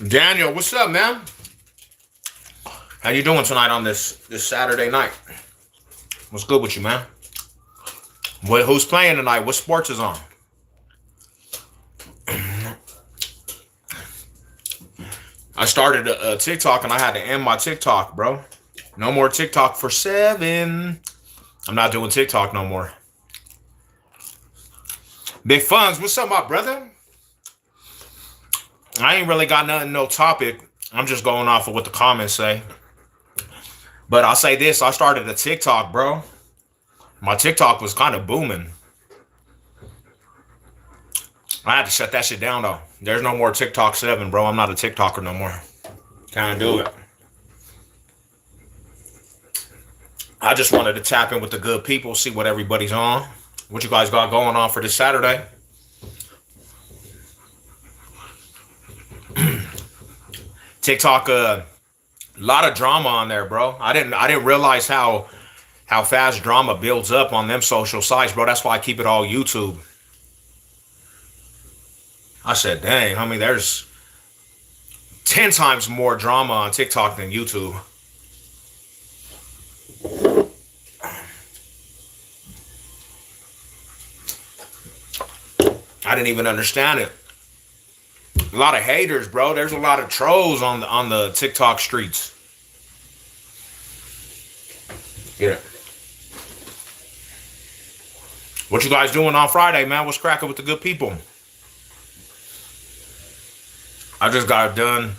Daniel, what's up, man? How you doing tonight on this Saturday night? What's good with you, man? Who's playing tonight? What sports is on? I started a TikTok and I had to end my TikTok, bro. No more TikTok for 7. I'm not doing TikTok no more. Big Funds, what's up, my brother? I ain't really got nothing, no topic. I'm just going off of what the comments say. But I'll say this, I started a TikTok, bro. My TikTok was kind of booming. I had to shut that shit down, though. There's no more TikTok 7, bro. I'm not a TikToker no more. Can't do it. I just wanted to tap in with the good people, see what everybody's on. What you guys got going on for this Saturday? TikTok, a lot of drama on there, bro. I didn't realize how fast drama builds up on them social sites, bro. That's why I keep it all YouTube. I said, dang, homie, there's 10 times more drama on TikTok than YouTube. I didn't even understand it. A lot of haters, bro. There's a lot of trolls on the TikTok streets. Yeah. What you guys doing on Friday, man? What's cracking with the good people? I just got done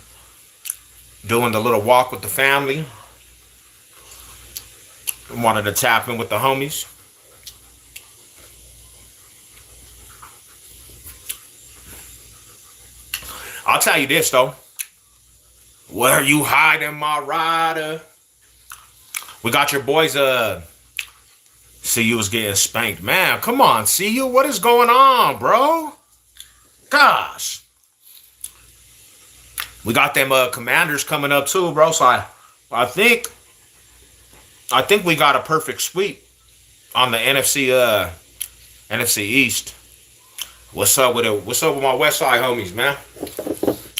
doing the little walk with the family. Wanted to tap in with the homies. I'll tell you this, though. Where are you hiding, my rider? We got your boys, see you was getting spanked. Man, come on, see you? What is going on, bro? Gosh. We got them commanders coming up too, bro. So I think we got a perfect sweep on the NFC East. What's up with it? What's up with my West Side homies, man?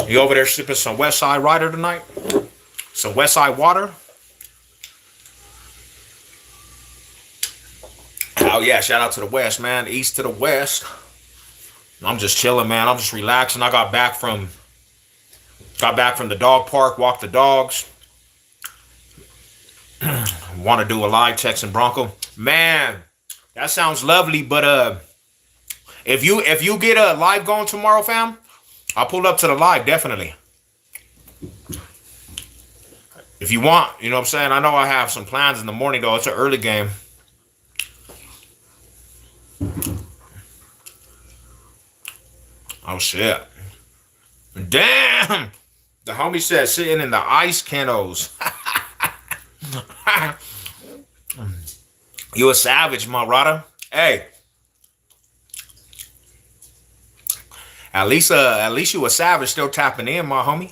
You over there sipping some West Side Rider tonight? Some West Side water? Oh yeah, shout out to the West, man. East to the West. I'm just chilling, man. I'm just relaxing. I got back from the dog park, walked the dogs. Want to do a live Texan Bronco. Man, that sounds lovely, but if you get a live going tomorrow, fam, I'll pull up to the live, definitely. If you want, you know what I'm saying? I know I have some plans in the morning, though. It's an early game. Oh, shit. Damn! The homie said sitting in the ice canoes. You a savage, my brother. Hey. At least you a savage still tapping in, my homie.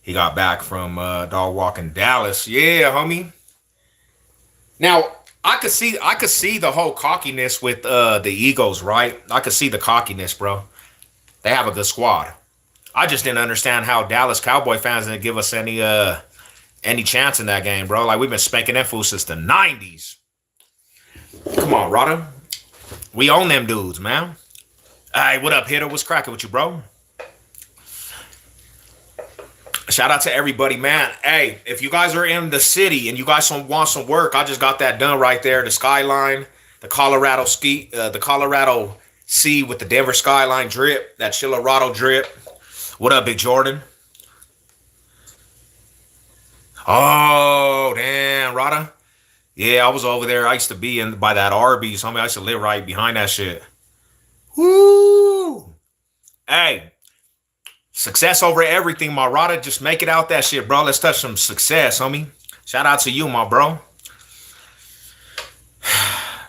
He got back from dog walking Dallas. Yeah, homie. Now, I could see the whole cockiness with the Eagles, right? I could see the cockiness, bro. They have a good squad. I just didn't understand how Dallas Cowboy fans didn't give us any chance in that game, bro. Like, we've been spanking that fool since the 90s. Come on, Rada. We own them dudes, man. Hey, what up, Hitter? What's cracking with you, bro? Shout out to everybody, man. Hey, if you guys are in the city and you guys want some work, I just got that done right there. The skyline, the Colorado Sea with the Denver skyline drip, that Chillerado drip. What up, Big Jordan? Oh, damn, Rada. Yeah, I was over there. I used to be by that Arby's. I used to live right behind that shit. Woo! Hey, success over everything, my Rada. Just make it out that shit, bro. Let's touch some success, homie. Shout out to you, my bro.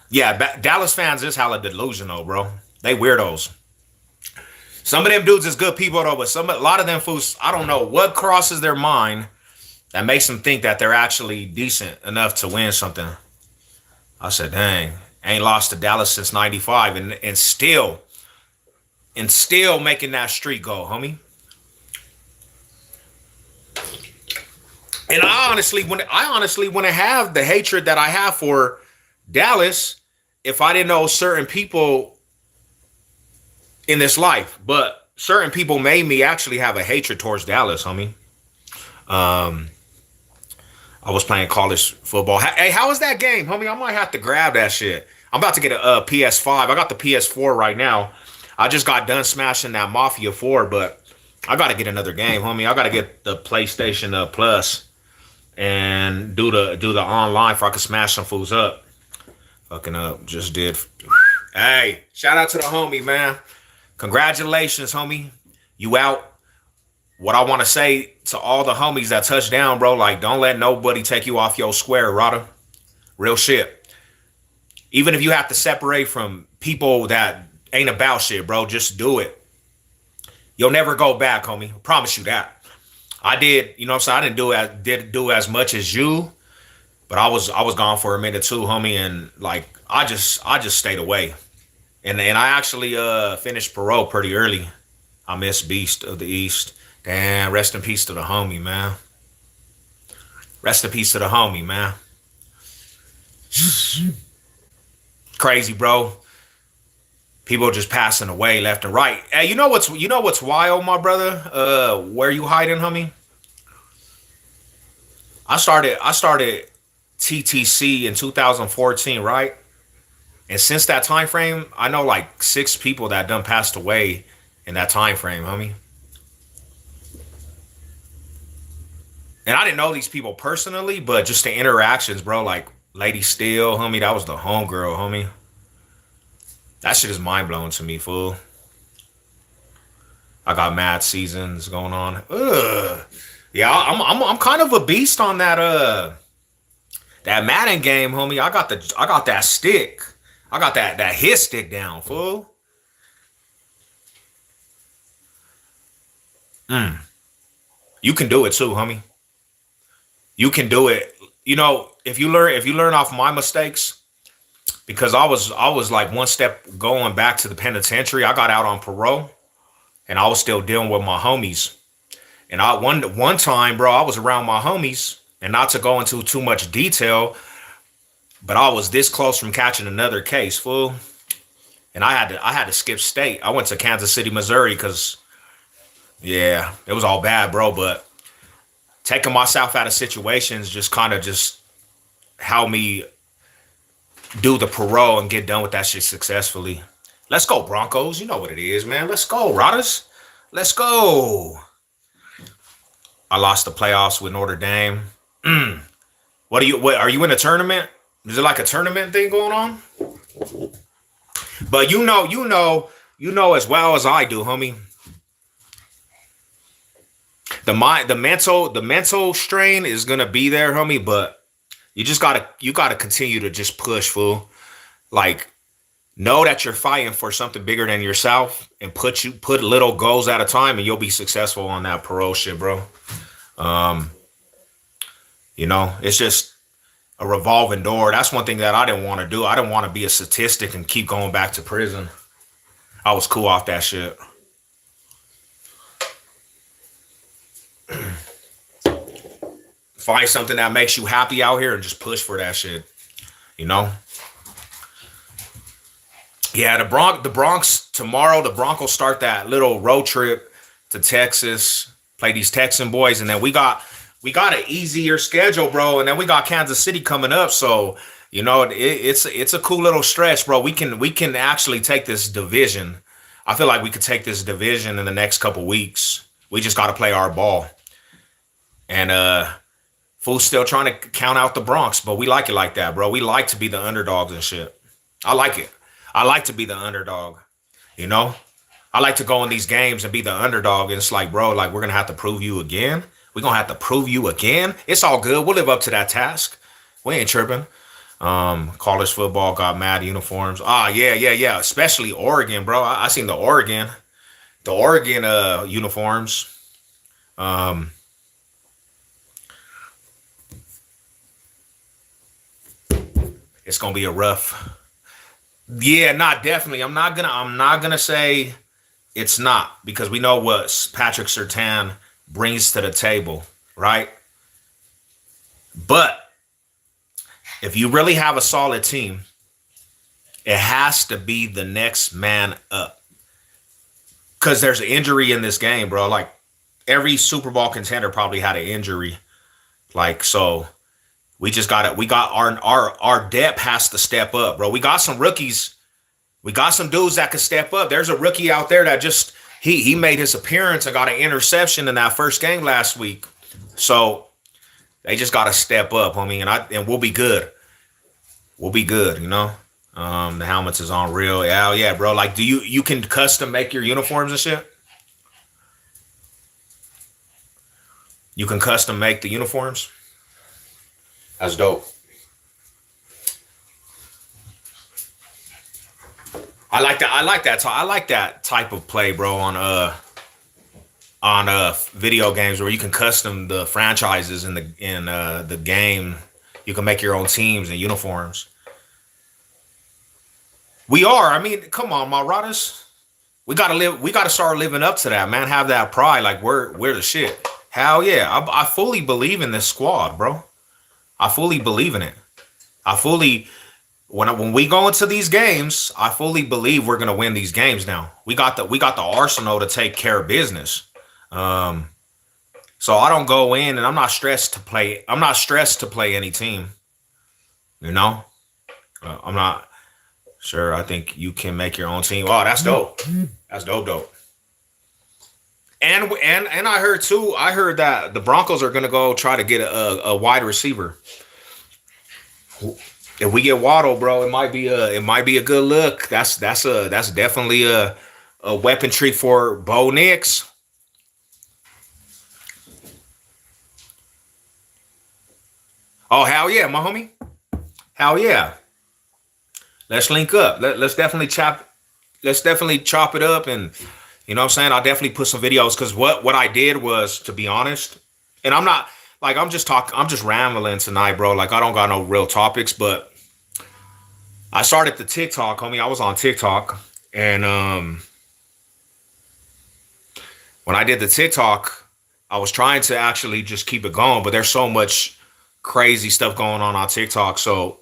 Yeah, Dallas fans is hella delusional, bro. They weirdos. Some of them dudes is good people, though, but a lot of them fools, I don't know what crosses their mind that makes them think that they're actually decent enough to win something. I said, dang, ain't lost to Dallas since 95 and still making that streak go, homie. And I honestly wouldn't have the hatred that I have for Dallas if I didn't know certain people in this life. But certain people made me actually have a hatred towards Dallas, homie. Um, I was playing college football. Hey, how was that game, homie? I might have to grab that shit. I'm about to get a PS5. I got the PS4 right now. I just got done smashing that Mafia 4, but I got to get another game, homie. I got to get the PlayStation Plus and do the online for I can smash some fools up. Fucking up, just did. Hey, shout out to the homie, man. Congratulations, homie. You out. What I want to say to all the homies that touch down, bro, like don't let nobody take you off your square, Rada. Real shit. Even if you have to separate from people that ain't about shit, bro, just do it. You'll never go back, homie. I promise you that. I did, you know what I'm saying? I didn't do as much as you, but I was gone for a minute too, homie, and like I just stayed away. And I actually finished parole pretty early. I miss Beast of the East. Damn, rest in peace to the homie, man. Rest in peace to the homie, man. Crazy, bro. People just passing away left and right. Hey, you know what's wild, my brother? Where you hiding, homie? I started TTC in 2014, right? And since that time frame, I know like six people that done passed away in that time frame, homie. And I didn't know these people personally, but just the interactions, bro. Like Lady Steel, homie, that was the homegirl, homie. That shit is mind blowing to me, fool. I got mad seasons going on. Ugh. Yeah, I'm kind of a beast on that Madden game, homie. I got that stick. I got that hit stick down, fool. Mm. You can do it too, homie. You can do it. If you learn off my mistakes, because I was like one step going back to the penitentiary. I got out on parole and I was still dealing with my homies. And I one time, bro, I was around my homies, and not to go into too much detail, but I was this close from catching another case, fool. And I had to skip state. I went to Kansas City, Missouri, because yeah, it was all bad, bro. But taking myself out of situations just kind of just helped me do the parole and get done with that shit successfully. Let's go, Broncos. You know what it is, man. Let's go, Rotters. Let's go. I lost the playoffs with Notre Dame. What are you in a tournament? Is it like a tournament thing going on? But you know as well as I do, homie. The mental strain is gonna be there, homie. But you gotta continue to just push, fool. Like know that you're fighting for something bigger than yourself, and put little goals at a time, and you'll be successful on that parole shit, bro. Um, it's just a revolving door. That's one thing that I didn't want to do. I didn't want to be a statistic and keep going back to prison. I was cool off that shit. Find something that makes you happy out here and just push for that shit. You know? Yeah, the Bronx tomorrow. The Broncos start that little road trip to Texas, play these Texan boys, and then we got an easier schedule, bro. And then we got Kansas City coming up, so it's a cool little stretch, bro. We can actually take this division. I feel like we could take this division in the next couple weeks. We just got to play our ball, and fool's still trying to count out the Bronx, but we like it like that, bro. We like to be the underdogs and shit. I like it. I like to be the underdog. You know, I like to go in these games and be the underdog. And it's like, bro, like we're gonna have to prove you again. We're gonna have to prove you again. It's all good. We'll live up to that task. We ain't tripping. College football got mad uniforms. Ah, yeah, yeah, yeah. Especially Oregon, bro. I seen the Oregon uniforms. Um, it's gonna be a rough. Yeah, not definitely. I'm not gonna say it's not, because we know what Patrick Sertan brings to the table, right? But if you really have a solid team, it has to be the next man up. Because there's an injury in this game, bro. Like every Super Bowl contender probably had an injury. Like, so we got our depth has to step up, bro. We got some rookies. We got some dudes that can step up. There's a rookie out there that just he made his appearance and got an interception in that first game last week. So they just gotta step up, homie, and we'll be good. We'll be good, you know. The helmets is on real. Hell yeah, bro. Like, do you can custom make your uniforms and shit? You can custom make the uniforms. That's dope. I like that. I like that. I like that type of play, bro. On video games where you can custom the franchises in the game. You can make your own teams and uniforms. We are. I mean, come on, Marauders. We gotta live. We gotta start living up to that, man. Have that pride. Like we're the shit. Hell yeah. I fully believe in this squad, bro. I fully believe in it. I fully when we go into these games, I fully believe we're gonna win these games. Now we got the arsenal to take care of business. Um, so I don't go in and I'm not stressed to play. I'm not stressed to play any team. You know, I'm not sure. I think you can make your own team. Oh, that's dope. That's dope. And I heard too. I heard that the Broncos are gonna go try to get a wide receiver. If we get Waddle, bro, it might be a good look. That's definitely a weaponry for Bo Nix. Oh hell yeah, my homie. Hell yeah. Let's link up. Let's definitely chop it up, and you know what I'm saying? I'll definitely put some videos because what I did was, to be honest, and I'm not like I'm just rambling tonight, bro. Like I don't got no real topics, but I started the TikTok, homie. I was on TikTok, and when I did the TikTok, I was trying to actually just keep it going, but there's so much crazy stuff going on TikTok. So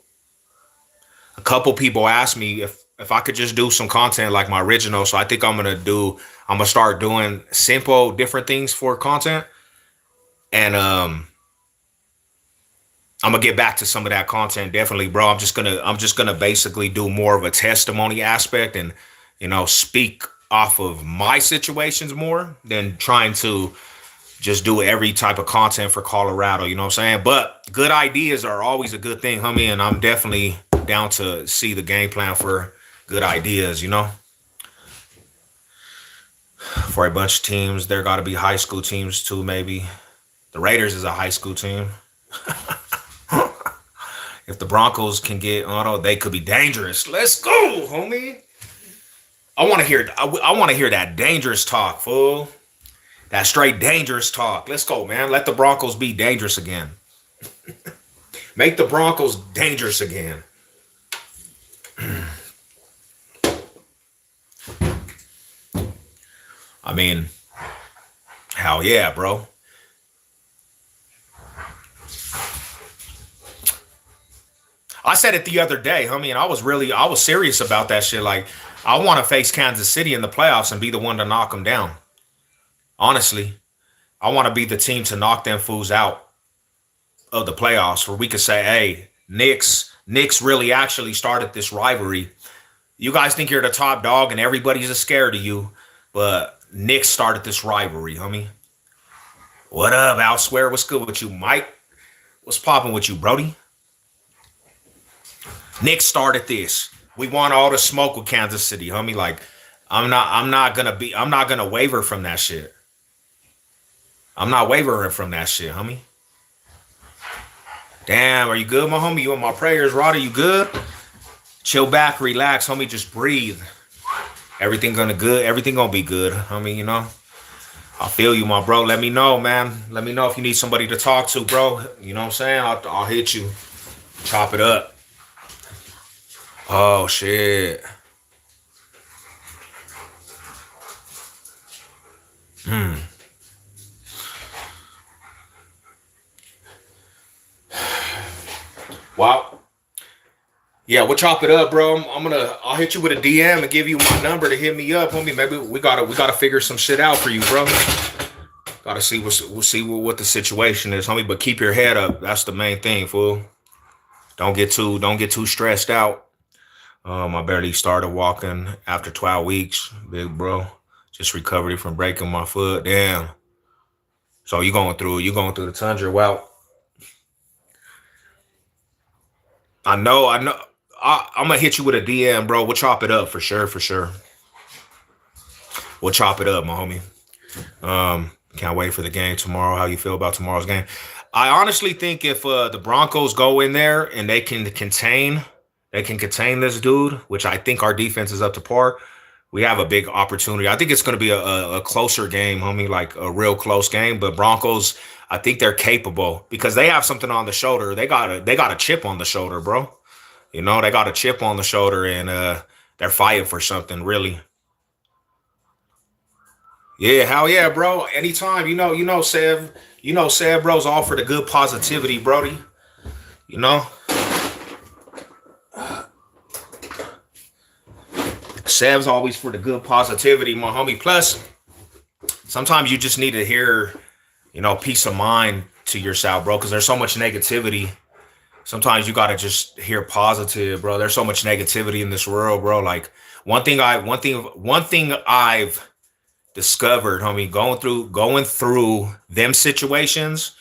a couple people asked me if I could just do some content like my original. So I think I'm gonna start doing simple different things for content, and I'm gonna get back to some of that content definitely, bro. I'm just gonna basically do more of a testimony aspect and speak off of my situations more than trying to just do every type of content for Colorado. You know what I'm saying? But good ideas are always a good thing, homie, and I'm definitely down to see the game plan for good ideas. For a bunch of teams, there got to be high school teams too. Maybe the Raiders is a high school team. If the Broncos can get on, they could be dangerous. Let's go, homie. I want to hear. I want to hear that dangerous talk, fool. That straight dangerous talk. Let's go, man. Let the Broncos be dangerous again. Make the Broncos dangerous again. I mean, hell yeah, bro. I said it the other day, homie, and I was serious about that shit. Like, I want to face Kansas City in the playoffs and be the one to knock them down. Honestly, I want to be the team to knock them fools out of the playoffs, where we could say, "Hey, Knicks really actually started this rivalry. You guys think you're the top dog and everybody's scared of you, but Knicks started this rivalry, homie." What up, Elsewhere? What's good with you, Mike? What's popping with you, Brody? Knicks started this. We want all the smoke with Kansas City, homie. Like, I'm not gonna waver from that shit. I'm not wavering from that shit, homie. Damn, are you good, my homie? You in my prayers, Roddy? You good? Chill back, relax, homie. Just breathe. Everything gonna be good, homie. I feel you, my bro. Let me know, man. Let me know if you need somebody to talk to, bro. You know what I'm saying? I'll hit you. Chop it up. Oh shit. Wow. Yeah, we'll chop it up, bro. I'll hit you with a DM and give you my number to hit me up, homie. Maybe we gotta figure some shit out for you, bro. Gotta see we'll see what the situation is, homie. But keep your head up. That's the main thing, fool. Don't get too stressed out. I barely started walking after 12 weeks, big bro. Just recovery from breaking my foot. Damn. So you going through the tundra. Well, I know. I'm gonna hit you with a DM, bro. We'll chop it up for sure, for sure. We'll chop it up, my homie. Can't wait for the game tomorrow. How you feel about tomorrow's game? I honestly think if the Broncos go in there and they can contain this dude, which I think our defense is up to par. We have a big opportunity. I think it's going to be a closer game, homie, like a real close game. But Broncos, I think they're capable because they have something on the shoulder. They got a chip on the shoulder, bro. They got a chip on the shoulder, and they're fighting for something really. Yeah, hell yeah, bro. Anytime, Sev, bro's all for the good positivity, Brody. You know, Sev's always for the good positivity, my homie. Plus, sometimes you just need to hear, peace of mind to yourself, bro, because there's so much negativity. Sometimes you gotta just hear positive, bro. There's so much negativity in this world, bro. Like one thing I've discovered, homie, going through them situations,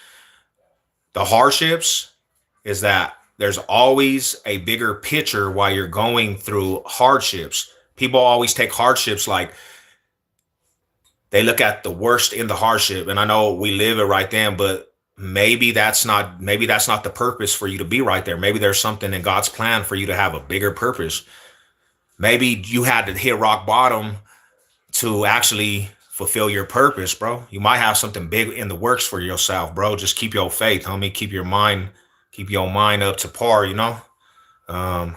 the hardships, is that there's always a bigger picture while you're going through hardships. People always take hardships like they look at the worst in the hardship, and I know we live it right then, but maybe that's not the purpose for you to be right there. Maybe there's something in God's plan for you to have a bigger purpose. Maybe you had to hit rock bottom to actually fulfill your purpose, bro. You might have something big in the works for yourself, bro. Just keep your faith, homie. Keep your mind up to par, Um,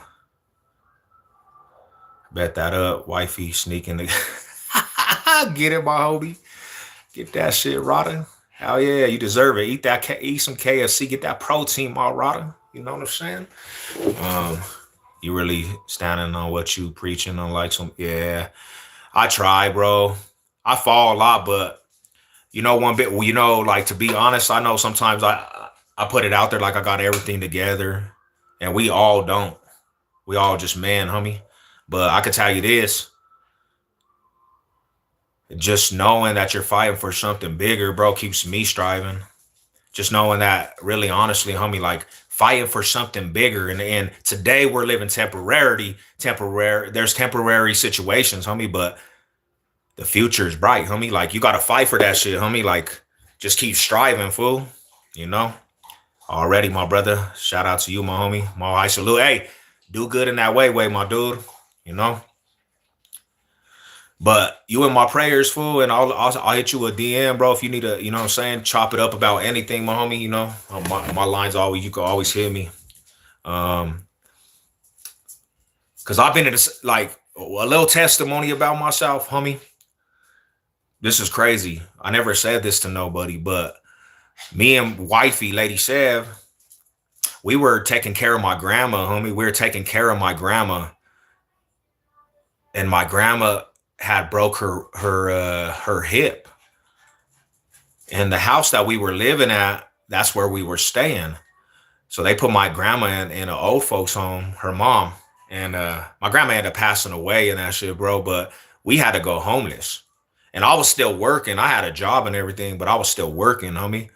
Bet that up, wifey sneaking the get it, my homie. Get that shit, Rada. Hell yeah, you deserve it. Eat some KFC, get that protein, my Rada. You know what I'm saying? Um, you really standing on what you preaching on, like some, yeah. I try, bro. I fall a lot, but one bit. Well, like to be honest, I know sometimes I put it out there like I got everything together, and we all don't. We all just man, homie. But I could tell you this: just knowing that you're fighting for something bigger, bro, keeps me striving. Just knowing that, really, honestly, homie, like fighting for something bigger. And today we're living temporary. There's temporary situations, homie, but the future is bright, homie. Like you gotta fight for that shit, homie. Like just keep striving, fool. You know. Already, my brother. Shout out to you, my homie. My high salute. Hey, do good in that way, my dude. You know. But you in my prayers, fool, and I'll hit you a DM, bro, if you need to, what I'm saying, chop it up about anything, my homie. My lines always you can always hear me. Um, cause I've been in this like a little testimony about myself, homie. This is crazy. I never said this to nobody, but me and wifey, Lady Sev, we were taking care of my grandma, homie. We were taking care of my grandma, and my grandma had broke her hip. And the house that we were living at, that's where we were staying. So they put my grandma in an old folks home, her mom. And my grandma ended up passing away and that shit, bro. But we had to go homeless. And I was still working. I had a job and everything, but I was still working, homie.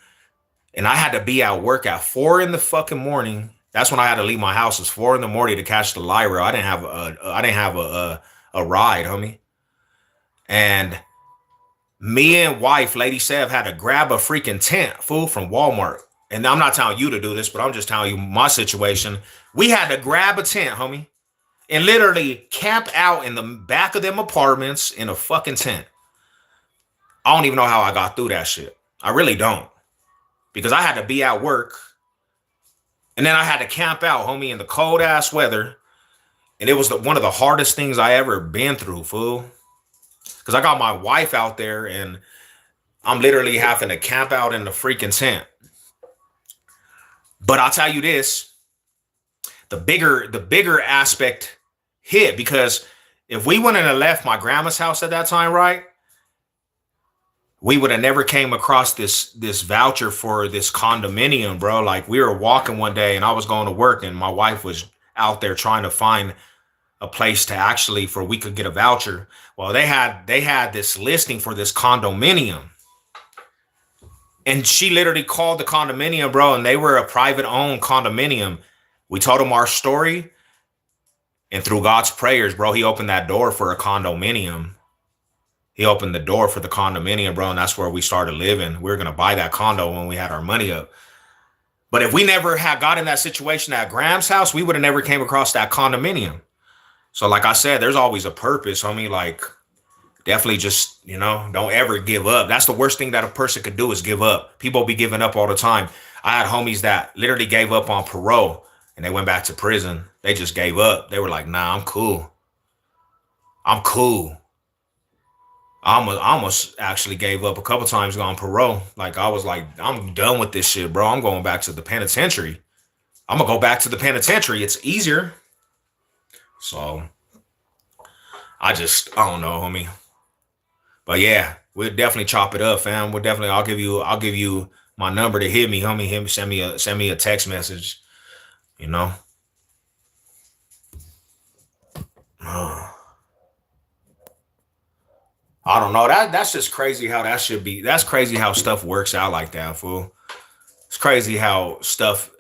And I had to be at work at 4 in the fucking morning. That's when I had to leave my house. It's 4 in the morning to catch the Lyra. I didn't have a ride, homie. And me and wife, Lady Sev, had to grab a freaking tent, fool, from Walmart. And I'm not telling you to do this, but I'm just telling you my situation. We had to grab a tent, homie, and literally camp out in the back of them apartments in a fucking tent. I don't even know how I got through that shit. I really don't. Because I had to be at work. And then I had to camp out, homie, in the cold ass weather. And it was one of the hardest things I ever been through, fool. Because I got my wife out there and I'm literally having to camp out in the freaking tent. But I'll tell you this. the bigger aspect hit, because if we wouldn't have left my grandma's house at that time, right, we would have never came across this voucher for this condominium, bro. Like, we were walking one day and I was going to work and my wife was out there trying to find a place to actually for we could get a voucher. Well, they had this listing for this condominium. And she literally called the condominium, bro, and they were a private owned condominium. We told them our story, and through God's prayers, bro, he opened that door for a condominium. He opened the door for the condominium, bro, and that's where we started living. We were going to buy that condo when we had our money up. But if we never had got in that situation at Graham's house, we would have never came across that condominium. So like I said, there's always a purpose, homie. Like, definitely just, don't ever give up. That's the worst thing that a person could do is give up. People be giving up all the time. I had homies that literally gave up on parole and they went back to prison. They just gave up. They were like, nah, I'm cool. I'm cool. I almost actually gave up a couple times on parole. Like, I was like, I'm done with this shit, bro. I'm going back to the penitentiary. I'm going to go back to the penitentiary. It's easier. So I don't know, homie. But yeah, we'll definitely chop it up, fam. I'll give you my number to hit me, homie. Send me a text message, you know. I don't know. That's just crazy how that should be. That's crazy how stuff works out like that, fool. It's crazy how stuff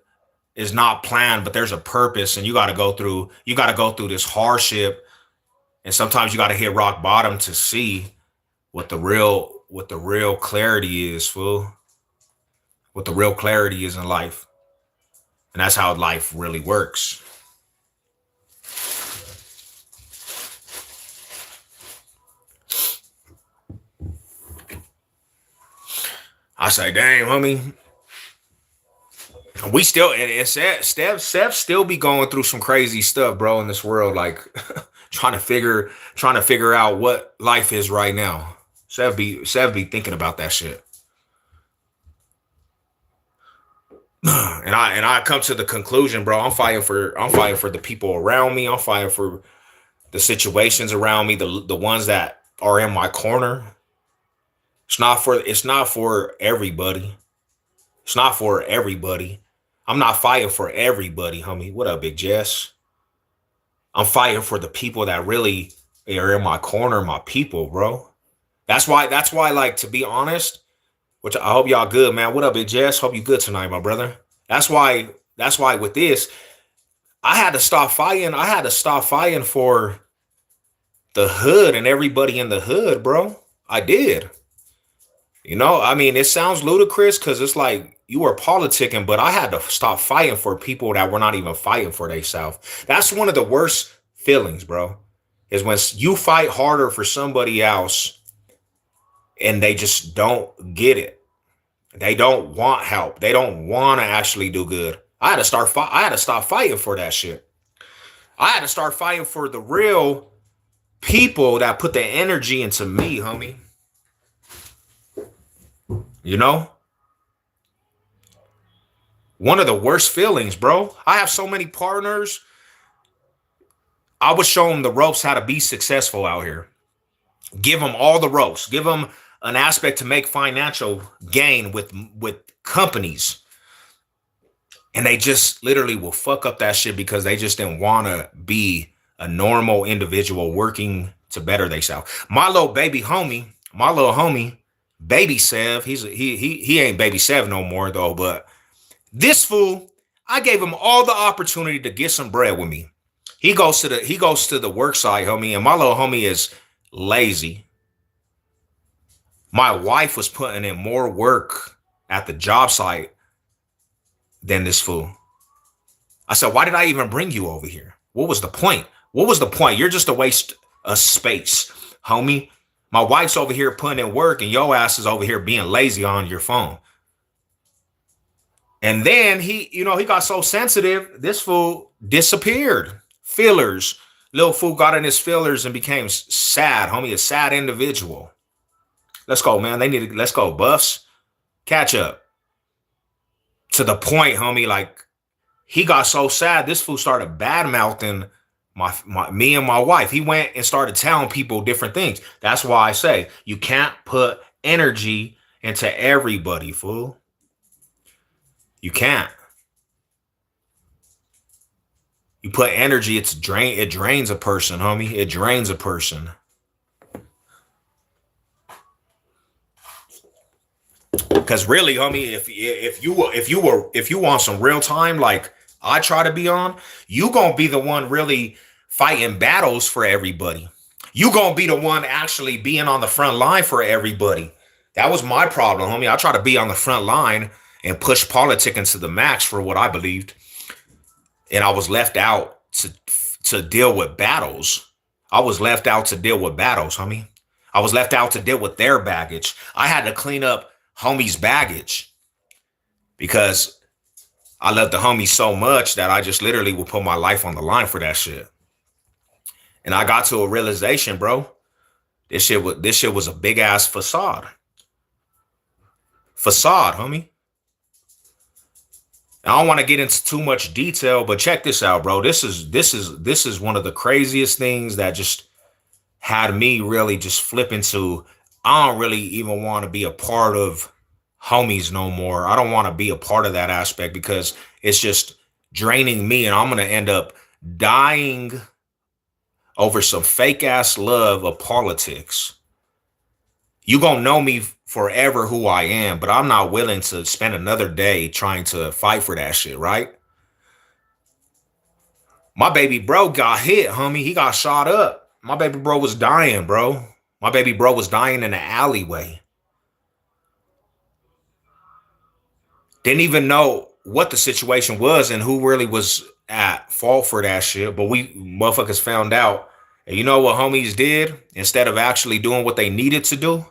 is not planned, but there's a purpose, and you got to go through this hardship, and sometimes you got to hit rock bottom to see what the real clarity is, fool. What the real clarity is in life, and that's how life really works. I say, dang, homie. We still, and Steph still be going through some crazy stuff, bro, in this world, like trying to figure out what life is right now. Steph be thinking about that shit. And I come to the conclusion, bro, I'm fighting for the people around me. I'm fighting for the situations around me, the ones that are in my corner. It's not for everybody. It's not for everybody. I'm not fighting for everybody, homie. What up, Big Jess? I'm fighting for the people that really are in my corner, my people, bro. That's why, like, to be honest, which I hope y'all good, man. What up, Big Jess? Hope you good tonight, my brother. That's why with this, I had to stop fighting. I had to stop fighting for the hood and everybody in the hood, bro. I did. I mean, it sounds ludicrous because it's like you were politicking, but I had to stop fighting for people that were not even fighting for themselves. That's one of the worst feelings, bro, is when you fight harder for somebody else and they just don't get it. They don't want help. They don't want to actually do good. I had to stop fighting for that shit. I had to start fighting for the real people that put the energy into me, homie. One of the worst feelings, bro. I have so many partners. I was showing the ropes how to be successful out here. Give them all the ropes. Give them an aspect to make financial gain with companies. And they just literally will fuck up that shit because they just didn't want to be a normal individual working to better themselves. My little homie, Baby Sev, he ain't Baby Sev no more though, but this fool, I gave him all the opportunity to get some bread with me. He goes to the work site, homie, and my little homie is lazy. My wife was putting in more work at the job site than this fool. I said, why did I even bring you over here? What was the point? You're just a waste of space, homie. My wife's over here putting in work and your ass is over here being lazy on your phone. And then he got so sensitive, this fool disappeared. Fillers. Little fool got in his fillers and became sad, homie, a sad individual. Let's go, man. Let's go, Buffs. Catch up. To the point, homie, like, he got so sad. This fool started bad mouthing me and my wife. He went and started telling people different things. That's why I say you can't put energy into everybody, fool. You can't. You put energy, it drains a person, homie. It drains a person. Because really, homie, if you want some real time, like I try to be on, you gonna be the one really fighting battles for everybody. You gonna be the one actually being on the front line for everybody. That was my problem, homie. I try to be on the front line and push politics into the max for what I believed, and I was left out to deal with battles. I was left out to deal with battles, homie. I was left out to deal with their baggage. I had to clean up homie's baggage because I love the homie so much that I just literally would put my life on the line for that shit. And I got to a realization, bro. This shit was a big ass facade. Facade, homie. I don't want to get into too much detail, but check this out, bro. This is one of the craziest things that just had me really just flip into. I don't really even want to be a part of homies no more. I don't want to be a part of that aspect because it's just draining me, and I'm gonna end up dying over some fake ass love of politics. You gonna know me forever who I am, but I'm not willing to spend another day trying to fight for that shit, right? My baby bro got hit, homie. He got shot up. My baby bro was dying, bro. My baby bro was dying in the alleyway. Didn't even know what the situation was and who really was at fault for that shit. But we motherfuckers found out. And you know what homies did? Instead of actually doing what they needed to do,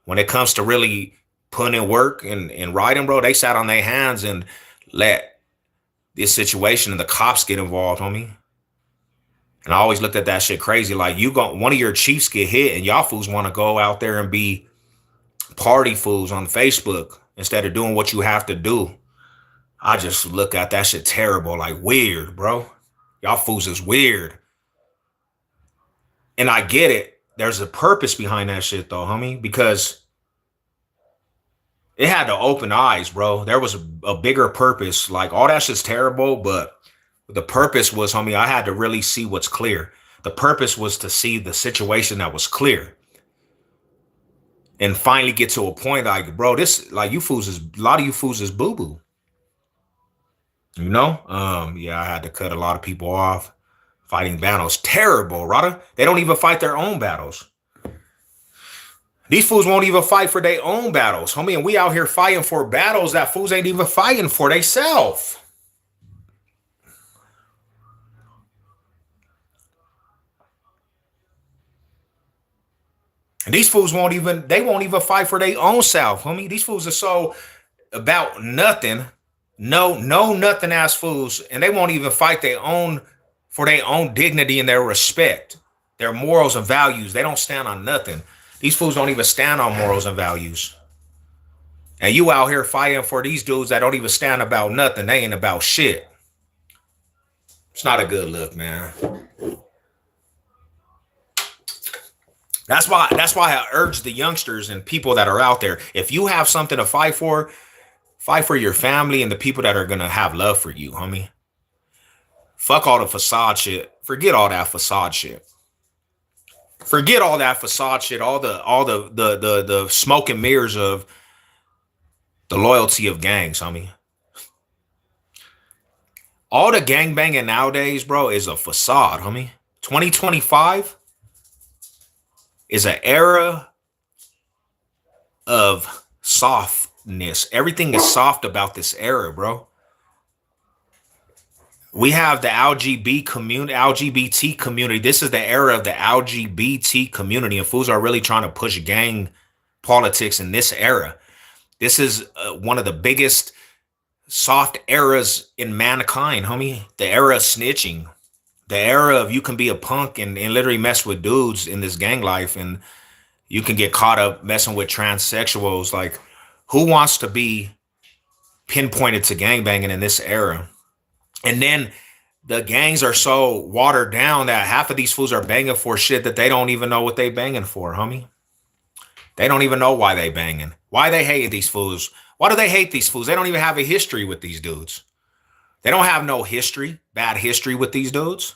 when it comes to really putting in work and writing, bro, they sat on their hands and let this situation and the cops get involved, homie. And I always looked at that shit crazy. Like one of your chiefs get hit and y'all fools want to go out there and be party fools on Facebook instead of doing what you have to do. I just look at that shit terrible, like weird, bro. Y'all fools is weird. And I get it. There's a purpose behind that shit though, homie, because it had to open eyes, bro. There was a bigger purpose. Like all that shit's terrible, but the purpose was, homie, I had to really see what's clear. The purpose was to see the situation that was clear. And finally get to a point like, bro, this, like you fools is, a lot of you fools is boo-boo. You know? Yeah, I had to cut a lot of people off. Fighting battles. Terrible, Rada. They don't even fight their own battles. These fools won't even fight for their own battles, homie. And we out here fighting for battles that fools ain't even fighting for themselves. And these fools won't even fight for their own self, homie. These fools are so about nothing. No, nothing ass fools. And they won't even fight for their own dignity and their respect, their morals and values. They don't stand on nothing. These fools don't even stand on morals and values. And you out here fighting for these dudes that don't even stand about nothing. They ain't about shit. It's not a good look, man. That's why I urge the youngsters and people that are out there, if you have something to fight for your family and the people that are going to have love for you, homie. Fuck all the facade shit. Forget all that facade shit. Forget all that facade shit, all the smoke and mirrors of the loyalty of gangs, homie. All the gang banging nowadays, bro, is a facade, homie. 2025 is an era of softness. Everything is soft about this era, bro. We have the LGBT community. This is the era of the LGBT community, and fools are really trying to push gang politics in this era. This is one of the biggest soft eras in mankind, homie. The era of snitching. The era of you can be a punk and literally mess with dudes in this gang life, and you can get caught up messing with transsexuals. Like, who wants to be pinpointed to gangbanging in this era? And then the gangs are so watered down that half of these fools are banging for shit that they don't even know what they banging for, homie. They don't even know why they banging. Why they hate these fools. Why do they hate these fools? They don't even have a history with these dudes. They don't have no history, bad history with these dudes.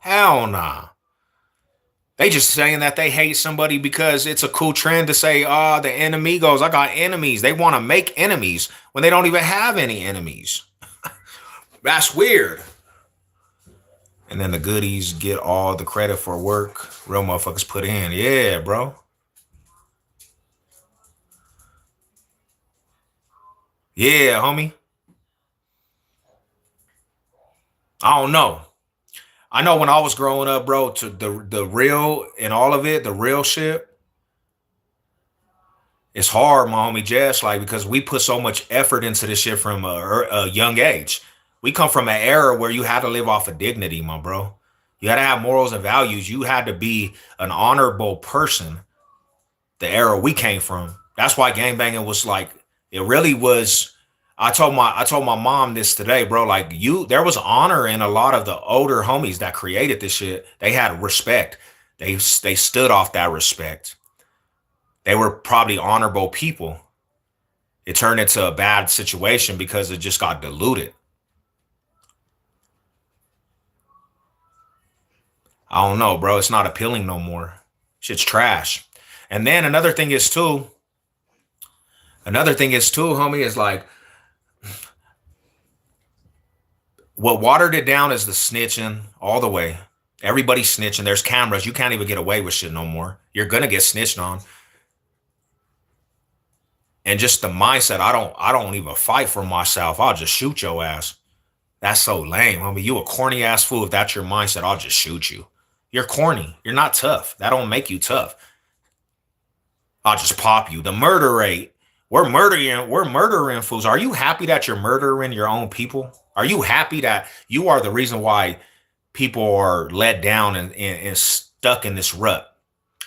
Hell nah. They just saying that they hate somebody because it's a cool trend to say, the enemigos, I got enemies. They want to make enemies when they don't even have any enemies. That's weird. And then the goodies get all the credit for work real motherfuckers put in. Yeah, bro. Yeah, homie. I don't know. I know when I was growing up, bro, to the real and all of it, the real shit, it's hard, my homie Jess, like because we put so much effort into this shit from a young age. We come from an era where you had to live off of dignity, my bro. You had to have morals and values. You had to be an honorable person. The era we came from. That's why gangbanging was like it really was. I told my mom this today, bro. Like there was honor in a lot of the older homies that created this shit. They had respect. They stood off that respect. They were probably honorable people. It turned into a bad situation because it just got diluted. I don't know, bro. It's not appealing no more. Shit's trash. And then another thing is too, homie, is like what watered it down is the snitching all the way. Everybody's snitching. There's cameras. You can't even get away with shit no more. You're gonna get snitched on. And just the mindset, I don't even fight for myself. I'll just shoot your ass. That's so lame, homie. You a corny ass fool. If that's your mindset, I'll just shoot you. You're corny. You're not tough. That don't make you tough. I'll just pop you. The murder rate. We're murdering fools. Are you happy that you're murdering your own people? Are you happy that you are the reason why people are let down and stuck in this rut?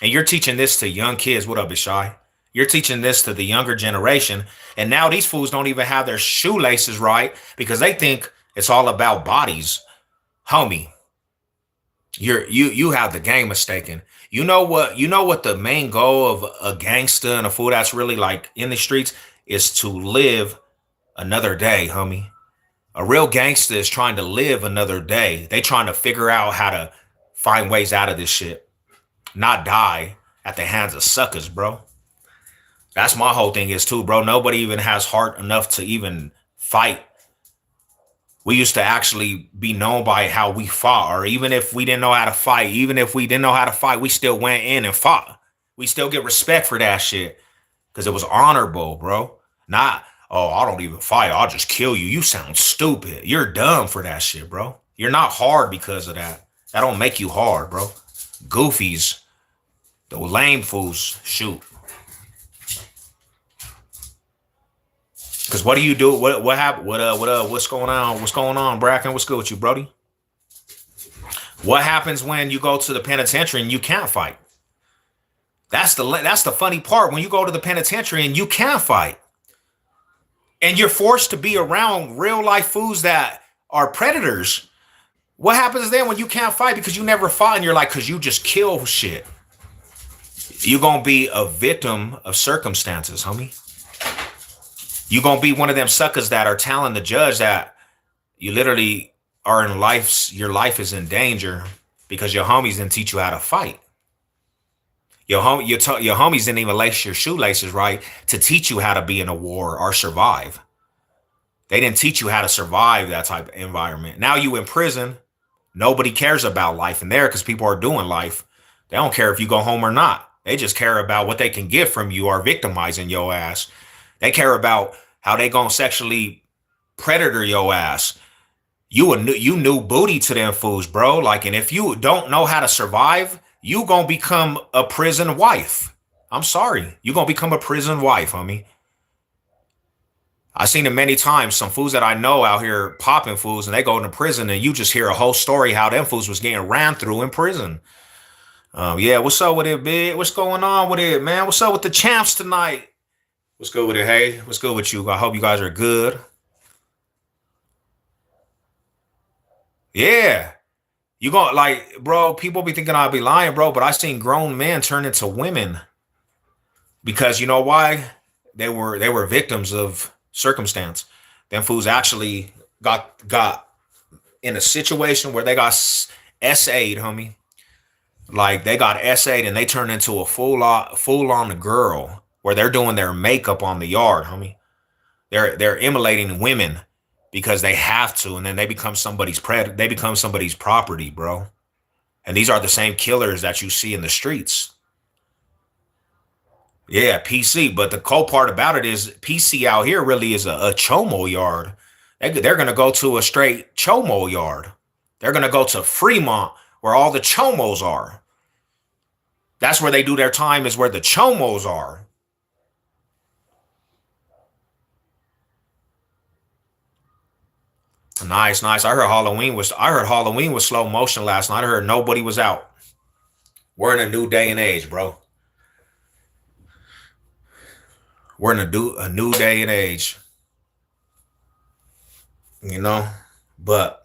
And you're teaching this to young kids. What up, Ishai? You're teaching this to the younger generation. And now these fools don't even have their shoelaces right because they think it's all about bodies. Homie, you have the game mistaken. You know what the main goal of a gangster and a fool that's really like in the streets is to live another day, homie. A real gangster is trying to live another day. They trying to figure out how to find ways out of this shit, not die at the hands of suckers, bro. That's my whole thing is too, bro. Nobody even has heart enough to even fight. We used to actually be known by how we fought, or even if we didn't know how to fight, we still went in and fought. We still get respect for that shit because it was honorable, bro. Not, oh, I don't even fight. I'll just kill you. You sound stupid. You're dumb for that shit, bro. You're not hard because of that. That don't make you hard, bro. Goofies, the lame fools, shoot. Cause what do you do? What happened? What's going on? What's going on, Bracken? What's good with you, Brody? What happens when you go to the penitentiary and you can't fight? That's the funny part. When you go to the penitentiary and you can't fight, and you're forced to be around real life fools that are predators. What happens then when you can't fight because you never fought and you're like, cause you just kill shit? You're gonna be a victim of circumstances, homie. You're gonna be one of them suckers that are telling the judge that you literally are in your life is in danger because your homies didn't teach you how to fight. Your homies didn't even lace your shoelaces right to teach you how to be in a war or survive. They didn't teach you how to survive that type of environment. Now you in prison. Nobody cares about life in there because people are doing life. They don't care if you go home or not. They just care about what they can get from you or victimizing your ass. They care about how they gonna sexually predator your ass. You new booty to them fools, bro. Like, and if you don't know how to survive, you gonna become a prison wife. I'm sorry, you gonna become a prison wife, homie. I seen it many times. Some fools that I know out here popping fools, and they go into prison, and you just hear a whole story how them fools was getting ran through in prison. Yeah, what's up with it, big? What's going on with it, man? What's up with the champs tonight? What's good with it? Hey, what's good with you? I hope you guys are good. Yeah. You going like, bro, people be thinking I'd be lying, bro, but I seen grown men turn into women because you know why? They were victims of circumstance. Them fools actually got in a situation where they got SA'd, homie. Like they got SA'd and they turned into a full on girl where they're doing their makeup on the yard, homie. They're immolating women because they have to, and then they become they become somebody's property, bro. And these are the same killers that you see in the streets. Yeah, PC. But the cold part about it is PC out here really is a chomo yard. They're gonna go to a straight chomo yard. They're gonna go to Fremont where all the chomos are. That's where they do their time, is where the chomos are. Nice, nice. I heard Halloween was slow motion last night. I heard nobody was out. We're in a new day and age, bro. We're in a new day and age, you know. But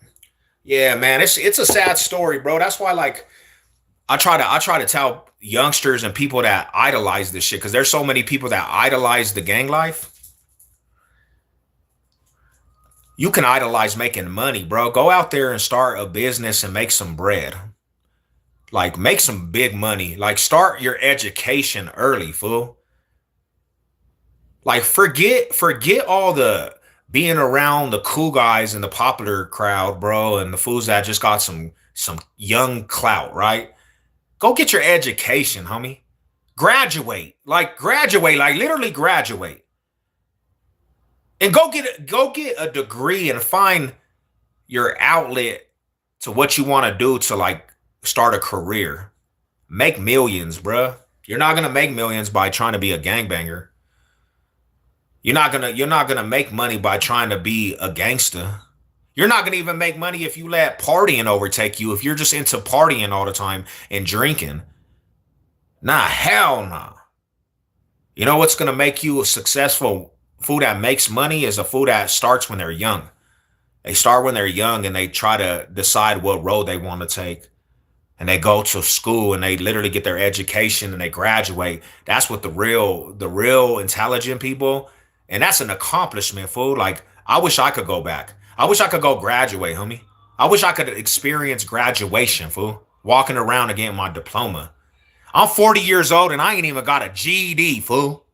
yeah, man, it's a sad story, bro. That's why, like, I try to tell youngsters and people that idolize this shit, because there's so many people that idolize the gang life. You can idolize making money, bro. Go out there and start a business and make some bread. Like, make some big money. Like, start your education early, fool. Like, forget all the being around the cool guys in the popular crowd, bro, and the fools that just got some young clout, right? Go get your education, homie. Graduate, like literally graduate. And go get a degree and find your outlet to what you want to do to, like, start a career. Make millions, bruh. You're not gonna make millions by trying to be a gangbanger. You're not gonna make money by trying to be a gangster. You're not gonna even make money if you let partying overtake you. If you're just into partying all the time and drinking, nah, hell nah. You know what's gonna make you a successful fool that makes money is a fool that starts when they're young. They start when they're young and they try to decide what road they want to take. And they go to school and they literally get their education and they graduate. That's what the real intelligent people, and that's an accomplishment, fool. Like, I wish I could go back. I wish I could go graduate, homie. I wish I could experience graduation, fool. Walking around and getting my diploma. I'm 40 years old and I ain't even got a GED, fool.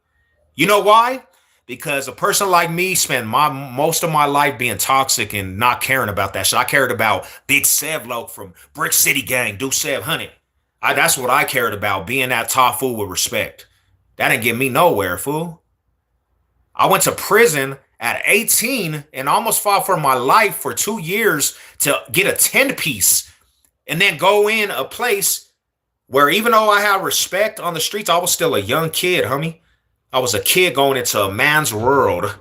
You know why? Because a person like me spent my most of my life being toxic and not caring about that shit. I cared about Big Sevlo from Brick City Gang, Do Sev Honey. That's what I cared about, being that top fool with respect. That didn't get me nowhere, fool. I went to prison at 18 and almost fought for my life for 2 years to get a 10 piece and then go in a place where, even though I had respect on the streets, I was still a young kid, homie. I was a kid going into a man's world.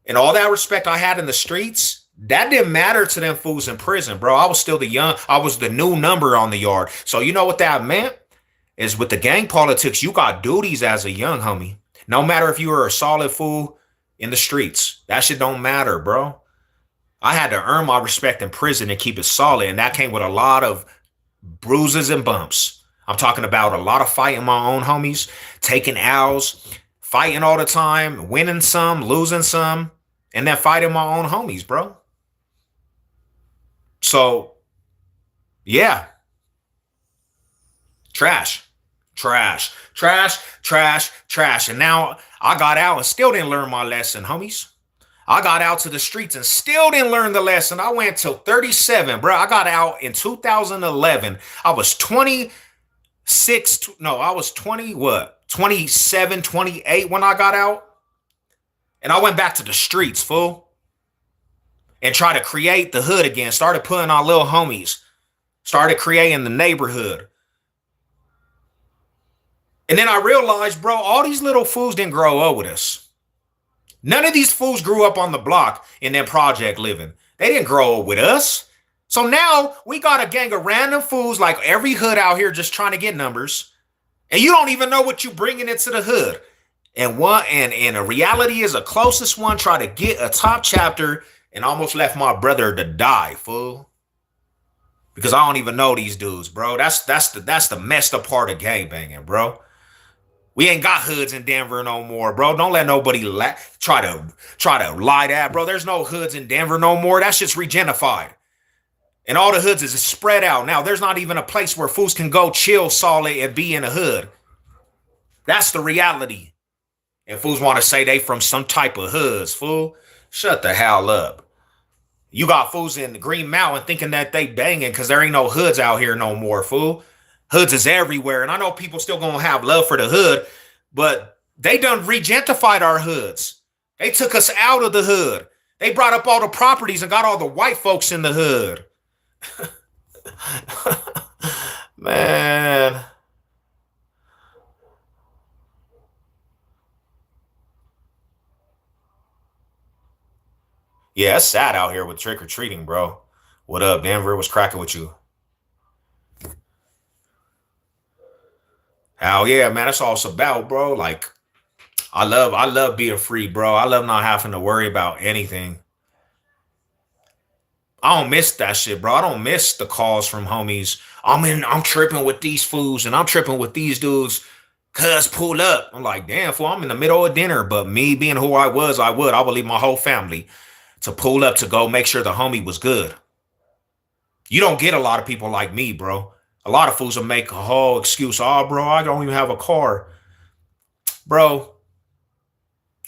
And all that respect I had in the streets, that didn't matter to them fools in prison, bro. I was the new number on the yard. So you know what that meant? Is with the gang politics, you got duties as a young homie. No matter if you were a solid fool in the streets. That shit don't matter, bro. I had to earn my respect in prison and keep it solid. And that came with a lot of bruises and bumps. I'm talking about a lot of fighting my own homies, taking L's, fighting all the time, winning some, losing some, and then fighting my own homies, bro. So, yeah, trash, trash, trash, trash, trash. And now I got out and still didn't learn my lesson, homies. I got out to the streets and still didn't learn the lesson. I went till 37, bro. I got out in 2011. I was 26. No, I was 20, what? 27, 28 when I got out. And I went back to the streets, fool. And tried to create the hood again. Started putting on little homies. Started creating the neighborhood. And then I realized, bro, all these little fools didn't grow up with us. None of these fools grew up on the block in their project living. They didn't grow up with us. So now we got a gang of random fools like every hood out here just trying to get numbers. And you don't even know what you bringing into the hood. And a reality is, a closest one tried to get a top chapter and almost left my brother to die, fool. because I don't even know these dudes, bro. That's the messed up part of gangbanging, bro. We ain't got hoods in Denver no more, bro. Don't let nobody try to lie that, bro. There's no hoods in Denver no more. That shit's regentified. And all the hoods is spread out. Now there's not even a place where fools can go chill solid and be in a hood. That's the reality. And fools want to say they from some type of hoods, fool. Shut the hell up. You got fools in the Green Mountain thinking that they banging because there ain't no hoods out here no more, fool. Hoods is everywhere. And I know people still gonna have love for the hood, but they done regentified our hoods. They took us out of the hood. They brought up all the properties and got all the white folks in the hood. Man. Yeah, it's sad out here with trick or treating, bro. What up, Denver? What's cracking with you? Hell yeah, man. That's all it's about, bro. Like, I love being free, bro. I love not having to worry about anything. I don't miss that shit, bro. I don't miss the calls from homies. I'm tripping with these fools and I'm tripping with these dudes. Cuz pull up. I'm like, damn, fool, I'm in the middle of dinner. But me being who I was, I would leave my whole family to pull up to go make sure the homie was good. You don't get a lot of people like me, bro. A lot of fools will make a whole excuse. Oh, bro, I don't even have a car. Bro,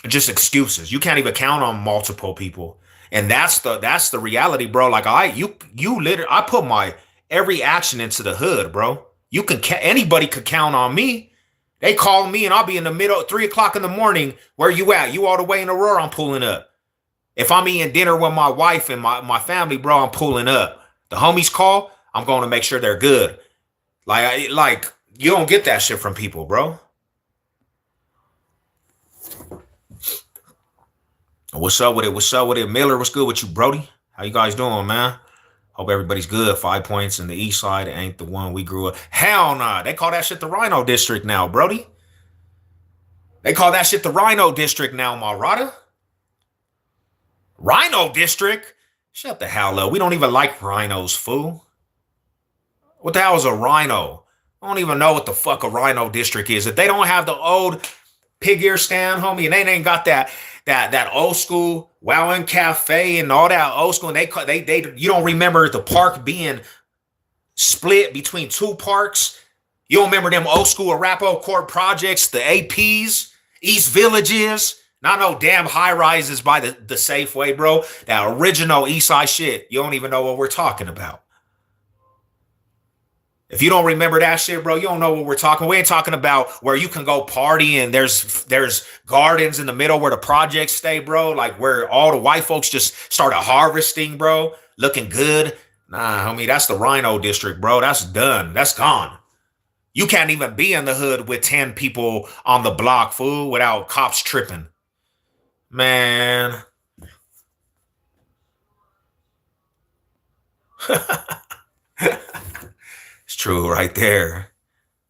just excuses. You can't even count on multiple people. And that's the reality, bro. Like you literally I put my every action into the hood, bro. Anybody could count on me. They call me and I'll be in the middle 3 o'clock in the morning. Where you at? You all the way in Aurora, I'm pulling up. If I'm eating dinner with my wife and my family, bro, I'm pulling up. The homies call, I'm going to make sure they're good. Like you don't get that shit from people, bro. What's up with it? What's up with it? Miller, what's good with you, Brody? How you guys doing, man? Hope everybody's good. 5 points in the east side ain't the one we grew up. Hell nah. They call that shit the Rhino District now, Brody. They call that shit the Rhino District now, Marada. Rhino District? Shut the hell up. We don't even like rhinos, fool. What the hell is a rhino? I don't even know what the fuck a Rhino District is. If they don't have the old pig ear stand, homie, and they ain't got that old school Wowin Cafe and all that old school. And they you don't remember the park being split between two parks. You don't remember them old school Arapahoe Court projects, the APs, East Villages, not no damn high rises by the Safeway, bro. That original East Side shit. You don't even know what we're talking about. If you don't remember that shit, bro, you don't know what we're talking. We ain't talking about where you can go party and there's gardens in the middle where the projects stay, bro. Like where all the white folks just started harvesting, bro, looking good. Nah, homie, that's the Rhino District, bro. That's done. That's gone. You can't even be in the hood with 10 people on the block, fool, without cops tripping. Man. It's true right there.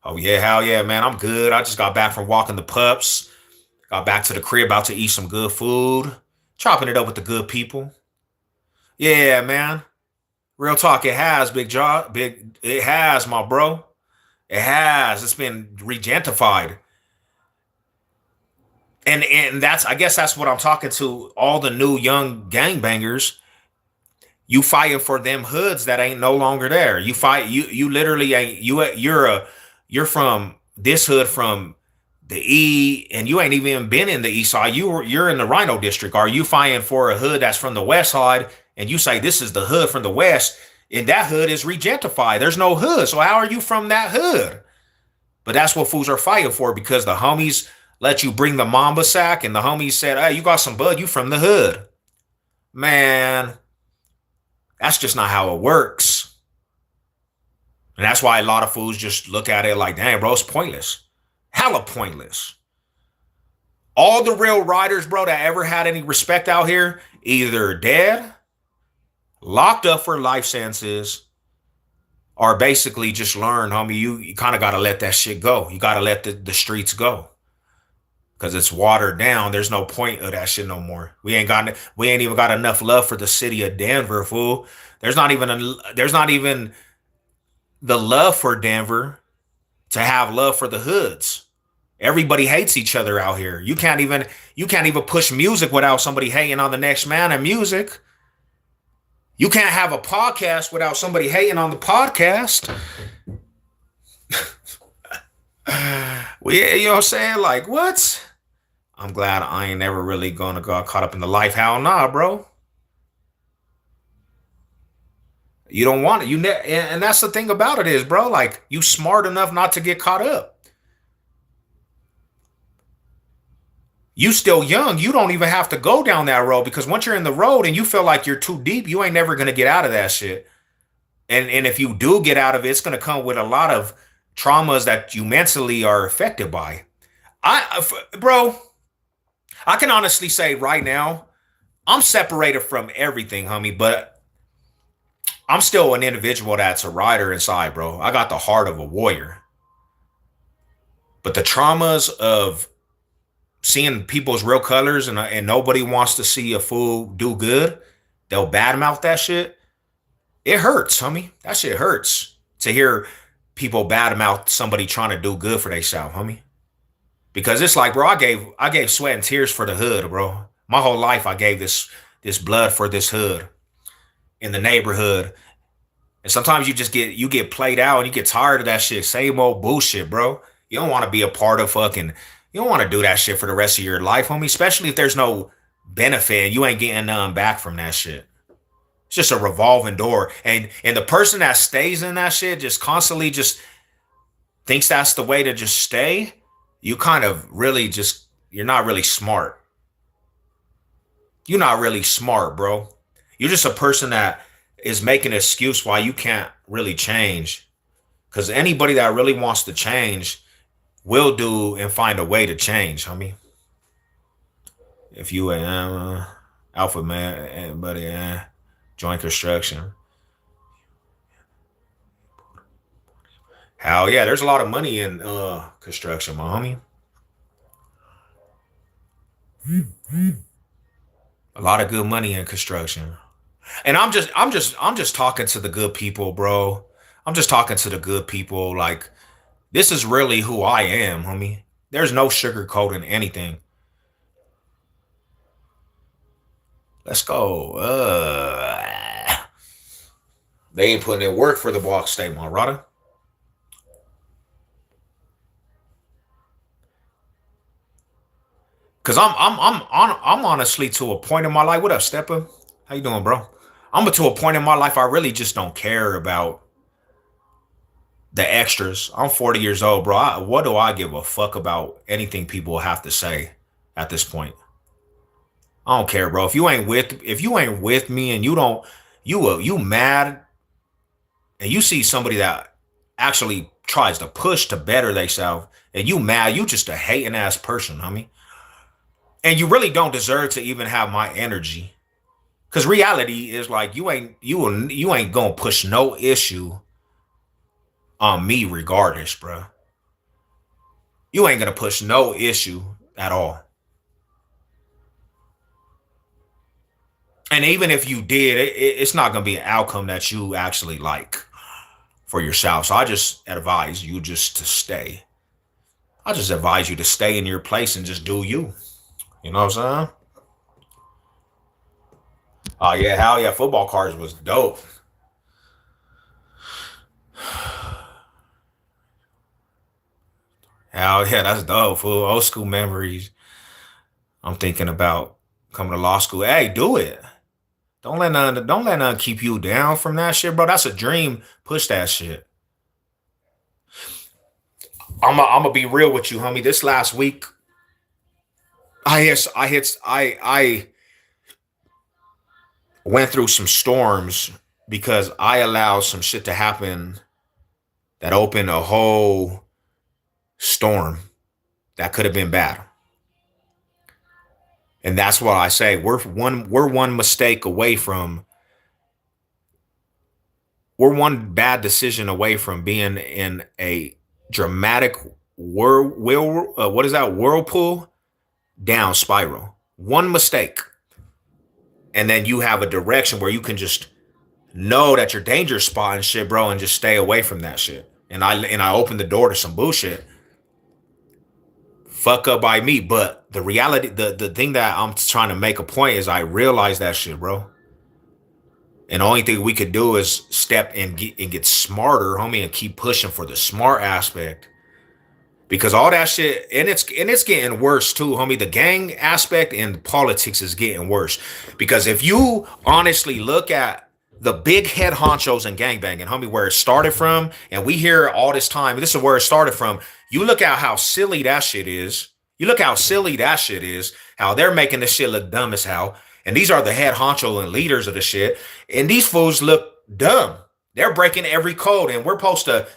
Oh yeah, hell yeah, man. I'm good. I just got back from walking the pups. Got back to the crib, about to eat some good food. Chopping it up with the good people. Yeah, man. Real talk, it has, big job. It has, my bro. It has. It's been regentified. And that's I guess that's what I'm talking to all the new young gangbangers. You fighting for them hoods that ain't no longer there. You literally ain't you're from this hood from the E and you ain't even been in the east side. You're in the Rhino District. Are you fighting for a hood that's from the west side and you say this is the hood from the west and that hood is regentified. There's no hood. So how are you from that hood? But that's what fools are fighting for because the homies let you bring the mamba sack and the homies said, "Hey, you got some bud, you from the hood." Man, that's just not how it works. And that's why a lot of fools just look at it like, damn, bro, it's pointless. Hella pointless. All the real riders, bro, that ever had any respect out here, either dead, locked up for life sentences, or basically just learn, homie, you kind of got to let that shit go. You got to let the streets go. Because it's watered down. There's no point of that shit no more. We ain't even got enough love for the city of Denver, fool. There's not even the love for Denver to have love for the hoods. Everybody hates each other out here. You can't even push music without somebody hating on the next man in music. You can't have a podcast without somebody hating on the podcast. Well, yeah, you know what I'm saying? Like, what? I'm glad I ain't never really gonna got caught up in the life. Hell nah, bro. You don't want it. And that's the thing about it is, bro. Like, you smart enough not to get caught up. You still young. You don't even have to go down that road because once you're in the road and you feel like you're too deep, you ain't never gonna get out of that shit. And if you do get out of it, it's gonna come with a lot of traumas that you mentally are affected by. Bro, I can honestly say right now, I'm separated from everything, homie, but I'm still an individual that's a rider inside, bro. I got the heart of a warrior. But the traumas of seeing people's real colors and nobody wants to see a fool do good, they'll badmouth that shit. It hurts, homie. That shit hurts to hear people badmouth somebody trying to do good for themselves, homie. Because it's like, bro, I gave sweat and tears for the hood, bro. My whole life I gave this blood for this hood in the neighborhood. And sometimes you get played out and you get tired of that shit. Same old bullshit, bro. You don't want to be a part of fucking you don't want to do that shit for the rest of your life, homie. Especially if there's no benefit and you ain't getting none back from that shit. It's just a revolving door. And the person that stays in that shit just constantly just thinks that's the way to just stay, you kind of really just you're not really smart. You're not really smart, bro. You're just a person that is making an excuse why you can't really change. Because anybody that really wants to change will do and find a way to change, homie. If you a alpha man, buddy, joint construction. Hell yeah, there's a lot of money in construction, my homie. A lot of good money in construction. And I'm just talking to the good people, bro. I'm just talking to the good people. Like, this is really who I am, homie. There's no sugarcoating anything. Let's go. They ain't putting in work for the Block State, my brother. Cause I'm honestly to a point in my life. What up, Stepper? How you doing, bro? I'm to a point in my life I really just don't care about the extras. I'm 40 years old, bro. What do I give a fuck about anything people have to say at this point? I don't care, bro. If you ain't with me and you mad and you see somebody that actually tries to push to better themselves and you mad, you just a hating ass person, homie. And you really don't deserve to even have my energy. Cause reality is like you ain't gonna push no issue on me regardless, bro. You ain't gonna push no issue at all. And even if you did, it's not gonna be an outcome that you actually like for yourself. So I just advise you just to stay. I just advise you to stay in your place and just do you. You know what I'm saying? Oh yeah, hell yeah, football cards was dope. Hell yeah, that's dope. Fool. Old school memories. I'm thinking about coming to law school. Hey, do it. Don't let none keep you down from that shit, bro. That's a dream. Push that shit. I'm gonna be real with you, homie. This last week, I went through some storms because I allowed some shit to happen that opened a whole storm that could have been bad. And that's why I say we're one mistake away from we're one bad decision away from being in a dramatic what is that whirlpool down spiral. One mistake, and then you have a direction where you can just know that you're danger spot and shit, bro, and just stay away from that shit. And I opened the door to some bullshit. Fuck up by me. But the reality, the thing that I'm trying to make a point is I realize that shit, bro. And the only thing we could do is step and get smarter, homie, and keep pushing for the smart aspect. Because all that shit, and it's getting worse too, homie. The gang aspect and politics is getting worse. Because if you honestly look at the big head honchos and gangbanging, homie, where it started from, and we hear all this time, this is where it started from. You look at how silly that shit is. You look how silly that shit is. How they're making this shit look dumb as hell. And these are the head honcho and leaders of the shit. And these fools look dumb. They're breaking every code, and we're supposed to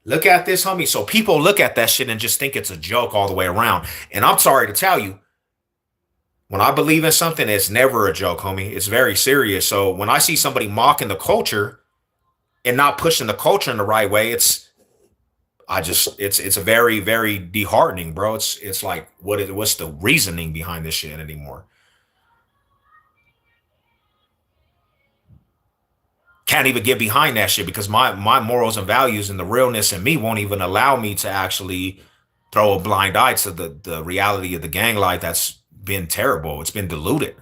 look at this, homie. So people look at that shit and just think it's a joke all the way around. And I'm sorry to tell you, when I believe in something, it's never a joke, homie. It's very serious. So when I see somebody mocking the culture and not pushing the culture in the right way, it's a very, very disheartening, bro. It's like what's the reasoning behind this shit anymore? Can't even get behind that shit because my morals and values and the realness in me won't even allow me to actually throw a blind eye to the reality of the gang life that's been terrible. It's been diluted.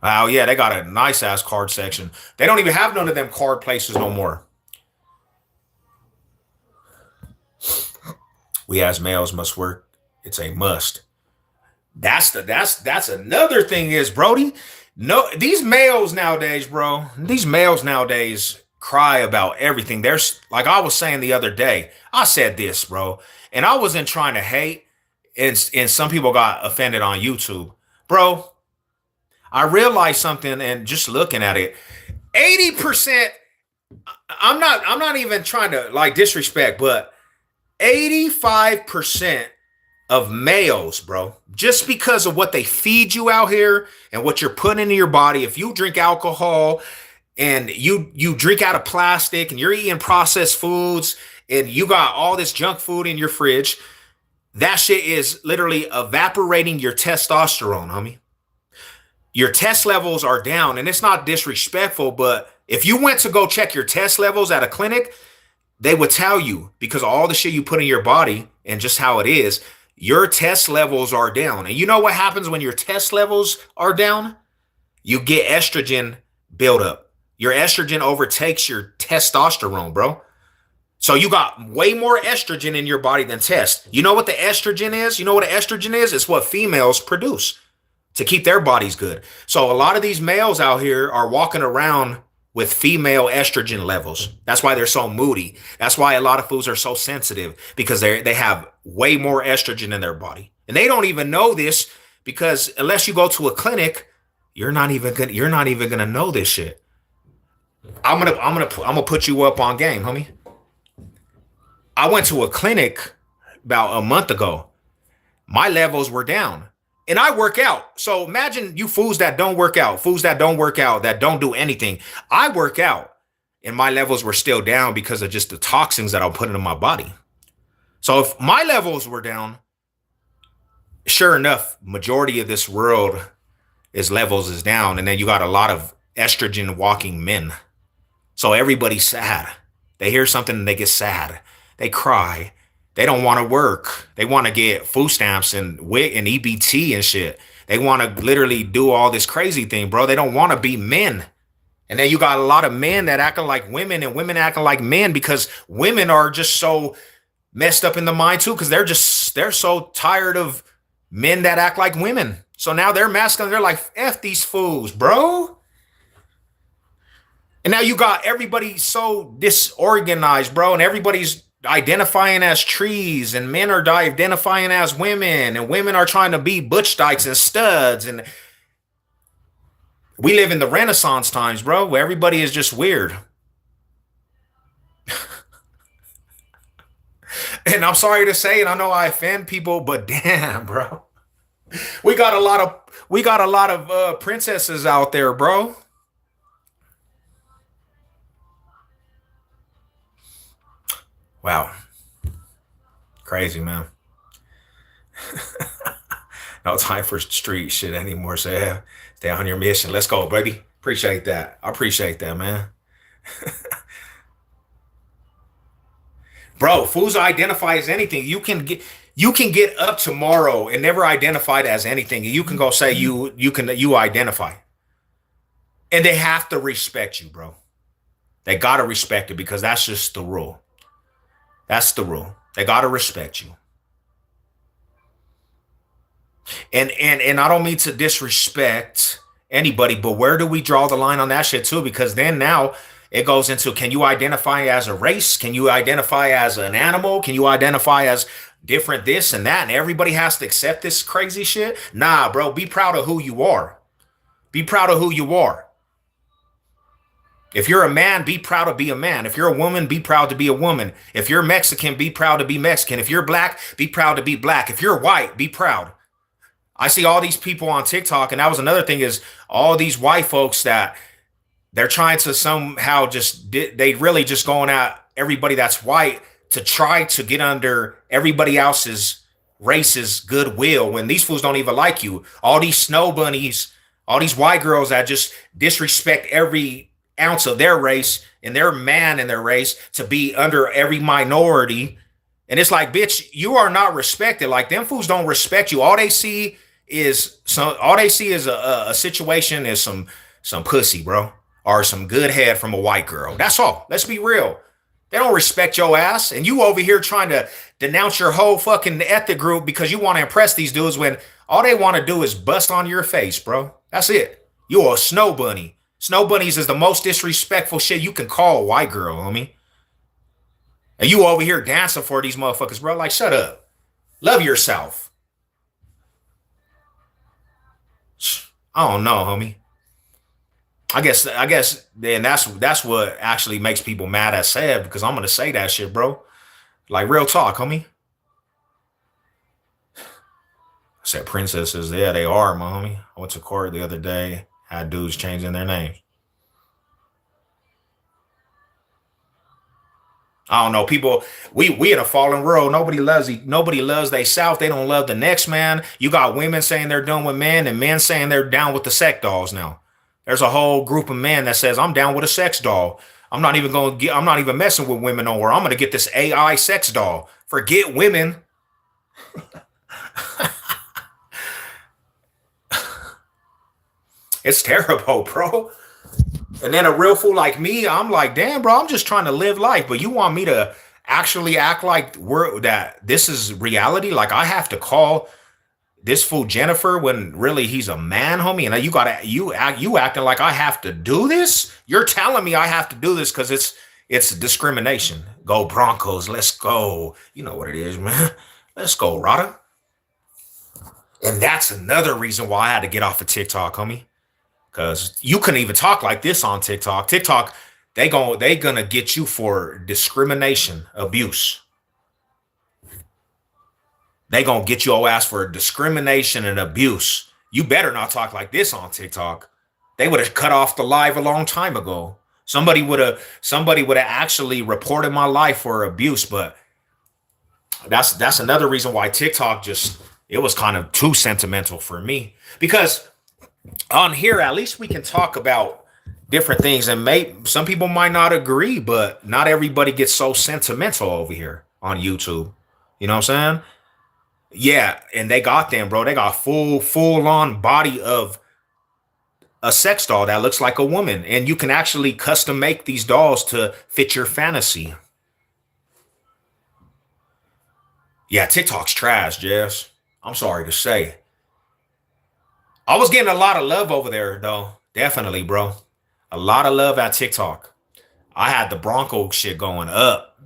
Oh yeah, they got a nice ass card section. They don't even have none of them card places no more. We as males must work. It's a must. That's another thing is Brody. No, these males nowadays, bro. These males nowadays cry about everything. There's like I was saying the other day. I said this, bro, and I wasn't trying to hate, and some people got offended on YouTube, bro. I realized something, and just looking at it, 80%. I'm not even trying to like disrespect, but 85% of males, bro, just because of what they feed you out here and what you're putting into your body. If you drink alcohol and you drink out of plastic and you're eating processed foods and you got all this junk food in your fridge, that shit is literally evaporating your testosterone, homie. Your test levels are down, and it's not disrespectful, but if you went to go check your test levels at a clinic, they would tell you because of all the shit you put in your body and just how it is, your test levels are down. And you know what happens when your test levels are down? You get estrogen buildup. Your estrogen overtakes your testosterone, bro. So you got way more estrogen in your body than test. You know what the estrogen is? You know what an estrogen is? It's what females produce to keep their bodies good. So a lot of these males out here are walking around with female estrogen levels. That's why they're so moody. That's why a lot of fools are so sensitive because they have way more estrogen in their body. And they don't even know this because unless you go to a clinic, you're not even gonna know this shit. I'm gonna put you up on game, homie. I went to a clinic about a month ago. My levels were down. And I work out. So imagine you fools that don't work out, that don't do anything. I work out and my levels were still down because of just the toxins that I'm putting in my body. So if my levels were down, sure enough, majority of this world is levels is down. And then you got a lot of estrogen walking men. So everybody's sad. They hear something and they get sad. They cry. They don't want to work. They want to get food stamps and WIC and EBT and shit. They want to literally do all this crazy thing, bro. They don't want to be men. And then you got a lot of men that acting like women and women acting like men because women are just so messed up in the mind too because they're so tired of men that act like women. So now they're masculine. They're like, F these fools, bro. And now you got everybody so disorganized, bro. And everybody's identifying as trees and men are identifying as women and women are trying to be butch dykes and studs. And we live in the Renaissance times, bro, where everybody is just weird. And I'm sorry to say it, I know I offend people, but damn, bro. We got a lot of princesses out there, bro. Wow. Crazy, man. No time for street shit anymore. So yeah, stay on your mission. Let's go, baby. Appreciate that. I appreciate that, man. Bro, fools identify as anything. You can get up tomorrow and never identified as anything. You can go say you identify. And they have to respect you, bro. They gotta respect it because that's just the rule. That's the rule. They gotta respect you. And I don't mean to disrespect anybody, but where do we draw the line on that shit too? Because then now it goes into, can you identify as a race? Can you identify as an animal? Can you identify as different this and that? And everybody has to accept this crazy shit? Nah, bro, be proud of who you are. Be proud of who you are. If you're a man, be proud to be a man. If you're a woman, be proud to be a woman. If you're Mexican, be proud to be Mexican. If you're black, be proud to be black. If you're white, be proud. I see all these people on TikTok, and that was another thing is all these white folks that they're trying to somehow they really just going at everybody that's white to try to get under everybody else's race's goodwill when these fools don't even like you. All these snow bunnies, all these white girls that just disrespect every ounce of their race and their man in their race to be under every minority. And it's like, bitch, you are not respected. Like them fools don't respect you. All they see is a situation is some pussy, bro, or some good head from a white girl. That's all. Let's be real. They don't respect your ass. And you over here trying to denounce your whole fucking ethnic group because you want to impress these dudes when all they want to do is bust on your face, bro. That's it. You're a snow bunny. Snow bunnies is the most disrespectful shit you can call a white girl, homie. And you over here dancing for these motherfuckers, bro. Like, shut up. Love yourself. I don't know, homie. I guess then that's what actually makes people mad at Seb because I'm gonna say that shit, bro. Like real talk, homie. I said princesses, yeah, they are, my homie. I went to court the other day, had dudes changing their names. I don't know. People, we in a fallen world. Nobody loves they South. They don't love the next man. You got women saying they're done with men, and men saying they're down with the sex dolls now. There's a whole group of men that says I'm down with a sex doll. I'm not even messing with women no more. I'm gonna get this AI sex doll. Forget women. It's terrible, bro. And then a real fool like me, I'm like, damn, bro, I'm just trying to live life. But you want me to actually act like that this is reality? Like I have to call this fool Jennifer when really he's a man, homie. And you acting like I have to do this? You're telling me I have to do this because it's discrimination. Go Broncos, let's go. You know what it is, man. Let's go, Rada. And that's another reason why I had to get off of TikTok, homie. Cause you couldn't even talk like this on TikTok. TikTok, they gonna get you for discrimination, abuse. They gonna get your ass for discrimination and abuse. You better not talk like this on TikTok. They would have cut off the live a long time ago. Somebody would have actually reported my life for abuse, but that's another reason why TikTok just it was kind of too sentimental for me. Because on here, at least we can talk about different things, and some people might not agree, but not everybody gets so sentimental over here on YouTube. You know what I'm saying? Yeah, and they got them, bro. They got full on body of a sex doll that looks like a woman, and you can actually custom make these dolls to fit your fantasy. Yeah, TikTok's trash, Jess. I'm sorry to say. I was getting a lot of love over there, though. Definitely, bro. A lot of love at TikTok. I had the Broncos shit going up.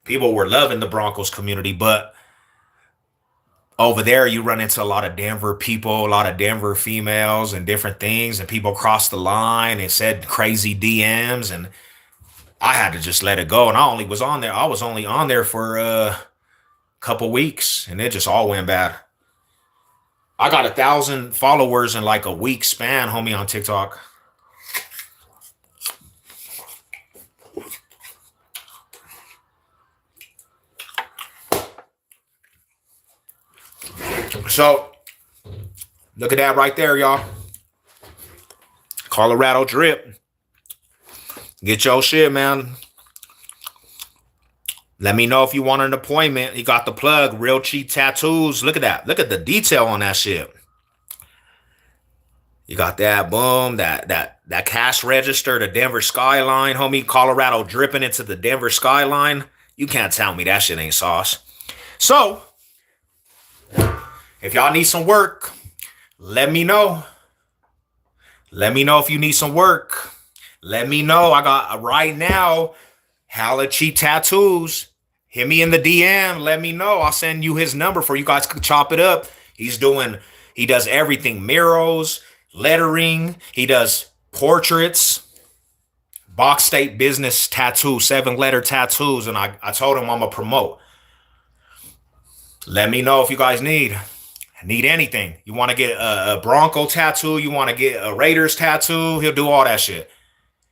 People were loving the Broncos community, but over there, you run into a lot of Denver people, a lot of Denver females and different things, and people crossed the line and said crazy DMs, and I had to just let it go. And I was only on there for a couple weeks, and it just all went bad. I got 1,000 followers in like a week span, homie, on TikTok. So Look at that right there, y'all. Colorado drip. Get your shit, man. Let me know if you want an appointment. He got the plug. Real cheap tattoos. Look at that. Look at the detail on that shit. You got that, boom, that cash register, the Denver skyline, homie. Colorado dripping into the Denver skyline. You can't tell me that shit ain't sauce. So, if y'all need some work, let me know. Let me know if you need some work. Let me know. I got right now, hella cheap tattoos. Hit me in the DM. Let me know. I'll send you his number for you guys to chop it up. He does everything. Murals, lettering. He does portraits. Box State business tattoo, 7-letter tattoos. And I told him I'm going to promote. Let me know if you guys need anything. You want to get a Bronco tattoo? You want to get a Raiders tattoo? He'll do all that shit.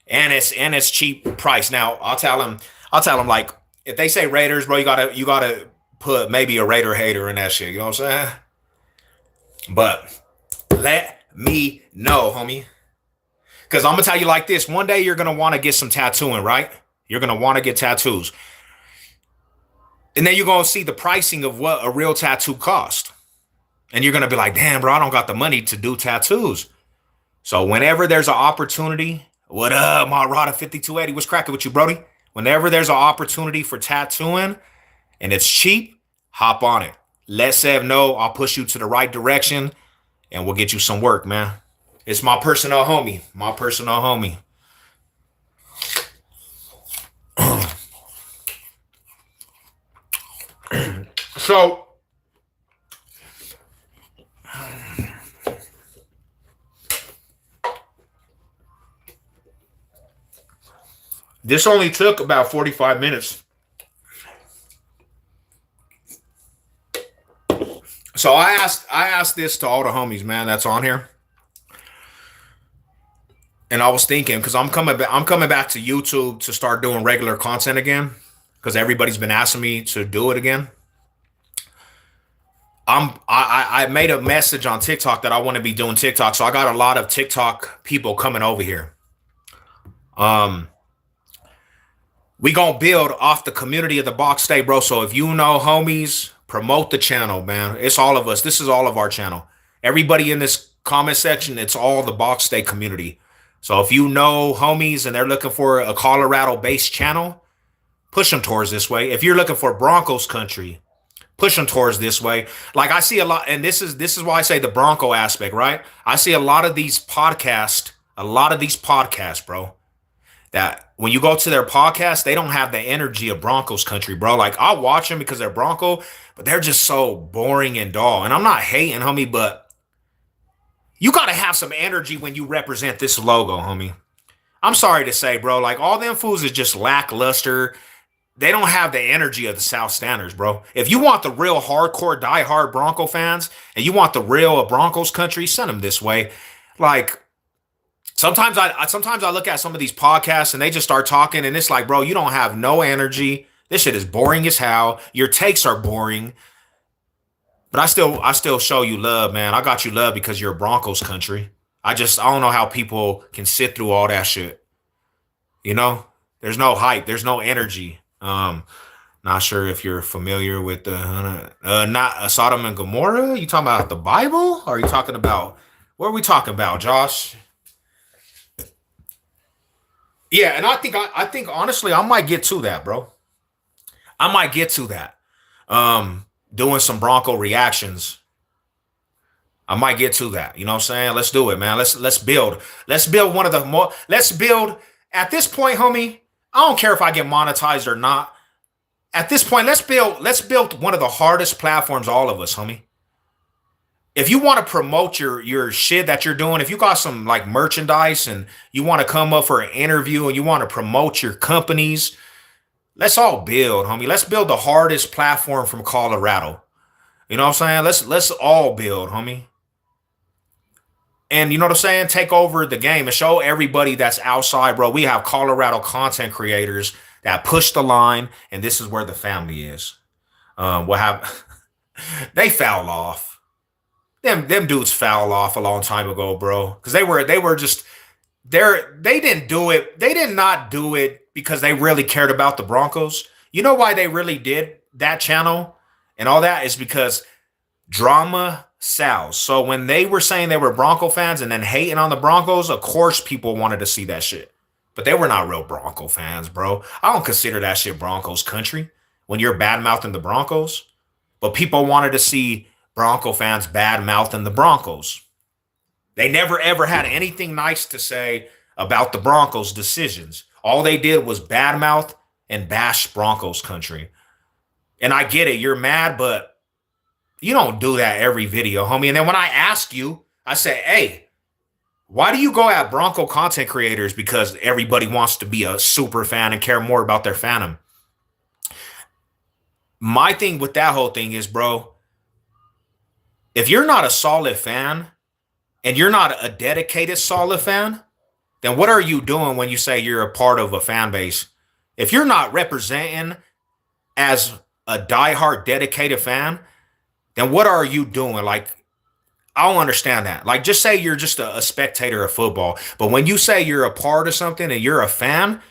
And it's cheap price. Now, I'll tell him like, if they say Raiders, bro, you gotta put maybe a Raider hater in that shit. You know what I'm saying? But let me know, homie. Because I'm gonna tell you like this. One day you're gonna want to get some tattooing, right? You're gonna want to get tattoos. And then you're gonna see the pricing of what a real tattoo costs. And you're gonna be like, damn, bro, I don't got the money to do tattoos. So whenever there's an opportunity, what up, my Rada 5280? What's cracking with you, Brody? Whenever there's an opportunity for tattooing and it's cheap, hop on it. Let Sev know. I'll push you to the right direction and we'll get you some work, man. It's my personal homie. My personal homie. So, this only took about 45 minutes. So I asked this to all the homies, man, that's on here. And I was thinking, because I'm coming back to YouTube to start doing regular content again, because everybody's been asking me to do it again. I made a message on TikTok that I want to be doing TikTok, so I got a lot of TikTok people coming over here. We gonna build off the community of the Box State, bro. So if you know homies, promote the channel, man. It's all of us. This is all of our channel. Everybody in this comment section, it's all the Box State community. So if you know homies and they're looking for a Colorado-based channel, push them towards this way. If you're looking for Broncos country, push them towards this way. Like I see a lot, and this is why I say the Bronco aspect, right? I see a lot of these podcasts, bro, that when you go to their podcast, they don't have the energy of Broncos country, bro. Like I'll watch them because they're Bronco, but they're just so boring and dull. And I'm not hating, homie, but you got to have some energy when you represent this logo, homie. I'm sorry to say, bro, like all them fools is just lackluster. They don't have the energy of the South Standers, bro. If you want the real hardcore, diehard Bronco fans, and you want the real Broncos country, send them this way. Like, sometimes I look at some of these podcasts and they just start talking, and it's like, bro, you don't have no energy. This shit is boring as hell. Your takes are boring. But I still show you love, man. I got you love because you're Broncos country. I don't know how people can sit through all that shit. You know? There's no hype. There's no energy. Not sure if you're familiar with the not Sodom and Gomorrah. You talking about the Bible? Or are you talking about, what are we talking about, Josh? Yeah, and I think honestly, I might get to that, bro. I might get to that. Doing some Bronco reactions. I might get to that. You know what I'm saying? Let's do it, man. Let's build. Let's build one of the more. Let's build at this point, homie. I don't care if I get monetized or not. At this point, let's build one of the hardest platforms, all of us, homie. If you want to promote your shit that you're doing, if you got some like merchandise and you want to come up for an interview and you want to promote your companies, let's all build, homie. Let's build the hardest platform from Colorado. You know what I'm saying? Let's all build, homie. And you know what I'm saying? Take over the game and show everybody that's outside, bro. We have Colorado content creators that push the line, and this is where the family is. They fell off. them dudes foul off a long time ago, bro. Because they were just they didn't do it. They did not do it because they really cared about the Broncos. You know why they really did that channel and all that is because drama sells. So when they were saying they were Bronco fans and then hating on the Broncos, of course people wanted to see that shit. But they were not real Bronco fans, bro. I don't consider that shit Broncos country when you're bad mouthing the Broncos. But people wanted to see Bronco fans bad mouthing the Broncos. They never ever had anything nice to say about the Broncos' decisions. All they did was badmouth and bash Broncos country. And I get it, you're mad, but you don't do that every video, homie. And then when I ask you, I say, hey, why do you go at Bronco content creators? Because everybody wants to be a super fan and care more about their fandom. My thing with that whole thing is, bro, if you're not a solid fan and you're not a dedicated solid fan, then what are you doing when you say you're a part of a fan base? If you're not representing as a diehard dedicated fan, then what are you doing? Like, I don't understand that. Like, just say you're just a spectator of football. But when you say you're a part of something and you're a fan,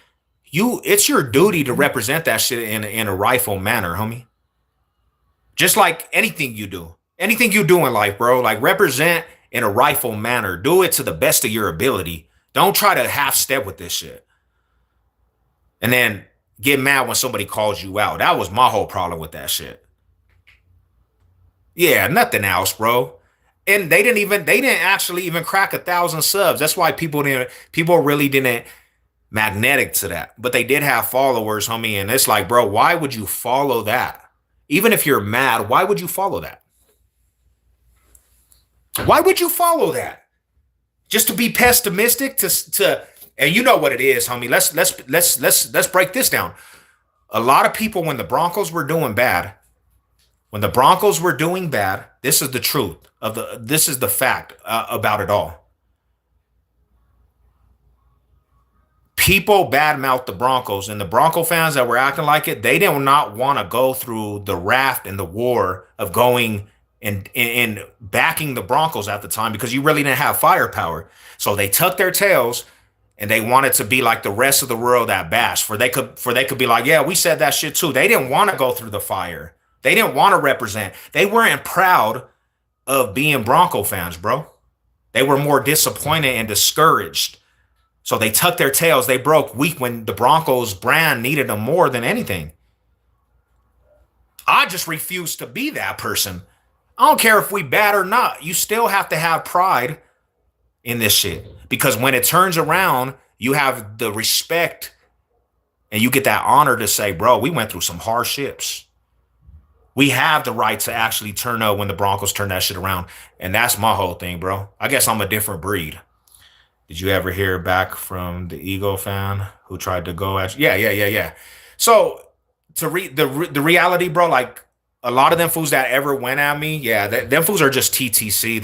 it's your duty to represent that shit in a rightful manner, homie. Just like anything you do. Anything you do in life, bro. Like, represent in a rightful manner. Do it to the best of your ability. Don't try to half step with this shit. And then get mad when somebody calls you out. That was my whole problem with that shit. Yeah, nothing else, bro. And they didn't actually even crack 1,000 subs. That's why people really didn't magnetic to that. But they did have followers, homie. And it's like, bro, why would you follow that? Even if you're mad, why would you follow that? Why would you follow that? Just to be pessimistic to and you know what it is, homie. Let's break this down. A lot of people, when the Broncos were doing bad, this is the truth this is the fact about it all. People badmouth the Broncos, and the Bronco fans that were acting like it, they did not want to go through the raft and the war of going and backing the Broncos at the time because you really didn't have firepower. So they tucked their tails and they wanted to be like the rest of the world at bash, for they could be like, yeah, we said that shit too. They didn't want to go through the fire. They didn't want to represent. They weren't proud of being Bronco fans, bro. They were more disappointed and discouraged. So they tucked their tails. They broke weak when the Broncos brand needed them more than anything. I just refuse to be that person. I don't care if we bad or not. You still have to have pride in this shit. Because when it turns around, you have the respect and you get that honor to say, bro, we went through some hardships. We have the right to actually turn up when the Broncos turn that shit around. And that's my whole thing, bro. I guess I'm a different breed. Did you ever hear back from the Eagle fan who tried to go at you? Yeah. So to the reality, bro, like a lot of them fools that ever went at me, yeah, them fools are just TTC.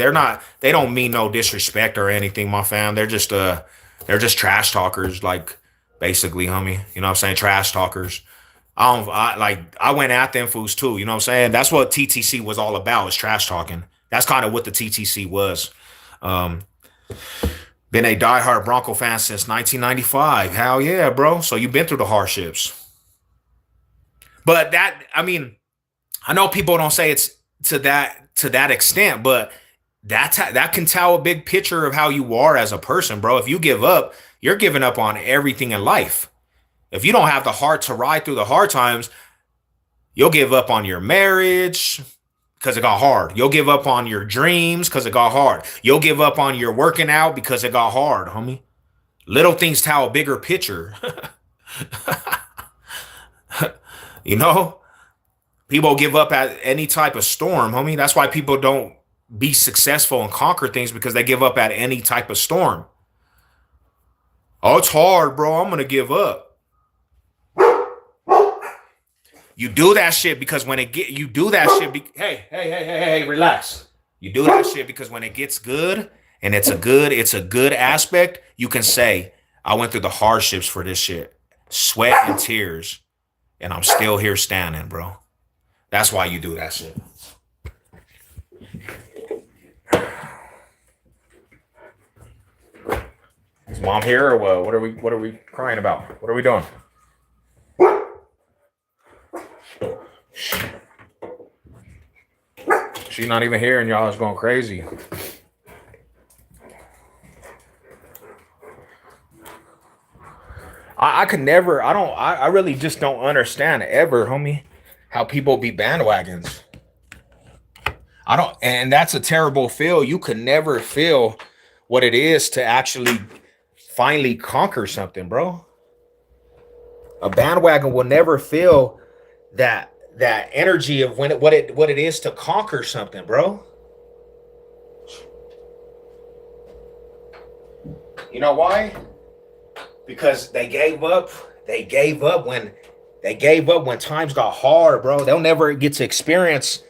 They don't mean no disrespect or anything, my fam. They're just trash talkers, like basically, homie. You know what I'm saying? Trash talkers. I went at them fools too. You know what I'm saying? That's what TTC was all about, is trash talking. That's kind of what the TTC was. Been a diehard Bronco fan since 1995. Hell yeah, bro. So you've been through the hardships. But I know people don't say it's to that extent, but that can tell a big picture of how you are as a person, bro. If you give up, you're giving up on everything in life. If you don't have the heart to ride through the hard times, you'll give up on your marriage because it got hard. You'll give up on your dreams because it got hard. You'll give up on your working out because it got hard, homie. Little things tell a bigger picture. You know? People give up at any type of storm, homie. That's why people don't be successful and conquer things, because they give up at any type of storm. Oh, it's hard, bro. I'm going to give up. You do that shit because when you do that shit. Hey, relax. You do that shit because when it gets good and it's a good aspect, you can say, I went through the hardships for this shit, sweat and tears, and I'm still here standing, bro. That's why you do that shit. Mom here or what? What are we crying about? What are we doing? She's not even here and y'all is going crazy. I could never, I really just don't understand ever, homie, how people be bandwagons. I don't, and that's a terrible feel. You could never feel what it is to actually finally conquer something, bro. A bandwagon will never feel that energy of what it is to conquer something, bro. You know why? Because they gave up. They gave up when times got hard, bro. They'll never get to experience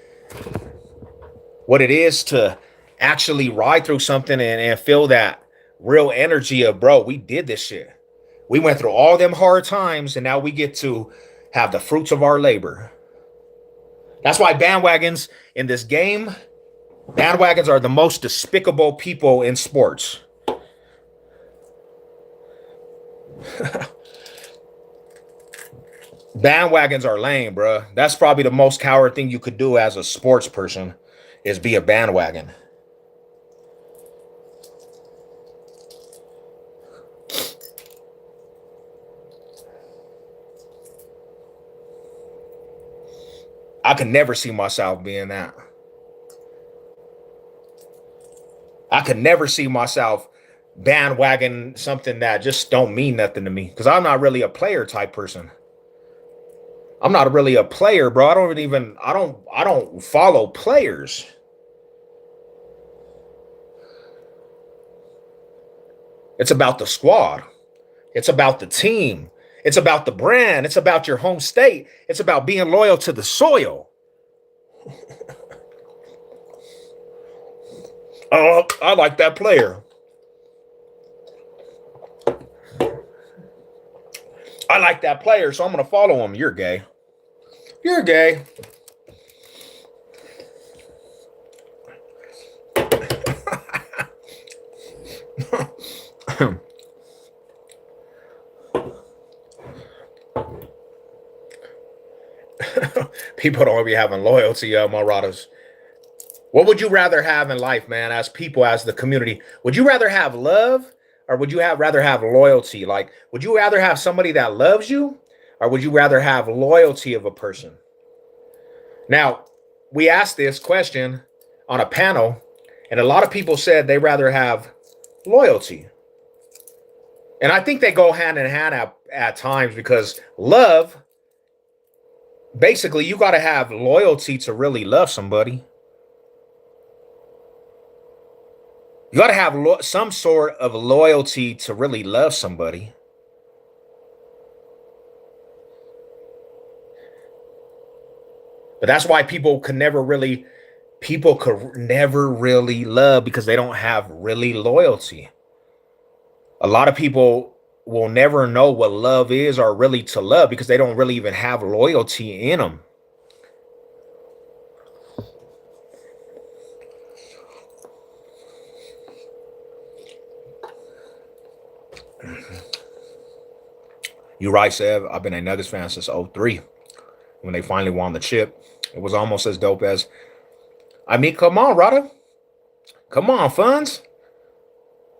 what it is to actually ride through something and feel that real energy of, bro, we did this shit. We went through all them hard times and now we get to have the fruits of our labor. That's why bandwagons in this game, bandwagons are the most despicable people in sports. Bandwagons are lame, bro. That's probably the most coward thing you could do as a sports person is be a bandwagon. I could never see myself being that. I could never see myself bandwagon something that just don't mean nothing to me because I'm not really a player type person. I'm not really a player, bro. I don't follow players. It's about the squad. It's about the team. It's about the brand. It's about your home state. It's about being loyal to the soil. Oh, I like that player. I like that player, so I'm going to follow him. You're gay. You're gay. People don't be having loyalty, Marauders. What would you rather have in life, man, as people, as the community? Would you rather have love or would you rather have loyalty? Like, would you rather have somebody that loves you or would you rather have loyalty of a person? Now, we asked this question on a panel, and a lot of people said they rather have loyalty. And I think they go hand in hand at times because love, basically, you got to have loyalty to really love somebody. You got to have some sort of loyalty to really love somebody. But that's why people could never really love because they don't have really loyalty. A lot of people will never know what love is or really to love because they don't really even have loyalty in them. You're right, Sev. I've been a Nuggets fan since 03 when they finally won the chip. It was almost as dope as, I mean, come on, Rada. Come on, Funds.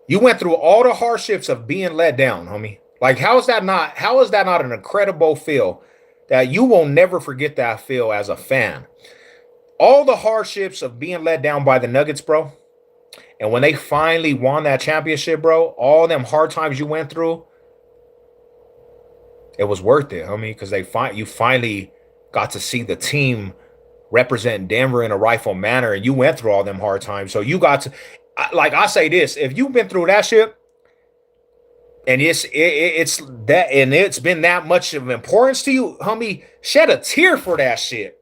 You went through all the hardships of being let down, homie. Like, how is that not an incredible feel that you will never forget that feel as a fan? All the hardships of being let down by the Nuggets, bro. And when they finally won that championship, bro, all them hard times you went through, it was worth it, homie, because you finally got to see the team represent Denver in a rightful manner, and you went through all them hard times. So you got to, like I say this, if you've been through that shit, and it's been that much of importance to you, homie, shed a tear for that shit.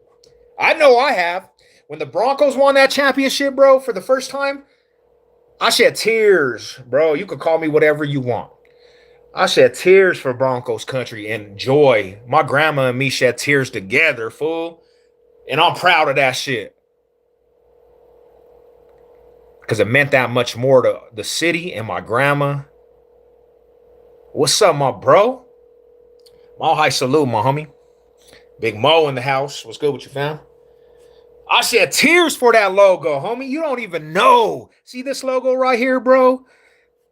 I know I have. When the Broncos won that championship, bro, for the first time, I shed tears, bro. You could call me whatever you want. I shed tears for Broncos country and joy. My grandma and me shed tears together, fool. And I'm proud of that shit. Because it meant that much more to the city and my grandma What's up, my bro? Mile high salute, my homie. Big Mo in the house. What's good with you, fam? I shed tears for that logo, homie. You don't even know. See this logo right here, bro?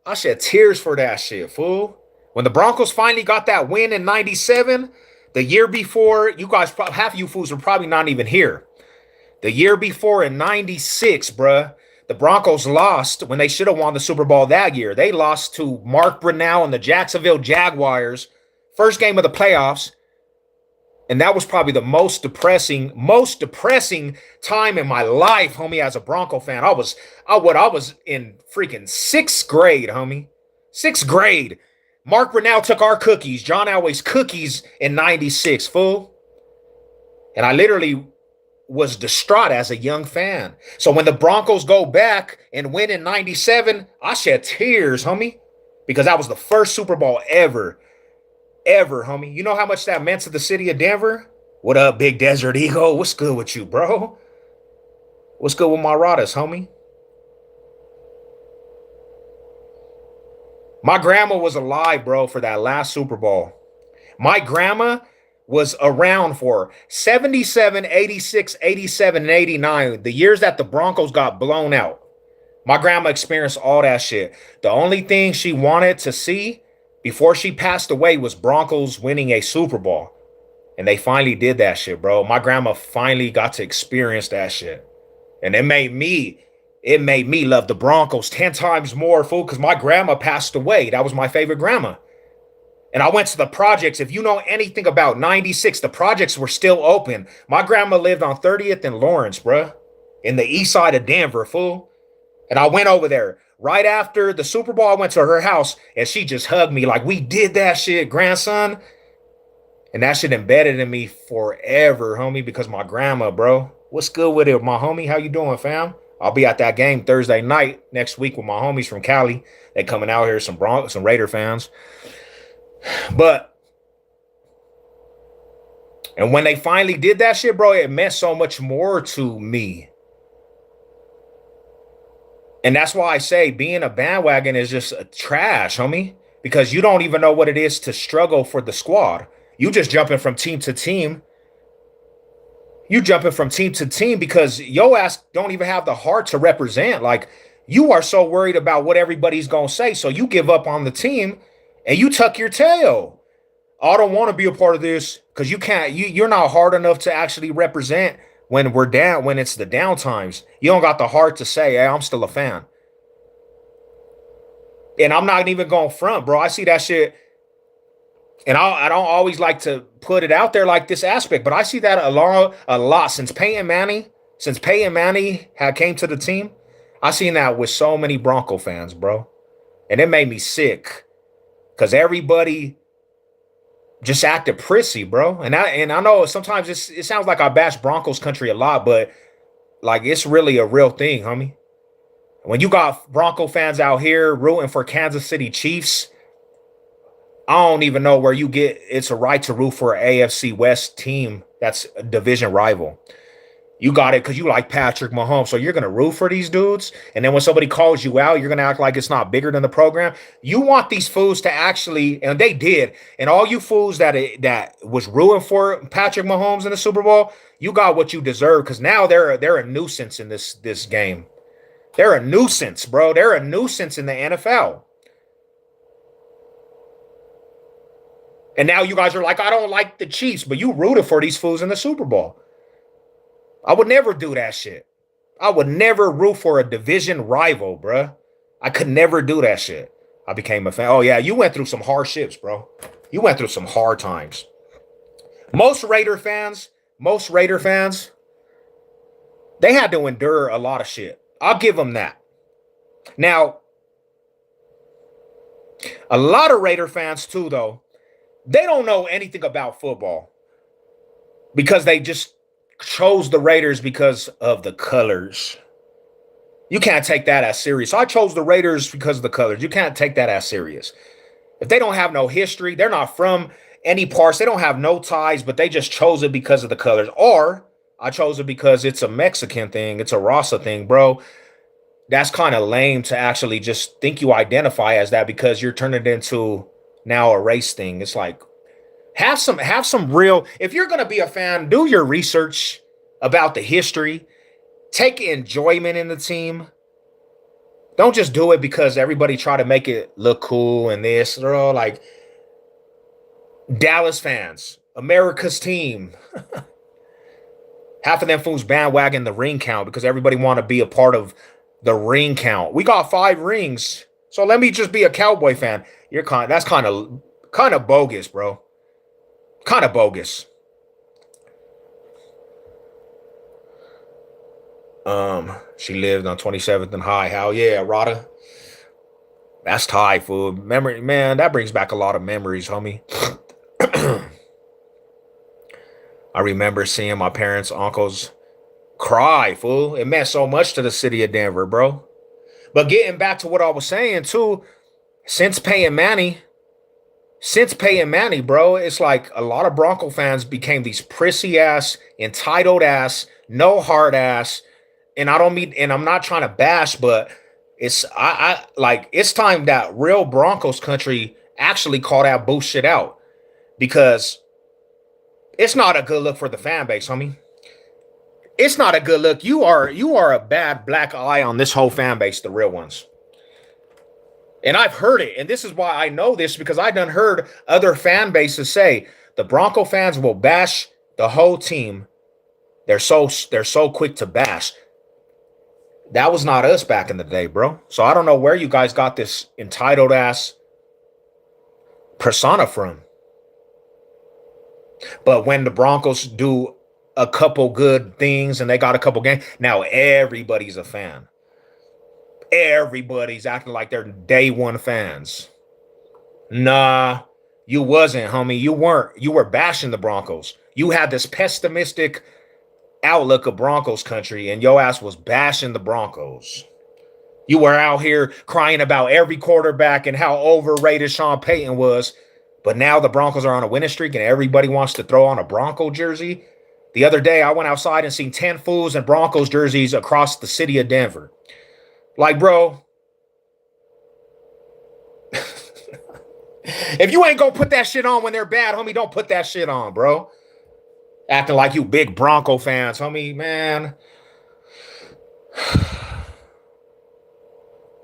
I shed tears for that shit, fool. When the Broncos finally got that win in 97, the year before, you guys, half of you fools were probably not even here. The year before in 96, bruh, the Broncos lost when they should have won the Super Bowl that year. They lost to Mark Brunell and the Jacksonville Jaguars. First game of the playoffs. And that was probably the most depressing time in my life, homie, as a Bronco fan. I was in freaking sixth grade, homie. Sixth grade. Mark Brunell took our cookies, John Elway's cookies in 96, fool. And I literally was distraught as a young fan. So when the Broncos go back and win in 97, I shed tears, homie, because that was the first Super Bowl ever, homie. You know how much that meant to the city of Denver? What up, Big Desert Eagle? What's good with you, bro? What's good with my Radas, homie? My grandma was alive, bro, for that last Super Bowl. My grandma was around for 77, 86, 87, and 89, the years that the Broncos got blown out. My grandma experienced all that shit. The only thing she wanted to see before she passed away was Broncos winning a Super Bowl. And they finally did that shit, bro. My grandma finally got to experience that shit. And it made me love the Broncos 10 times more, fool, because my grandma passed away. That was my favorite grandma. And I went to the projects. If you know anything about 96, the projects were still open. My grandma lived on 30th and Lawrence, bruh, in the east side of Denver, fool. And I went over there. Right after the Super Bowl, I went to her house, and she just hugged me like, we did that shit, grandson. And that shit embedded in me forever, homie, because my grandma, bro. What's good with it, my homie? How you doing, fam? I'll be at that game Thursday night next week with my homies from Cali. They coming out here, some Raider fans. But and when they finally did that shit, bro, it meant so much more to me. And that's why I say being a bandwagon is just trash, homie, because you don't even know what it is to struggle for the squad. You just jumping from team to team. You jumping from team to team because yo ass don't even have the heart to represent. Like, you are so worried about what everybody's gonna say, so you give up on the team and you tuck your tail. I don't want to be a part of this because you can't. You're not hard enough to actually represent when we're down. When it's the down times, you don't got the heart to say, "Hey, I'm still a fan." And I'm not even going front, bro. I see that shit, and I don't always like to put it out there like this aspect, but I see that a lot since Peyton Manning. Since Peyton Manning had came to the team, I seen that with so many Bronco fans, bro, and it made me sick because everybody just acted prissy, bro. And I know sometimes it sounds like I bash Broncos country a lot, but like it's really a real thing, homie. When you got Bronco fans out here rooting for Kansas City Chiefs, I don't even know where you get it's a right to root for an AFC West team that's a division rival. You got it because you like Patrick Mahomes. So you're going to root for these dudes. And then when somebody calls you out, you're going to act like it's not bigger than the program. You want these fools to actually, and they did. And all you fools that was rooting for Patrick Mahomes in the Super Bowl, you got what you deserve because now they're a nuisance in this game. They're a nuisance, bro. They're a nuisance in the NFL. And now you guys are like, I don't like the Chiefs, but you rooted for these fools in the Super Bowl. I would never do that shit. I would never root for a division rival, bruh. I could never do that shit. I became a fan. Oh, yeah, you went through some hardships, bro. You went through some hard times. Most Raider fans, they had to endure a lot of shit. I'll give them that. Now, a lot of Raider fans, too, though, they don't know anything about football because they just chose the Raiders because of the colors. You can't take that as serious. So I chose the Raiders because of the colors. You can't take that as serious. If they don't have no history, they're not from any parts, they don't have no ties, but they just chose it because of the colors. Or I chose it because it's a Mexican thing, it's a Rasa thing, bro. That's kind of lame to actually just think you identify as that because you're turning it into now a race thing. It's like have some real. If you're gonna be a fan, do your research about the history. Take enjoyment in the team. Don't just do it because everybody try to make it look cool and this. They're all like Dallas fans, America's team. Half of them fools bandwagon the ring count because everybody want to be a part of the ring count. We got 5 rings, so let me just be a Cowboy fan. That's kind of bogus, bro. Kind of bogus. She lived on 27th and High. Hell yeah, Rada. That's Thai food. Memory, man, that brings back a lot of memories, homie. I remember seeing my parents, uncles cry, fool. It meant so much to the city of Denver, bro. But getting back to what I was saying too, since Peyton Manny, bro, it's like a lot of Bronco fans became these prissy ass, entitled ass, no heart ass. And I don't mean, and I'm not trying to bash, but I like it's time that real Broncos country actually call that bullshit out because it's not a good look for the fan base, homie. It's not a good look. You are a bad black eye on this whole fan base, the real ones. And I've heard it, and this is why I know this because I done heard other fan bases say the Bronco fans will bash the whole team. They're so quick to bash. That was not us back in the day, bro. So I don't know where you guys got this entitled ass persona from. But when the Broncos do a couple good things and they got a couple games, now everybody's a fan. Everybody's acting like they're day one fans. Nah, you wasn't, homie. You weren't. You were bashing the Broncos. You had this pessimistic outlook of Broncos country, and your ass was bashing the Broncos. You were out here crying about every quarterback and how overrated Sean Payton was. But now the Broncos are on a winning streak and everybody wants to throw on a Bronco jersey. The other day, I went outside and seen 10 fools in Broncos jerseys across the city of Denver. Like, bro, if you ain't gonna put that shit on when they're bad, homie, don't put that shit on, bro. Acting like you big Bronco fans, homie, man.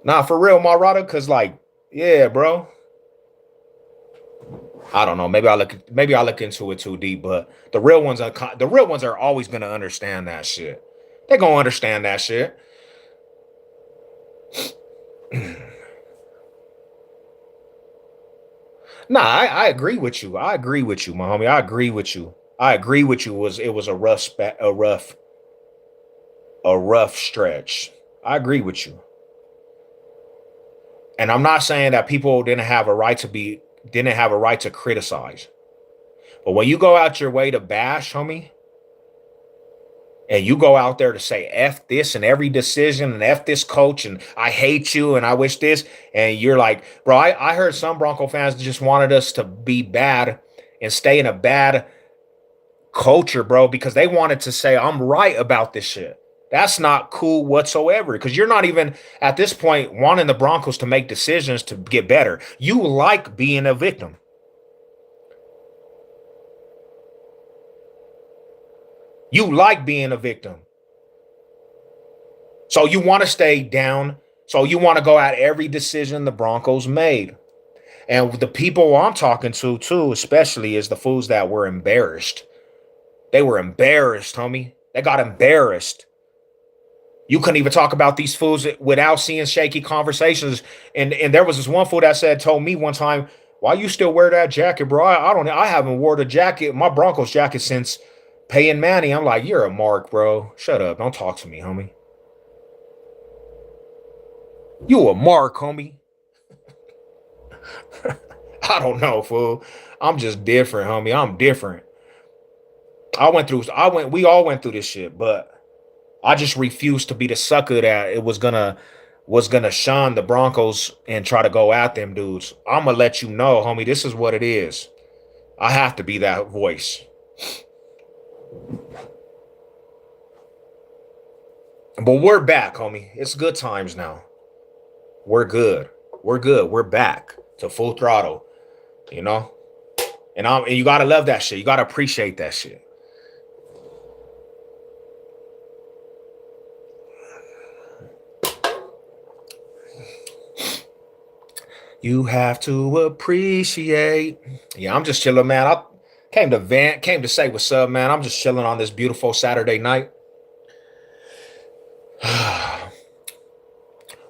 Nah, for real, Marada, because, like, yeah, bro. I don't know. Maybe I look into it too deep, but the real ones are always gonna understand that shit. They're gonna understand that shit. Nah, I agree with you. I agree with you, my homie. I agree with you. I agree with you. It was a rough stretch. I agree with you. And I'm not saying that people didn't have a right to criticize. But when you go out your way to bash, homie, and you go out there to say F this and every decision and F this coach and I hate you and I wish this, and you're like, bro, I heard some Bronco fans just wanted us to be bad and stay in a bad culture, bro, because they wanted to say I'm right about this shit. That's not cool whatsoever because you're not even at this point wanting the Broncos to make decisions to get better. You like being a victim. You like being a victim. So you want to stay down. So you want to go at every decision the Broncos made. And the people I'm talking to, too, especially, is the fools that were embarrassed. They were embarrassed, homie. They got embarrassed. You couldn't even talk about these fools without seeing shaky conversations. And there was this one fool that told me one time, why you still wear that jacket, bro? I haven't wore the jacket, my Broncos jacket since Peyton Manny. I'm like, you're a mark, bro. Shut up. Don't talk to me, homie. You a mark, homie. I don't know, fool. I'm just different, homie. I'm different. We all went through this shit, but I just refused to be the sucker that it was gonna shun the Broncos and try to go at them dudes. I'm gonna let you know, homie, this is what it is. I have to be that voice. But we're back, homie. It's good times now. We're good. We're good. We're back to full throttle. you know. And you gotta love that shit. You gotta appreciate that shit. You have to appreciate. Yeah, I'm just chilling, man. I came to say what's up, man. I'm just chilling on this beautiful Saturday night.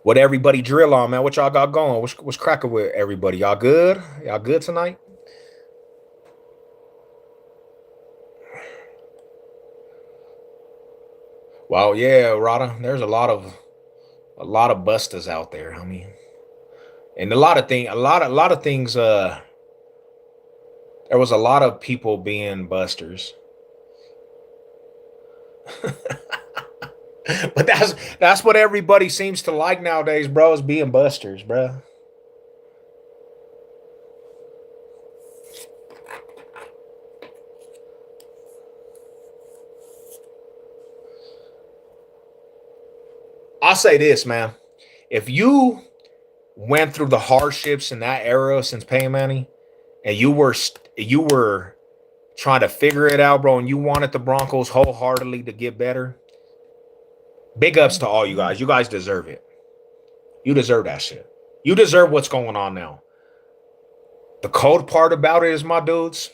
What everybody drill on, man? What y'all got going? What's cracking with everybody? Y'all good? Y'all good tonight? Well, yeah, Rada. There's a lot of busters out there. I mean, and a lot of things. There was a lot of people being busters. But that's what everybody seems to like nowadays, bro, is being busters, bro. I'll say this, man. If you went through the hardships in that era since Payne Manning, and you were trying to figure it out, bro, and you wanted the Broncos wholeheartedly to get better, big ups to all you guys. You guys deserve it. You deserve that shit. You deserve what's going on now. The cold part about it is, my dudes,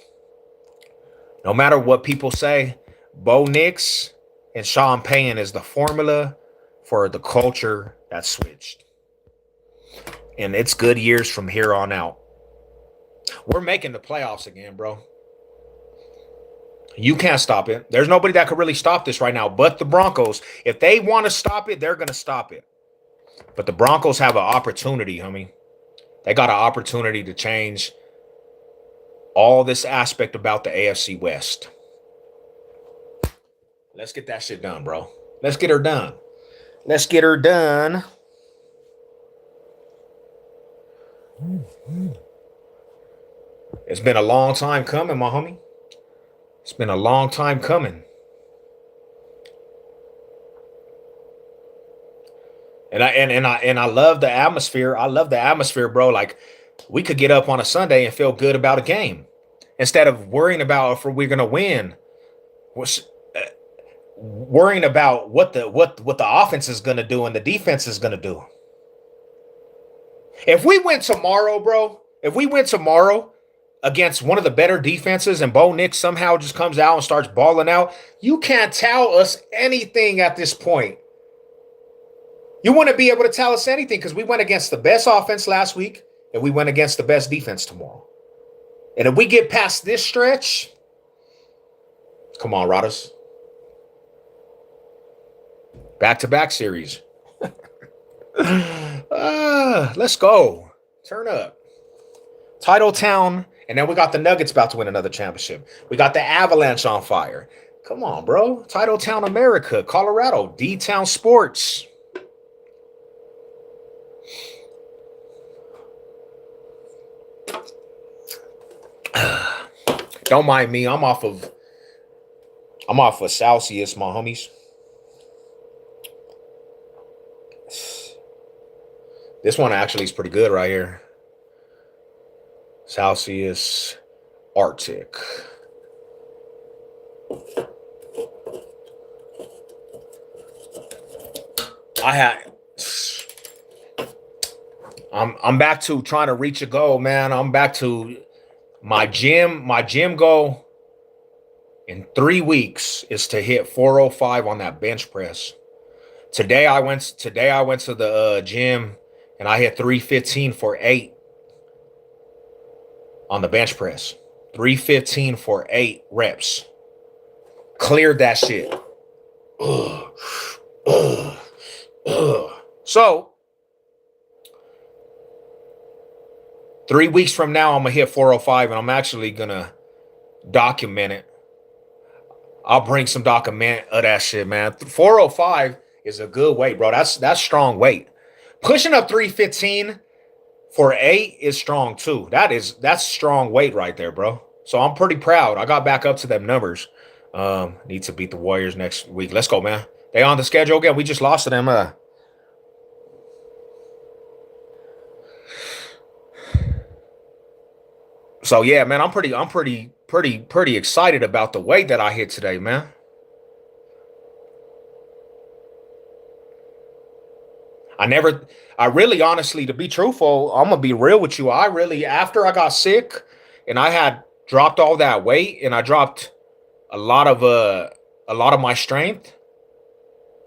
no matter what people say, Bo Nix and Sean Payne is the formula for the culture that switched. And it's good years from here on out. We're making the playoffs again, bro. You can't stop it. There's nobody that could really stop this right now but the Broncos. If they want to stop it, they're going to stop it. But the Broncos have an opportunity, homie. They got an opportunity to change all this aspect about the AFC West. Let's get that shit done, bro. Let's get her done. Let's get her done. It's been a long time coming, my homie. It's been a long time coming. And I love the atmosphere. I love the atmosphere, bro. Like, we could get up on a Sunday and feel good about a game instead of worrying about if we're gonna win. What's worrying about what the offense is gonna do and the defense is gonna do. If we win tomorrow, bro, if we win tomorrow against one of the better defenses and Bo Nix somehow just comes out and starts balling out, you can't tell us anything at this point. You wouldn't be able to tell us anything because we went against the best offense last week and we went against the best defense tomorrow. And if we get past this stretch, come on, Rodders. Back-to-back series. Let's go. Turn up. Titletown, and then we got the Nuggets about to win another championship. We got the Avalanche on fire. Come on, bro. Titletown, America, Colorado, D-Town Sports. Don't mind me. I'm off of Celsius, my homies. This one actually is pretty good right here. Celsius Arctic. I'm back to trying to reach a goal, man. I'm back to my gym goal in 3 weeks is to hit 405 on that bench press. Today I went to the gym and I hit 315 for 8 on the bench press. 315 for 8 reps. Cleared that shit. So 3 weeks from now, I'm going to hit 405, and I'm actually going to document it. I'll bring some document of that shit, man. 405 is a good weight, bro. That's strong weight. Pushing up 315 for 8 is strong, too. That's strong weight right there, bro. So I'm pretty proud. I got back up to them numbers. Need to beat the Warriors next week. Let's go, man. They on the schedule again. We just lost to them. So yeah, man, I'm pretty excited about the weight that I hit today, man. I never, I really, honestly, to be truthful, I'm gonna be real with you. I really, after I got sick and I had dropped all that weight and I dropped a lot of uh a lot of my strength,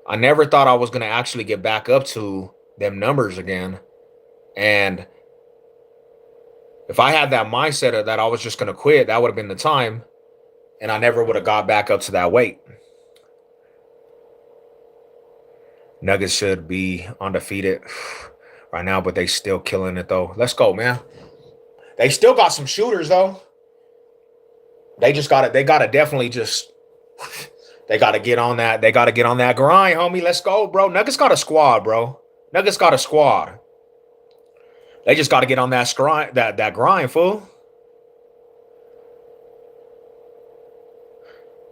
I never thought I was gonna actually get back up to them numbers again. And if I had that mindset of that I was just gonna quit, that would have been the time, and I never would have got back up to that weight. Nuggets should be undefeated right now, but they still killing it though. Let's go, man. They still got some shooters though. They just got to They got to definitely just. They got to get on that. They got to get on that grind, homie. Let's go, bro. Nuggets got a squad, bro. Nuggets got a squad. They just got to get on that grind. That grind, fool.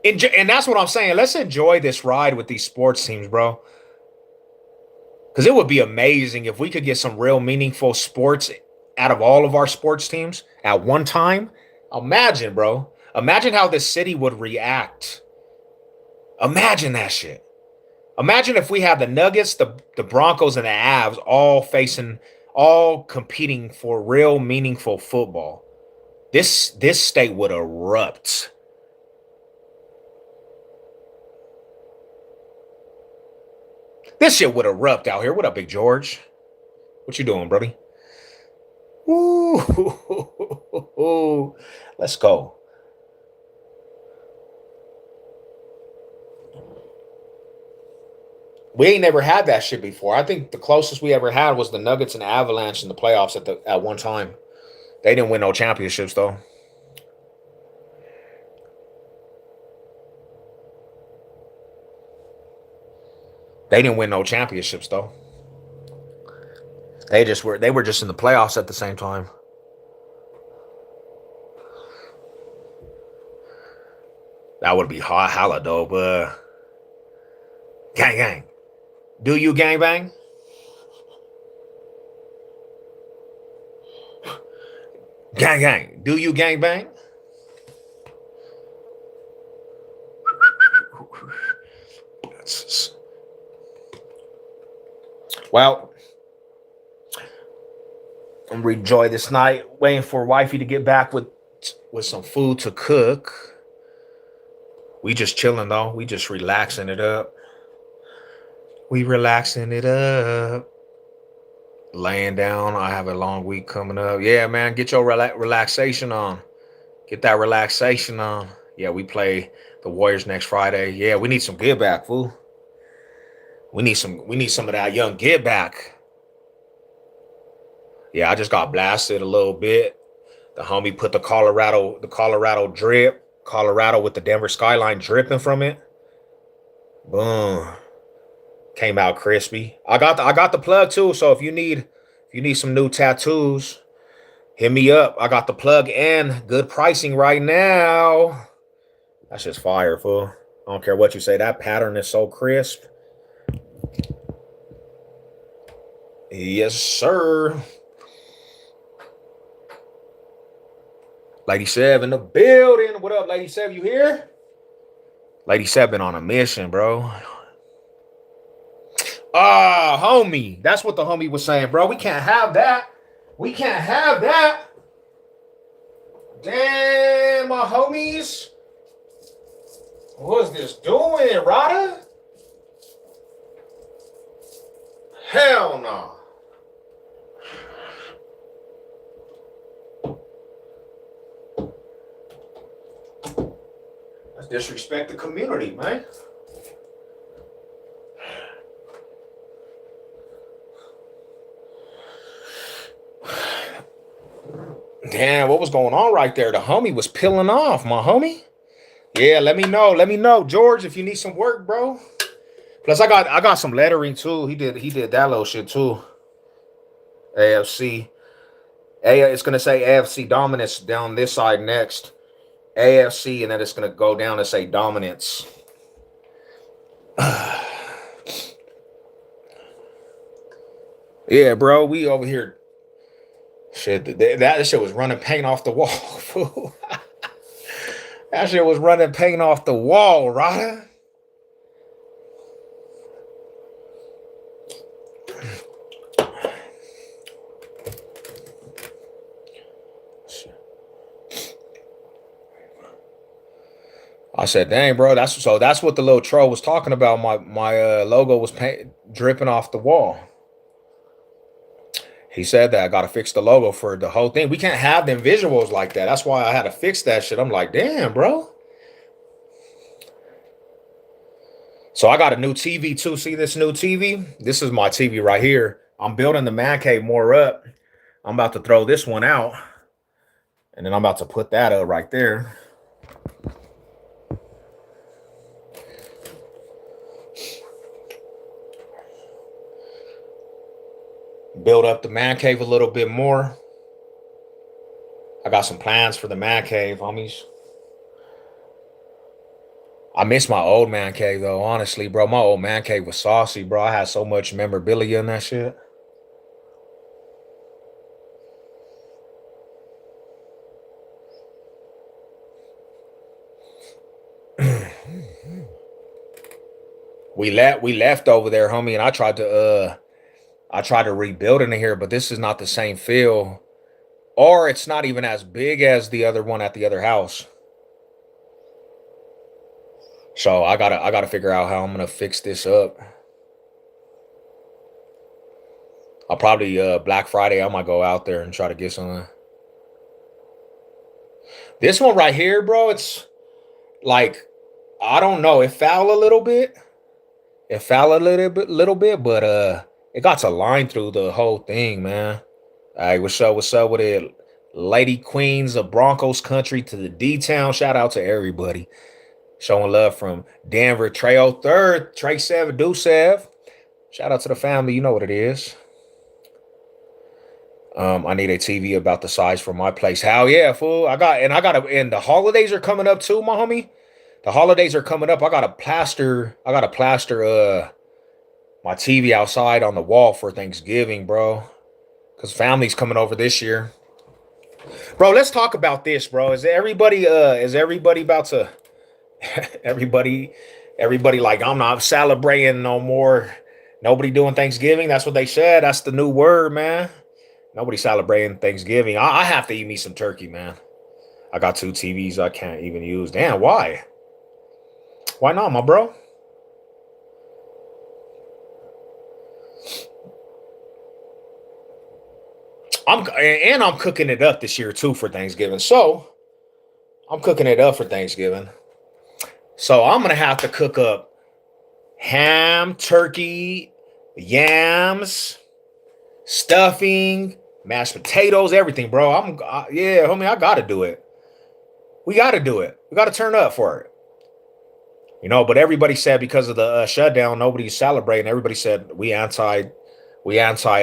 And that's what I'm saying. Let's enjoy this ride with these sports teams, bro. Because it would be amazing if we could get some real meaningful sports out of all of our sports teams at one time. Imagine, bro. Imagine how this city would react. Imagine that shit. Imagine if we had the Nuggets, the Broncos, and the Avs all competing for real meaningful football. This state would erupt. This shit would erupt out here. What up, Big George? What you doing, buddy? Ooh, let's go. We ain't never had that shit before. I think the closest we ever had was the Nuggets and Avalanche in the playoffs at one time. They didn't win no championships though. They didn't win no championships though. They were just in the playoffs at the same time. That would be hot hella dope. Gang gang. Do you gang bang? Gang gang. Do you gang bang? Well, I'm gonna enjoy this night, waiting for wifey to get back with some food to cook. We just chilling though. We just relaxing it up. We relaxing it up. Laying down. I have a long week coming up. Yeah, man, get your relaxation on. Get that relaxation on. Yeah, we play the Warriors next Friday. Yeah, we need some get back, fool. We need some of that young get back. Yeah, I just got blasted a little bit. The homie put the Colorado drip, Colorado with the Denver skyline dripping from it. Boom. Came out crispy. I got the plug too. So if you need some new tattoos, hit me up. I got the plug and good pricing right now. That's just fire, fool. I don't care what you say. That pattern is so crisp. Yes, sir. Lady Sev in the building. What up, Lady Sev? You here? Lady Sev been on a mission, bro. Ah, homie. That's what the homie was saying, bro. We can't have that. We can't have that. Damn, my homies. What's this doing, Rada? Hell no. Let's disrespect the community, man. Damn, what was going on right there? The homie was peeling off, my homie. Yeah, let me know. Let me know, George, if you need some work, bro. Plus, I got some lettering too. He did that little shit too. AFC. It's gonna say AFC dominance down this side next. AFC, and then it's gonna go down and say dominance. Yeah, bro. We over here. Shit, that shit was running paint off the wall, fool. That shit was running paint off the wall, Rada. I said, "Dang, bro, that's what the little troll was talking about. My logo was dripping off the wall." He said that I got to fix the logo for the whole thing. We can't have them visuals like that. That's why I had to fix that shit. I'm like, damn, bro. So I got a new TV too. See this new TV? This is my TV right here. I'm building the man cave more up. I'm about to throw this one out, and then I'm about to put that up right there. Build up the man cave a little bit more. I got some plans for the man cave, homies. I miss my old man cave though, honestly, bro. My old man cave was saucy, bro. I had so much memorabilia in that shit. We left over there, homie, and I tried to rebuild in here, but this is not the same feel. Or it's not even as big as the other one at the other house. So I gotta figure out how I'm gonna fix this up. I'll probably Black Friday I might go out there and try to get some. This one right here, bro, it's like I don't know, it fell a little bit. It fell a little bit, but it got to line through the whole thing, man. Hey, what's up with it? Lady Queens of Broncos country to the D Town. Shout out to everybody. Showing love from Denver, Trey 03rd, Trey 7, Dusev. Shout out to the family. You know what it is. I need a TV about the size for my place. Hell yeah, fool. And the holidays are coming up too, my homie. The holidays are coming up. I gotta plaster my TV outside on the wall for Thanksgiving, bro. Cause family's coming over this year. Bro, let's talk about this, bro. Is everybody about to everybody everybody like I'm not celebrating no more. Nobody doing Thanksgiving. That's what they said. That's the new word, man. Nobody celebrating Thanksgiving. I have to eat me some turkey, man. I got two TVs I can't even use. Damn, why? Why not, my bro? I'm cooking it up this year too for Thanksgiving. So I'm cooking it up for Thanksgiving. So I'm gonna have to cook up ham, turkey, yams, stuffing, mashed potatoes, everything, bro. Yeah, homie, I gotta do it. We gotta do it. We gotta turn up for it. But everybody said because of the shutdown, nobody's celebrating. Everybody said we anti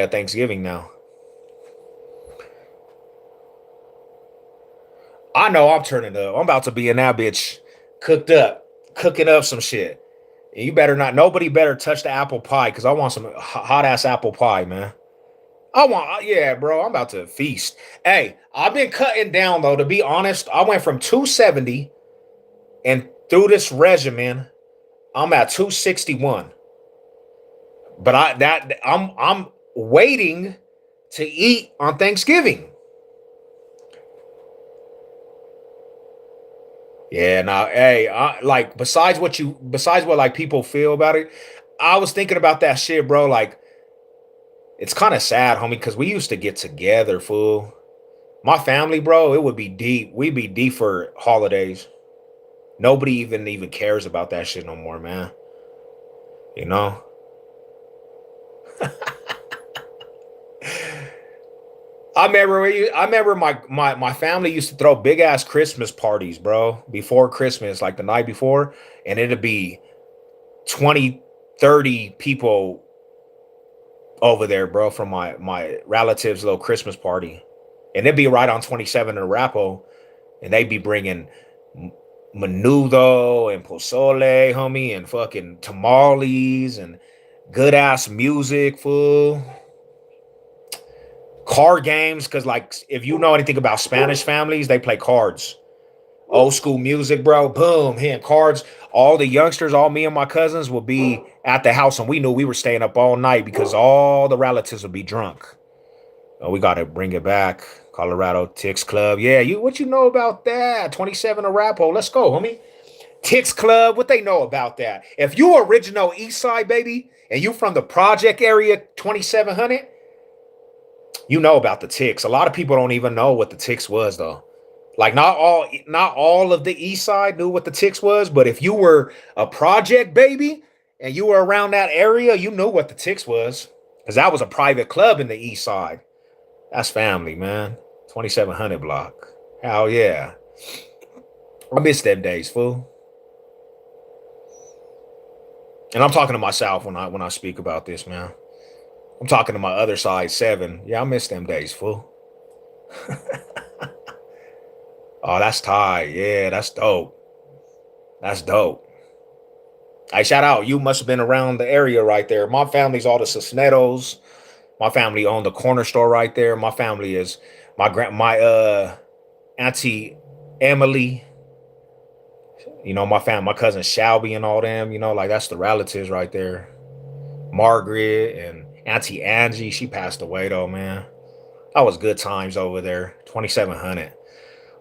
Thanksgiving now. I know I'm turning up. I'm about to be in that bitch cooked up, cooking up some shit. And you better not, nobody better touch the apple pie because I want some hot ass apple pie, man. Yeah, bro, I'm about to feast. Hey, I've been cutting down though, to be honest. I went from 270 and through this regimen, I'm at 261. But I'm waiting to eat on Thanksgiving. Yeah, now, hey, like besides what like people feel about it, I was thinking about that shit, bro. Like, it's kind of sad, homie, because we used to get together, fool. My family, bro, it would be deep. We'd be deep for holidays. Nobody even cares about that shit no more, man. You know. I remember my family used to throw big ass Christmas parties, bro, before Christmas, like the night before, and it'd be 20, 30 people over there, bro, from my relatives' little Christmas party. And it'd be right on 27 in Arapaho, and they'd be bringing menudo and pozole, homie, and fucking tamales and good ass music, fool. Card games, because like if you know anything about Spanish families, they play cards. Old school music, bro. Boom, hitting cards. All the youngsters, all me and my cousins would be at the house, and we knew we were staying up all night because all the relatives would be drunk. Oh, we gotta bring it back. Colorado Tix Club. Yeah, you what you know about that? 27 Arapaho. Let's go, homie. Tix Club. What they know about that? If you original East Side, baby, and you from the project area 2700, you know about the Tix. A lot of people don't even know what the Tix was though. Like not all of the East Side knew what the Tix was, but if you were a project baby and you were around that area, you knew what the Tix was. Because that was a private club in the East Side. That's family, man. 2700 block. Hell yeah. I miss them days, fool. And I'm talking to myself when I speak about this, man. I'm talking to my other side 7. Yeah, I miss them days, fool. Oh, that's tight. Yeah, that's dope. That's dope. Hey, shout out. You must have been around the area right there. My family's all the Cisneros. My family owned the corner store right there. My family is my auntie Emily. You know, my cousin Shelby and all them, like that's the relatives right there. Margaret and Auntie Angie, she passed away though, man. That was good times over there. 2700.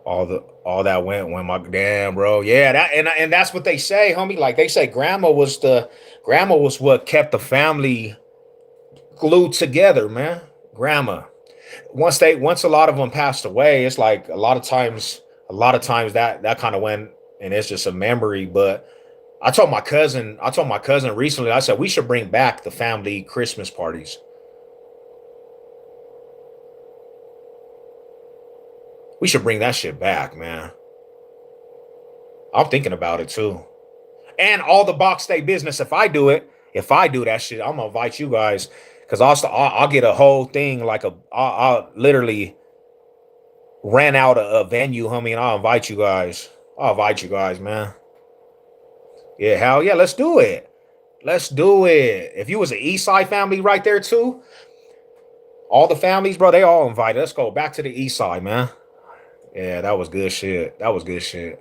All that went when my damn bro. Yeah, that and that's what they say, homie. Like they say grandma was what kept the family glued together, man. Grandma. Once a lot of them passed away, it's like a lot of times that kind of went and it's just a memory. But I told my cousin recently, I said we should bring back the family Christmas parties. We should bring that shit back, man. I'm thinking about it too. And all the box stay business. If I do that shit, I'm gonna invite you guys because I'll get a whole thing like I'll literally rent out a venue, homie, and I'll invite you guys. I'll invite you guys, man. Yeah, hell yeah, let's do it. Let's do it. If you was an East Side family right there too, all the families, bro, they all invited. Let's go back to the East Side, man. Yeah, that was good shit. That was good shit.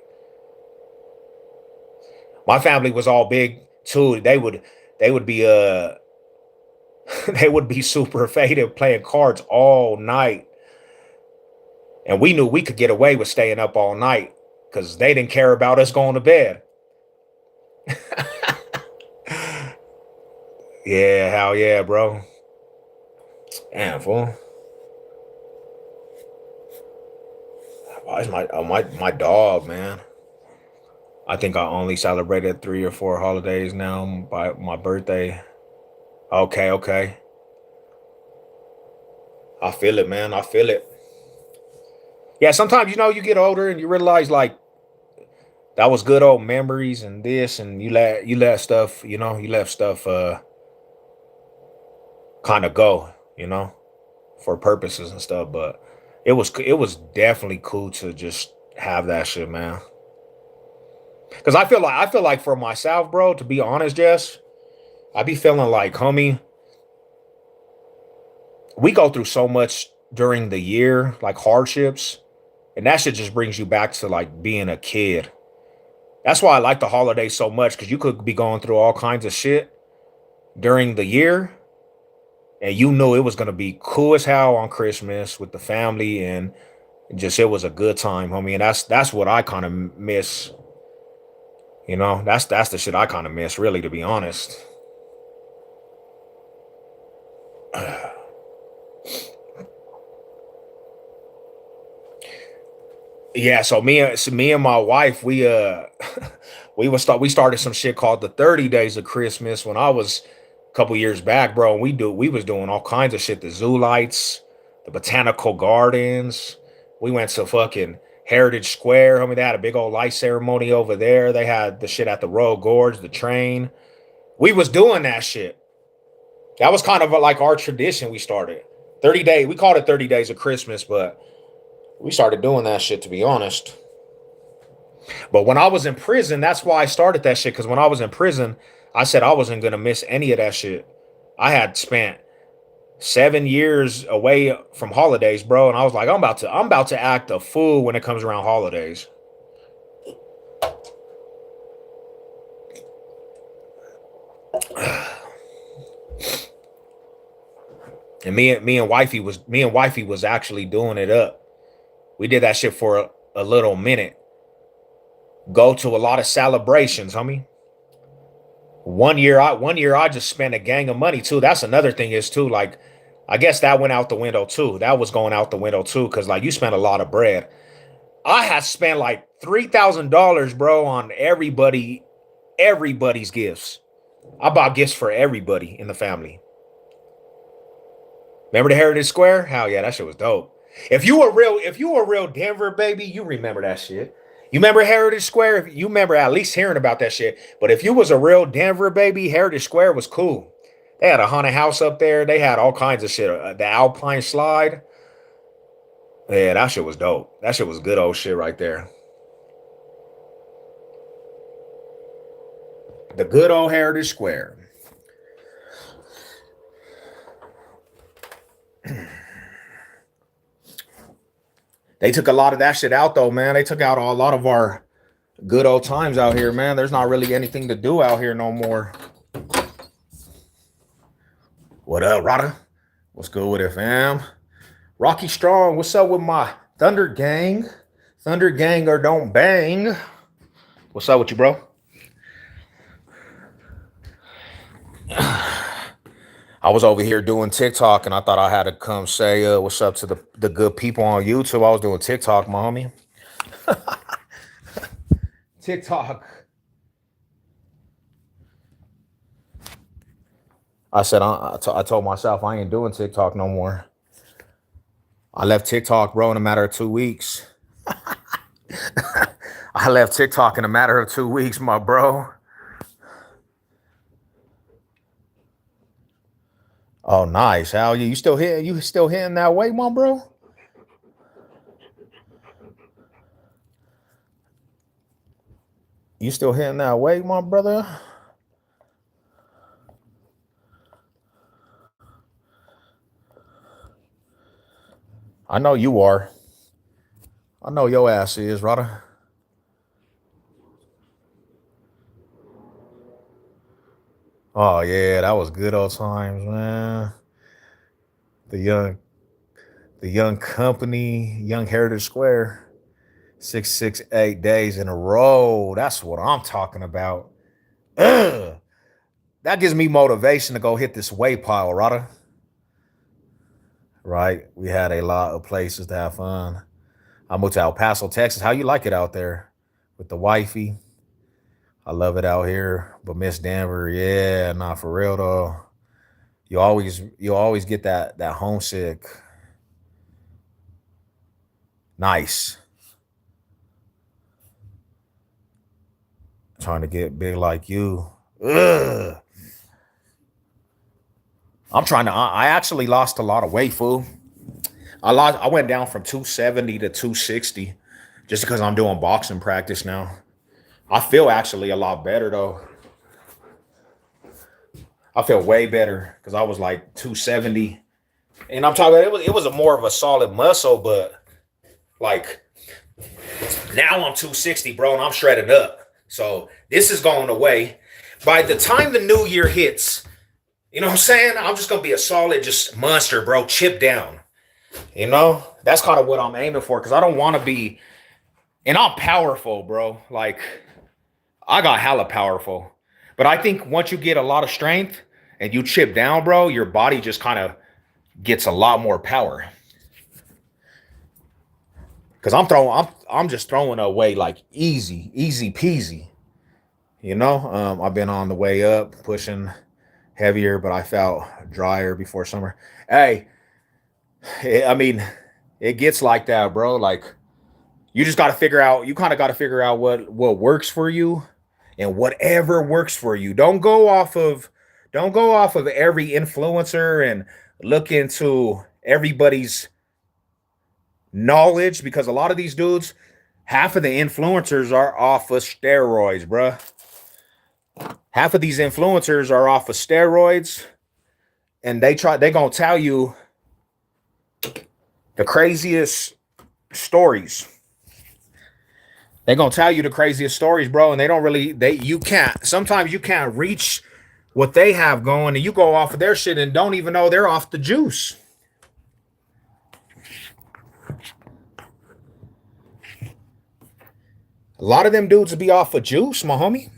My family was all big too. They would be they would be super faded playing cards all night. And we knew we could get away with staying up all night because they didn't care about us going to bed. Yeah, hell yeah, bro. Damn, fool. Why is my dog, man? I think I only celebrated 3 or 4 holidays now by my birthday. Okay, okay. I feel it, man. I feel it. Yeah, sometimes you get older and you realize like that was good old memories and this and you let stuff, you let stuff kind of go, for purposes and stuff, but it was definitely cool to just have that shit, man. Cuz I feel like for myself, bro, to be honest, Jess, I be feeling like, homie, we go through so much during the year, like hardships, and that shit just brings you back to like being a kid. That's why I like the holidays so much because you could be going through all kinds of shit during the year, and you knew it was gonna be cool as hell on Christmas with the family, and just it was a good time, homie. And that's what I kind of miss. That's the shit I kind of miss, really, to be honest. Yeah, so me and my wife, we started some shit called the 30 Days of Christmas when I was a couple years back, bro. And we was doing all kinds of shit, the zoo lights, the botanical gardens. We went to fucking Heritage Square. I mean, they had a big old light ceremony over there. They had the shit at the Royal Gorge, the train. We was doing that shit. That was kind of like our tradition we started. 30 day, we called it 30 Days of Christmas, but we started doing that shit, to be honest. But when I was in prison, that's why I started that shit. Because when I was in prison, I said I wasn't gonna miss any of that shit. I had spent 7 years away from holidays, bro. And I was like, I'm about to act a fool when it comes around holidays. And me and wifey was actually doing it up. We did that shit for a little minute. Go to a lot of celebrations, homie. One year I just spent a gang of money too. That's another thing is too, like, I guess that went out the window too. That was going out the window too, because like you spent a lot of bread. I had spent like $3,000, bro, on everybody's gifts. I bought gifts for everybody in the family. Remember the Heritage Square? Hell yeah, that shit was dope. If you were real Denver baby, you remember that shit. You remember Heritage Square? You remember at least hearing about that shit. But if you was a real Denver baby, Heritage Square was cool. They had a haunted house up there. They had all kinds of shit. The Alpine slide. Yeah, that shit was dope. That shit was good old shit right there. The good old Heritage Square. They took a lot of that shit out though, man. They took out a lot of our good old times out here, man. There's not really anything to do out here no more. What up, Rada? What's good with it, fam? Rocky Strong, what's up with my Thunder Gang? Thunder Gang or don't bang. What's up with you, bro? I was over here doing TikTok and I thought I had to come say what's up to the good people on YouTube. I was doing TikTok, my homie. TikTok. I told myself I ain't doing TikTok no more. I left TikTok, bro, in a matter of 2 weeks. I left TikTok in a matter of 2 weeks, my bro. Oh, nice. How you? You still hitting that way, my bro? You still hitting that way, my brother? I know you are. I know your ass is, Rada. Oh yeah, that was good old times, man. The young, the young company, young Heritage Square, 668 days in a row. That's what I'm talking about. Ugh. That gives me motivation to go hit this weight pile, Rada. Right? We had a lot of places to have fun. I moved to El Paso, Texas. How you like it out there with the wifey? I love it out here, but Miss Denver, yeah, not for real though. You always get that homesick. Nice. Trying to get big like you. Ugh. I'm trying to. I actually lost a lot of weight, fool. I went down from 270 to 260 just because I'm doing boxing practice now. I feel actually a lot better though. I feel way better because I was like 270, and I'm talking. It was a more of a solid muscle, but like now I'm 260, bro, and I'm shredded up. So this is going away. By the time the new year hits, you know what I'm saying? I'm just gonna be a solid just monster, bro, chip down. That's kind of what I'm aiming for because I don't want to be, and I'm powerful, bro. Like I got hella powerful. But I think once you get a lot of strength and you chip down, bro, your body just kind of gets a lot more power. Cause I'm just throwing away like easy peasy. I've been on the way up, pushing heavier, but I felt drier before summer. Hey, I mean, it gets like that, bro. Like you just got to figure out. You kind of got to figure out what works for you, and whatever works for you. Don't go off of every influencer and look into everybody's knowledge because a lot of these dudes, half of the influencers are off of steroids, bruh. Half of these influencers are off of steroids and they gonna tell you the craziest stories. They're gonna tell you the craziest stories, bro, and they don't really you can't sometimes you can't reach what they have going, and you go off of their shit and don't even know they're off the juice. A lot of them dudes will be off of juice, my homie.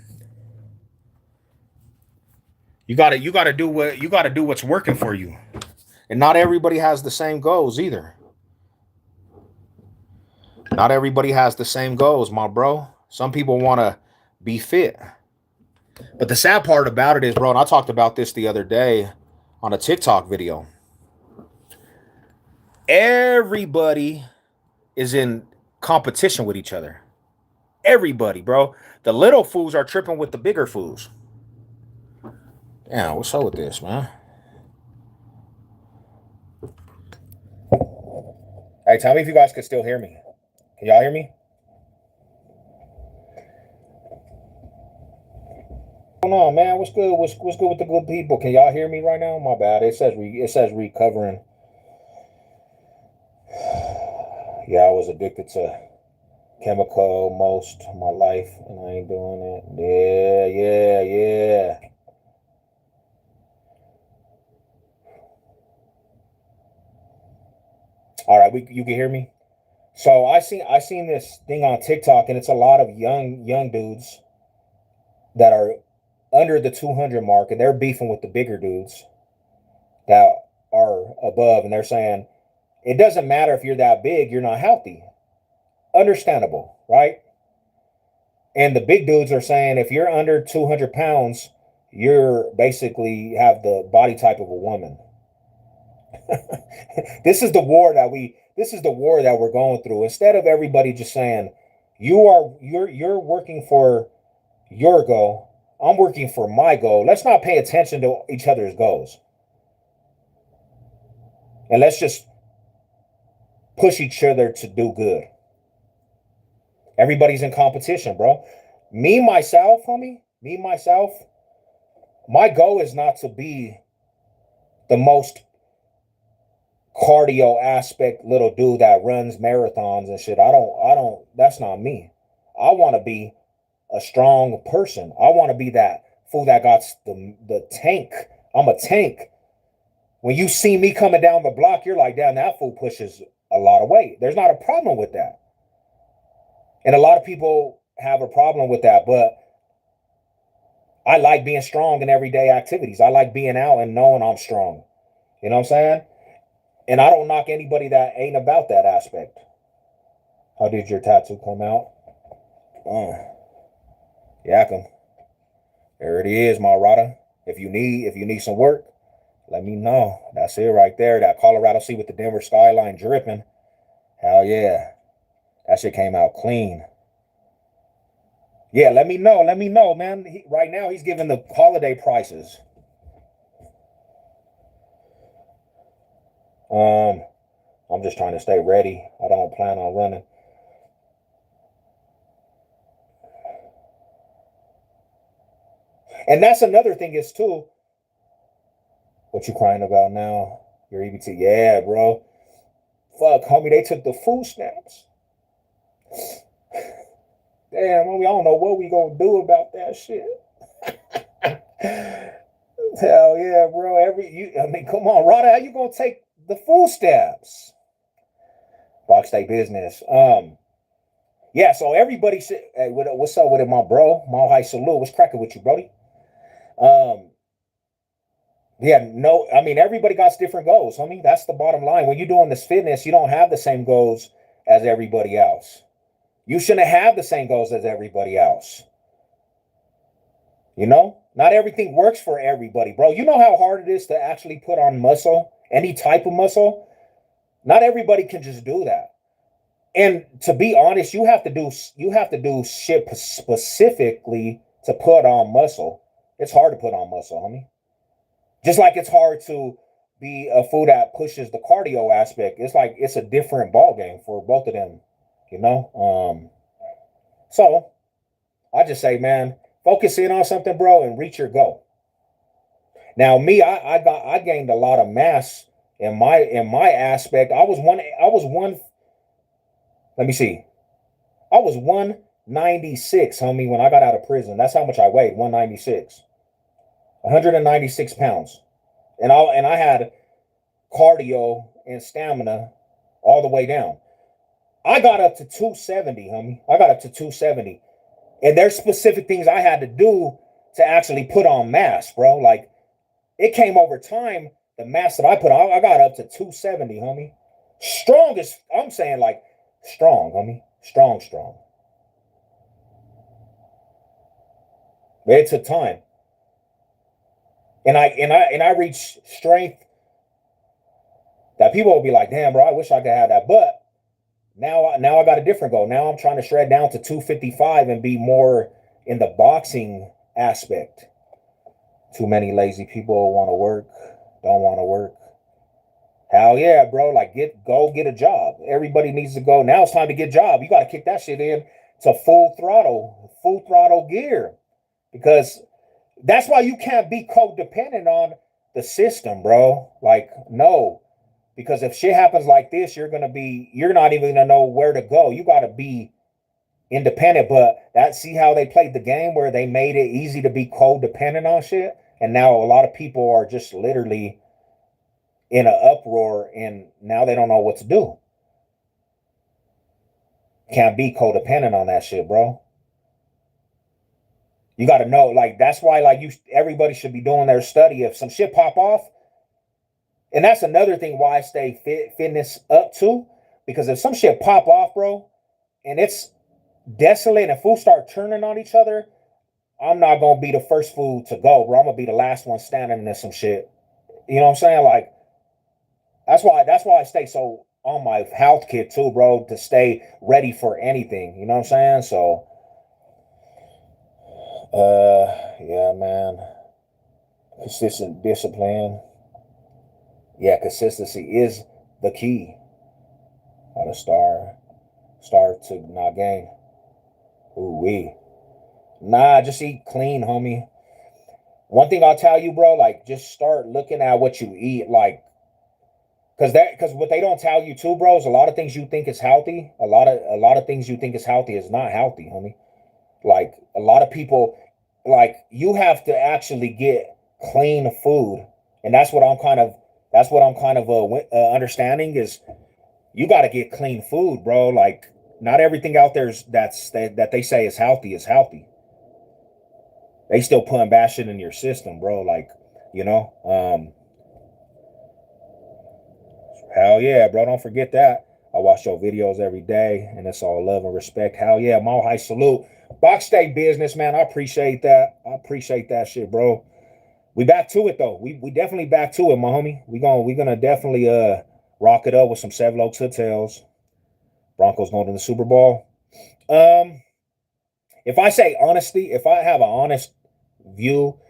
You gotta do what's working for you. And not everybody has the same goals either. Not everybody has the same goals, my bro. Some people wanna be fit. But the sad part about it is, bro, and I talked about this the other day on a TikTok video. Everybody is in competition with each other. Everybody, bro. The little fools are tripping with the bigger fools. Damn, what's up with this, man? Hey, tell me if you guys can still hear me. Can y'all hear me? What's going on, man? What's good? What's good with the good people? Can y'all hear me right now? My bad. It says recovering. Yeah, I was addicted to chemical most of my life, and I ain't doing it. Yeah. All right, you can hear me. So I seen this thing on TikTok, and it's a lot of young dudes that are under the 200 mark, and they're beefing with the bigger dudes that are above, and they're saying it doesn't matter if you're that big, you're not healthy. Understandable, right? And the big dudes are saying if you're under 200 pounds, you're basically have the body type of a woman. This is the war that we're going through. Instead of everybody just saying you're working for your goal, I'm working for my goal. Let's not pay attention to each other's goals. And let's just push each other to do good. Everybody's in competition, bro. Me, myself, my goal is not to be the most cardio aspect little dude that runs marathons and shit. That's not me. I want to be a strong person. I want to be that fool that got the tank. I'm a tank. When you see me coming down the block, you're like, damn, that fool pushes a lot of weight. There's not a problem with that. And a lot of people have a problem with that, but I like being strong in everyday activities. I like being out and knowing I'm strong. You know what I'm saying? And I don't knock anybody that ain't about that aspect. How did your tattoo come out? Yakum. There it is, my Rada. If you need some work, let me know. That's it right there. That Colorado Sea with the Denver skyline dripping. Hell yeah. That shit came out clean. Yeah, let me know, man. Right now, he's giving the holiday prices. I'm just trying to stay ready. I don't plan on running. And that's another thing is too. What you crying about now? Your EBT? Yeah, bro. Fuck, homie, they took the food stamps. Damn, homie, I don't know what we gonna do about that shit. Hell yeah, bro. Come on, Rada, how you gonna take the food stamps? Box Day business. Yeah, so everybody said, hey, what's up with it, my bro? Mile High Salute. What's cracking with you, Brody? Yeah, no, I mean, everybody got different goals, homie. That's the bottom line. When you're doing this fitness, you don't have the same goals as everybody else. You shouldn't have the same goals as everybody else. You know, not everything works for everybody, bro. You know how hard it is to actually put on muscle, any type of muscle? Not everybody can just do that. And to be honest, you have to do shit specifically to put on muscle. It's hard to put on muscle, homie. Just like it's hard to be a fool that pushes the cardio aspect. It's like it's a different ball game for both of them, you know. So I just say, man, focus in on something, bro, and reach your goal. Now me, I gained a lot of mass in my aspect. I was one. Let me see. I was 196, homie, when I got out of prison. That's how much I weighed. 196. 196 pounds. And I had cardio and stamina all the way down. I got up to 270, homie. I got up to 270. And there's specific things I had to do to actually put on mass, bro. Like it came over time. The mass that I put on, I got up to 270, homie. Strongest, I'm saying like strong, homie. Strong, strong. But it took time. And I reached strength that people will be like, damn, bro, I wish I could have that. But now I got a different goal. Now I'm trying to shred down to 255 and be more in the boxing aspect. Too many lazy people want to work, don't want to work. Hell yeah, bro. Like go get a job. Everybody needs to go. Now it's time to get a job. You got to kick that shit in to full throttle gear. Because that's why you can't be codependent on the system, bro. Like, no. Because if shit happens like this, you're not even gonna know where to go. You gotta be independent. But see how they played the game where they made it easy to be codependent on shit? And now a lot of people are just literally in an uproar and now they don't know what to do. Can't be codependent on that shit, bro. You got to know, like, that's why, like, everybody should be doing their study. If some shit pop off, and that's another thing why I stay fitness up too, because if some shit pop off, bro, and it's desolate and fools start turning on each other, I'm not gonna be the first fool to go, bro. I'm gonna be the last one standing in some shit. You know what I'm saying? Like, that's why I stay so on my health kit too, bro, to stay ready for anything. You know what I'm saying? So, yeah, man. Consistent discipline. Yeah, consistency is the key. How to start to not gain. Ooh wee. Nah, just eat clean, homie. One thing I'll tell you, bro, like just start looking at what you eat, like, because what they don't tell you too, bro, is a lot of things you think is healthy. A lot of things you think is healthy is not healthy, homie. Like a lot of people, like you have to actually get clean food, and that's what I'm kind of understanding is you got to get clean food, bro. Like not everything out there that they say is healthy is healthy. They still putting bad shit in your system, bro. Like you know, hell yeah, bro. Don't forget that. I watch your videos every day, and it's all love and respect. Hell yeah, Mile High salute. Box Day business, man. I appreciate that. I appreciate that shit, bro. We back to it though. We definitely back to it, my homie. We gonna definitely rock it up with some Seven Oaks hotels. Broncos going to the Super Bowl. Um, if I say honesty, if I have an honest view,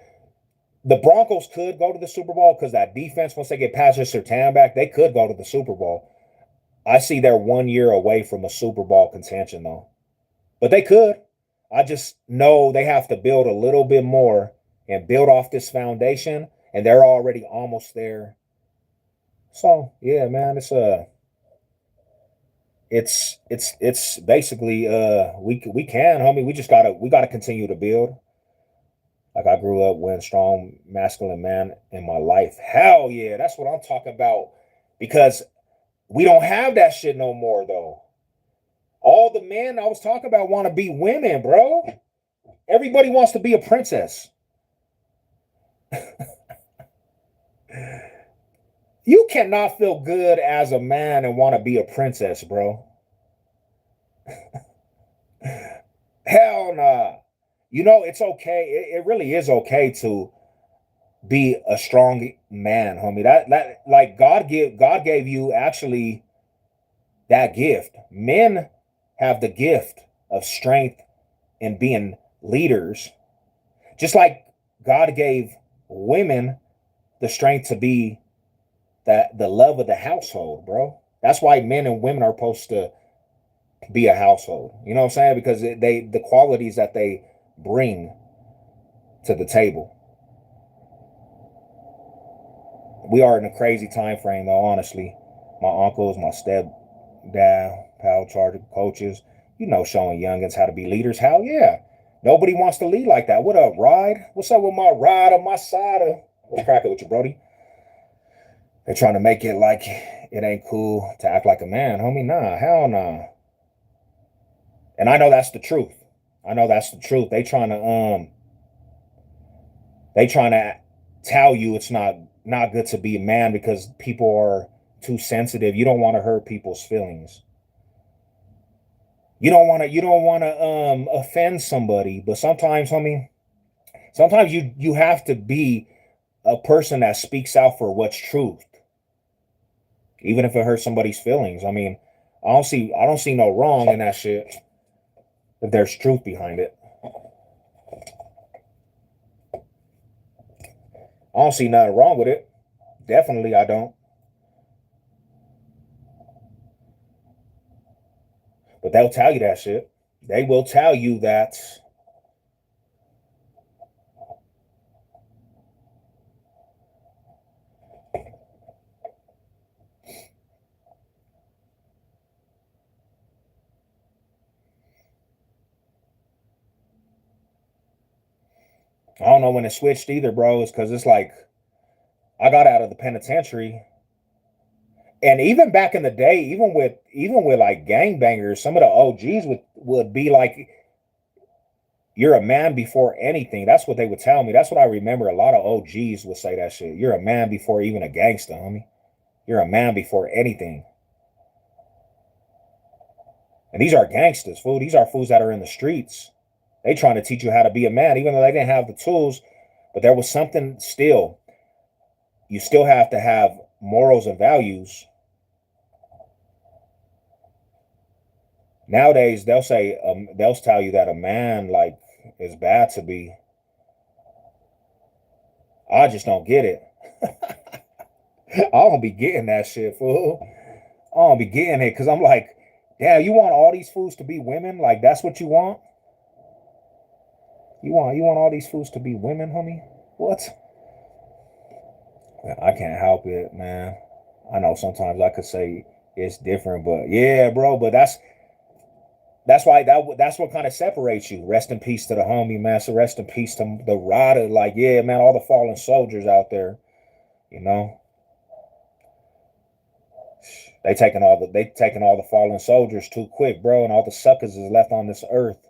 the Broncos could go to the Super Bowl because that defense, once they get past Surtain back, they could go to the Super Bowl. I see they're 1 year away from a Super Bowl contention though, but they could. I just know they have to build a little bit more and build off this foundation, and they're already almost there. So yeah, man, it's basically we can, homie. We gotta continue to build. Like I grew up with a strong masculine man in my life. Hell yeah, that's what I'm talking about. Because we don't have that shit no more though. All the men I was talking about want to be women, bro. Everybody wants to be a princess. You cannot feel good as a man and want to be a princess, bro. Hell nah. You know, it's okay. It really is okay to be a strong man, homie. That like God gave you actually that gift. Men have the gift of strength and being leaders. Just like God gave women the strength to be the love of the household, bro. That's why men and women are supposed to be a household. You know what I'm saying? Because the qualities that they bring to the table. We are in a crazy time frame, though. Honestly, my uncles, my stepdad, pal charger coaches, showing youngins how to be leaders. Hell yeah. Nobody wants to lead like that. What up, Ride? What's up with my ride on my side of? What's cracking with you, Brody? They're trying to make it like it ain't cool to act like a man, homie. Nah, hell nah. And I know that's the truth. I know that's the truth. They trying to tell you it's not good to be a man because people are too sensitive. You don't want to hurt people's feelings. You don't want to offend somebody, but sometimes, homie, sometimes you have to be a person that speaks out for what's truth, even if it hurts somebody's feelings. I mean, I don't see no wrong in that shit if there's truth behind it. I don't see nothing wrong with it. Definitely, I don't. But they'll tell you that shit. They will tell you that. I don't know when it switched either, bro. It's because it's like I got out of the penitentiary, and even back in the day, even with like gangbangers, some of the OGs would be like, "You're a man before anything." That's what they would tell me. That's what I remember. A lot of OGs would say that shit. You're a man before even a gangster, homie. You're a man before anything. And these are gangsters, fool. These are fools that are in the streets. They trying to teach you how to be a man, even though they didn't have the tools. But there was something still. You still have to have morals and values. Nowadays, they'll tell you that a man like is bad to be. I just don't get it. I don't be getting that shit, fool. I don't be getting it because I'm like, damn, you want all these fools to be women? Like that's what you want? You want all these fools to be women, homie? What? I can't help it, man. I know sometimes I could say it's different, but yeah, bro. But that's what kind of separates you. Rest in peace to the homie, man. So rest in peace to the rider. Like, yeah, man, all the fallen soldiers out there. You know, they taking all the fallen soldiers too quick, bro, and all the suckers is left on this earth.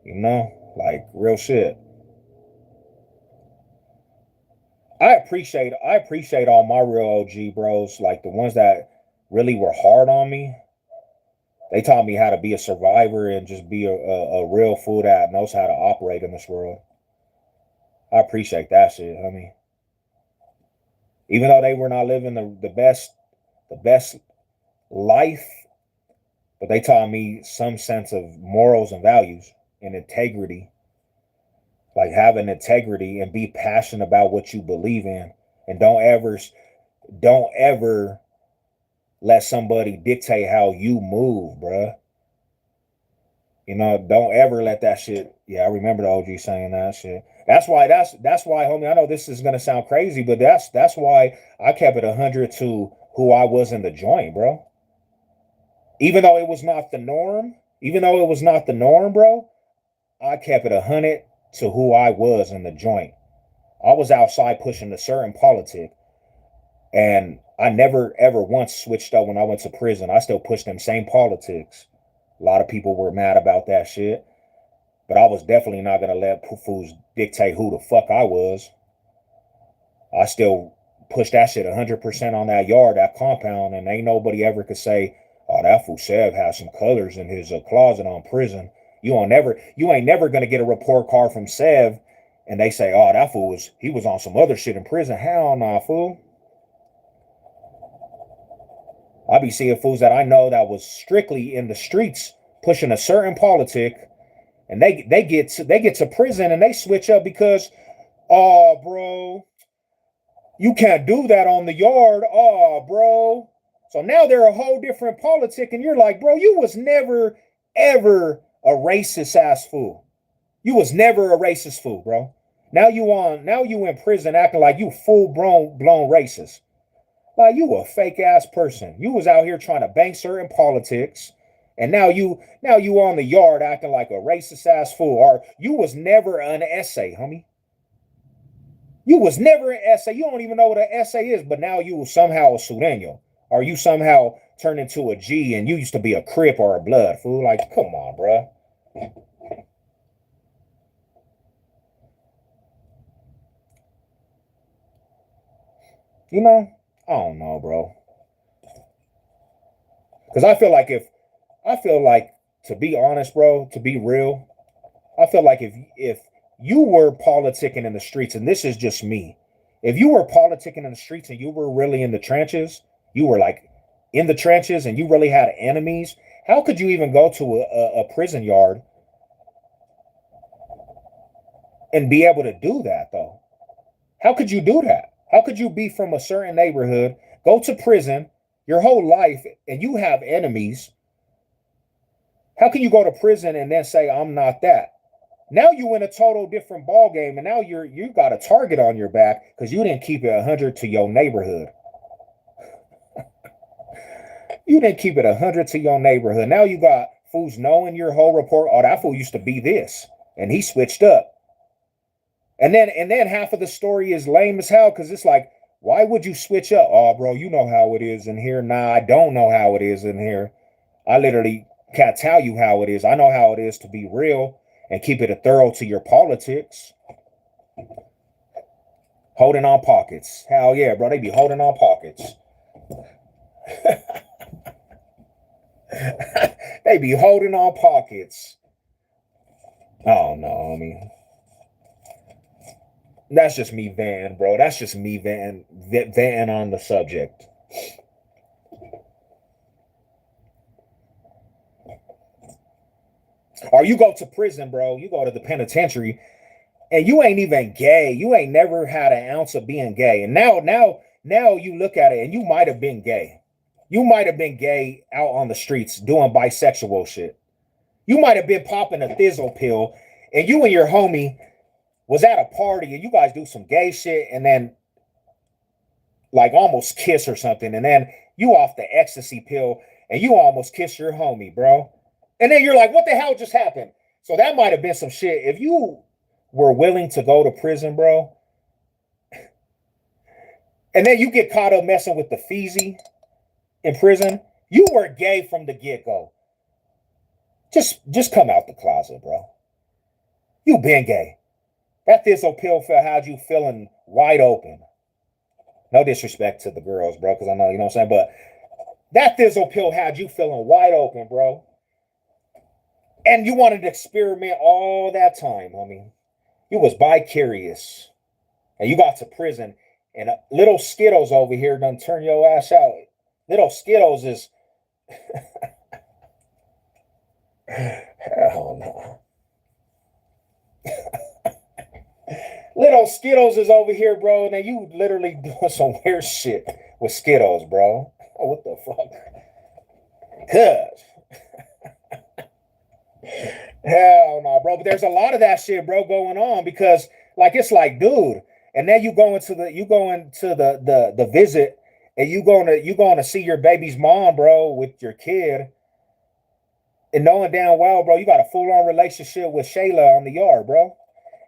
You know, like real shit. I appreciate all my real OG bros, like the ones that really were hard on me. They taught me how to be a survivor and just be a real fool that knows how to operate in this world. I appreciate that shit. I mean, even though they were not living the best life, but they taught me some sense of morals and values and integrity. Like having integrity and be passionate about what you believe in, and don't ever let somebody dictate how you move, bruh. Don't ever let that shit. Yeah, I remember the OG saying that shit. That's why, homie. I know this is gonna sound crazy, but that's why I kept it 100 to who I was in the joint, bro. Even though it was not the norm, bro, I kept it 100 to who I was in the joint. I was outside pushing a certain politic, and I never ever once switched up when I went to prison. I still pushed them same politics. A lot of people were mad about that shit, but I was definitely not gonna let fools dictate who the fuck I was. I still pushed that shit 100% on that yard, that compound, and ain't nobody ever could say, "Oh, that fool Sev has some colors in his closet on prison." You ain't never gonna get a report card from Sev, and they say, "Oh, that fool he was on some other shit in prison." Hell nah, fool. I be seeing fools that I know that was strictly in the streets pushing a certain politic, and they get to prison and they switch up because, oh, bro, you can't do that on the yard. Oh, bro. So now they're a whole different politic, and you're like, bro, you was never ever a racist ass fool. You was never a racist fool, bro. Now you in prison acting like you full blown racist. Like you a fake ass person. You was out here trying to bank certain politics, and now you on the yard acting like a racist ass fool. Or you was never an essay, homie. You was never an essay. You don't even know what an essay is, but now you somehow a Sureño. Or you somehow turned into a G and you used to be a Crip or a Blood, fool. Like, come on, bruh. You know? I don't know, bro. Because I feel like, to be honest, bro, to be real, I feel like if you were politicking in the streets, and this is just me, if you were politicking in the streets and you were really in the trenches, you were like in the trenches and you really had enemies, how could you even go to a prison yard and be able to do that though? How could you do that? How could you be from a certain neighborhood, go to prison your whole life, and you have enemies? How can you go to prison and then say I'm not that? Now you in a total different ball game, and now you got a target on your back because you didn't keep it 100 to your neighborhood. You didn't keep it 100 to your neighborhood. Now you got fools knowing your whole report. Oh, that fool used to be this, and he switched up. And then half of the story is lame as hell because it's like, why would you switch up? Oh, bro, you know how it is in here. Nah, I don't know how it is in here. I literally can't tell you how it is. I know how it is to be real and keep it a thorough to your politics. Holding on pockets. Hell yeah, bro. They be holding on pockets. They be holding on pockets. Oh no, I mean, that's just me venting, bro. That's just me venting on the subject. Or you go to prison, bro. You go to the penitentiary, and you ain't even gay. You ain't never had an ounce of being gay. And now you look at it, and you might have been gay. You might have been gay out on the streets doing bisexual shit. You might have been popping a thizzle pill, and you and your homie was at a party, and you guys do some gay shit, and then like almost kiss or something, and then you off the ecstasy pill, and you almost kiss your homie, bro. And then you're like, what the hell just happened? So that might have been some shit. If you were willing to go to prison, bro, and then you get caught up messing with the Feezy in prison, you were gay from the get-go. Just come out the closet, bro. You been gay. That thistle pill had you feeling wide open. No disrespect to the girls, bro, because I know, you know what I'm saying? But that thistle pill had you feeling wide open, bro. And you wanted to experiment all that time, homie. You was bi-curious. And you got to prison. And little Skittles over here done turn your ass out. Little Skittles is... Hell no. Little Skittles is over here, bro. And then you literally doing some weird shit with Skittles, bro. Oh, what the fuck? Cuz. Hell no, bro. But there's a lot of that shit, bro, going on because, like, it's like, dude. And then you go into the visit, and you going to see your baby's mom, bro, with your kid, and knowing damn well, bro, you got a full on relationship with Shayla on the yard, bro.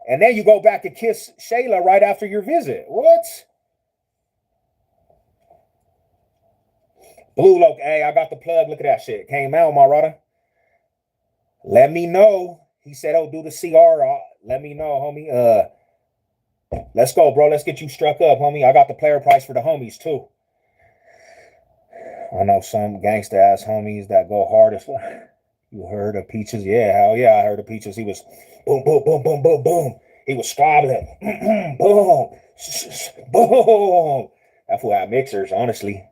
And then you go back and kiss Shayla right after your visit. What? Blue Loke, hey, I got the plug. Look at that shit. Came out, my brother. Let me know. He said, "Oh, do the CR. Let me know, homie. Let's go, bro. Let's get you struck up, homie. I got the player price for the homies too. I know some gangster ass homies that go hard as well. You heard of Peaches? Yeah, hell yeah, I heard of Peaches. He was boom, boom, boom, boom, boom, boom. He was squabbling. Boom, boom. That fool had mixers, honestly.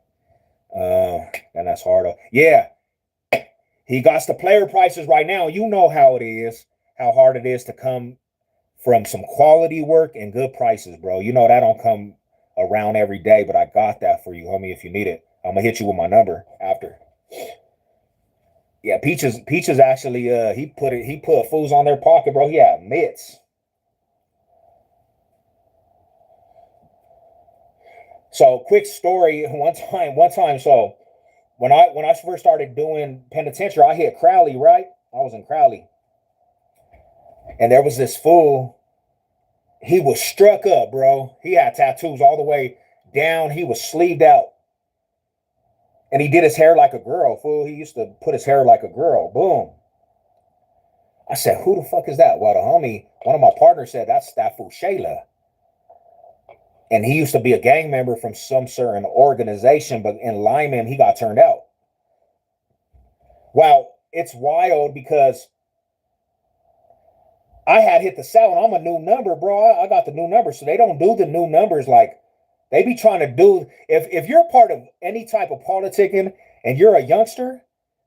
And that's hard. Yeah, he got the player prices right now. You know how it is, how hard it is to come from some quality work and good prices, bro. You know that don't come around every day, but I got that for you, homie, if you need it. I'm gonna hit you with my number after. Yeah, Peaches actually he put fools on their pocket, bro. He had mitts. So quick story. One time. So when I first started doing penitentiary, I hit Crowley. Right, I was in Crowley, and there was this fool. He was struck up, bro. He had tattoos all the way down. He was sleeved out, and he did his hair like a girl. Fool. He used to put his hair like a girl. Boom. I said, "Who the fuck is that?" Well, the homie, one of my partners said, "That's that fool Shayla." And he used to be a gang member from some certain organization, but in Lyman, he got turned out. Wow, it's wild because I had hit the cell and I'm a new number, bro. I got the new number. So they don't do the new numbers like they be trying to do. If you're part of any type of politicking and you're a youngster,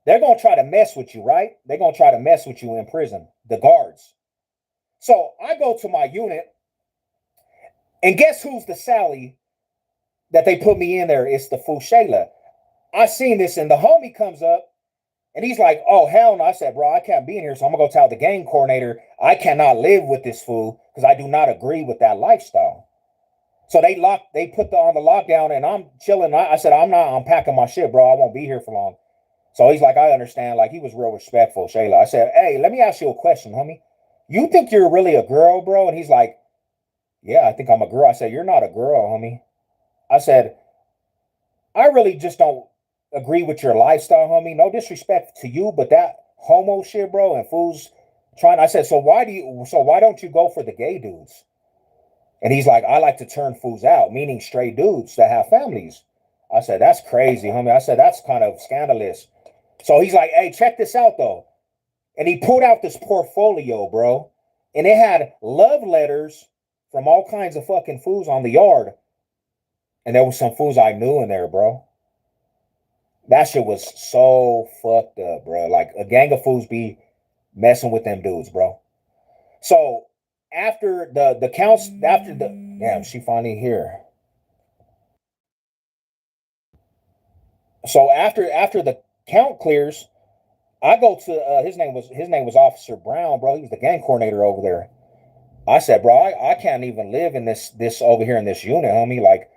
they're gonna try to mess with you, right? They're gonna try to mess with you in prison, the guards. So I go to my unit, and guess who's the Sally that they put me in there? It's the fool Shayla. I seen this, and the homie comes up and he's like, "Oh hell no!" I said, "Bro, I can't be in here, so I'm gonna go tell the gang coordinator I cannot live with this fool because I do not agree with that lifestyle." So they put on the lockdown, and I'm chilling. I said, "I'm not unpacking my shit, bro. I won't be here for long." So he's like, "I understand." Like he was real respectful, Shayla. I said, "Hey, let me ask you a question, homie. You think you're really a girl, bro?" And he's like, "Yeah, I think I'm a girl." I said, "You're not a girl, homie." I said, "I really just don't agree with your lifestyle, homie. No disrespect to you, but that homo shit, bro, and fools trying." I said, So why don't you go for the gay dudes?" And he's like, "I like to turn fools out," meaning straight dudes that have families. I said, "That's crazy, homie." I said, "That's kind of scandalous." So he's like, "Hey, check this out though." And he pulled out this portfolio, bro. And it had love letters from all kinds of fucking fools on the yard. And there was some fools I knew in there, bro. That shit was so fucked up, bro. Like a gang of fools be messing with them dudes, bro. So after the counts, after the damn, she finally here. So after the count clears, I go to his name was Officer Brown, bro. He was the gang coordinator over there. I said, "Bro, I can't even live in this over here in this unit, homie." Like,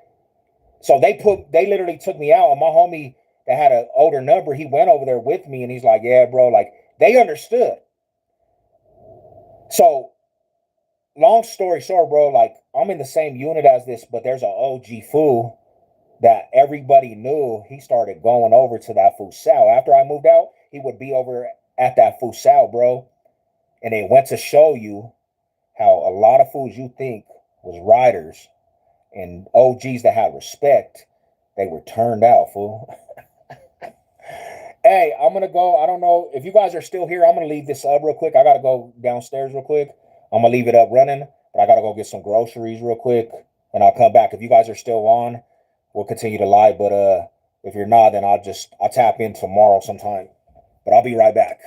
so they literally took me out, and my homie that had an older number, he went over there with me, and he's like, "Yeah, bro," like they understood. So long story short, bro, like I'm in the same unit as this, but there's an OG fool that everybody knew. He started going over to that Fusal. After I moved out, he would be over at that Fusal, bro. And it went to show you how a lot of fools you think was riders and OGs that had respect, they were turned out, fool. Hey, I'm gonna go. I don't know if you guys are still here. I'm gonna leave this up real quick. I gotta go downstairs real quick. I'm gonna leave it up running, but I gotta go get some groceries real quick, and I'll come back. If you guys are still on, we'll continue to live. But if you're not, then I'll tap in tomorrow sometime. But I'll be right back.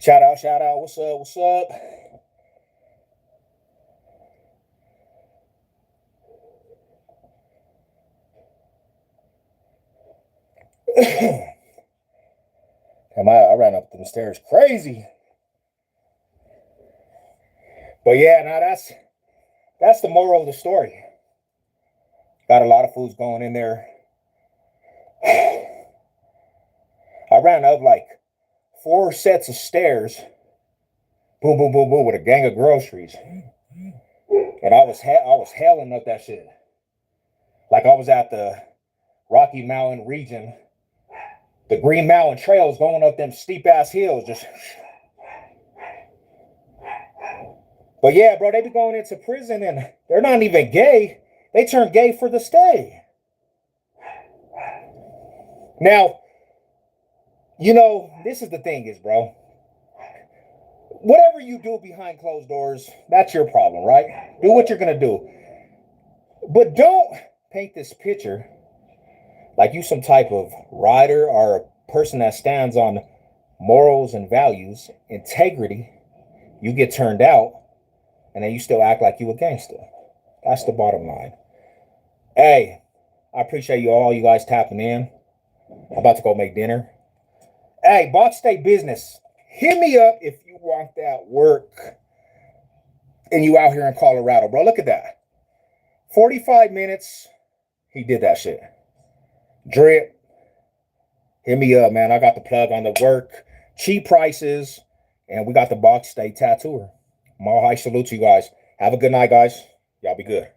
Shout out, shout out. What's up? What's up? Damn, I ran up them stairs crazy. But yeah, now that's the moral of the story. Got a lot of foods going in there. I ran up like 4 sets of stairs. Boom, boom, boom, boom, with a gang of groceries. And I was hailing up that shit. Like I was at the Rocky Mountain region, the Green Mountain trails, going up them steep ass hills. Just, but yeah, bro, they be going into prison and they're not even gay. They turn gay for the stay. Now, you know, this is the thing is, bro. Whatever you do behind closed doors, that's your problem, right? Do what you're gonna do. But don't paint this picture like you some type of rider or a person that stands on morals and values, integrity. You get turned out, and then you still act like you a gangster. That's the bottom line. Hey, I appreciate you guys tapping in. I'm about to go make dinner. Hey, Box State Business, hit me up if you want that work and you out here in Colorado, bro. Look at that. 45 minutes, he did that shit. Drip, hit me up, man. I got the plug on the work, cheap prices, and we got the Box State tattooer. Mile high salute to you guys. Have a good night, guys. Y'all be good.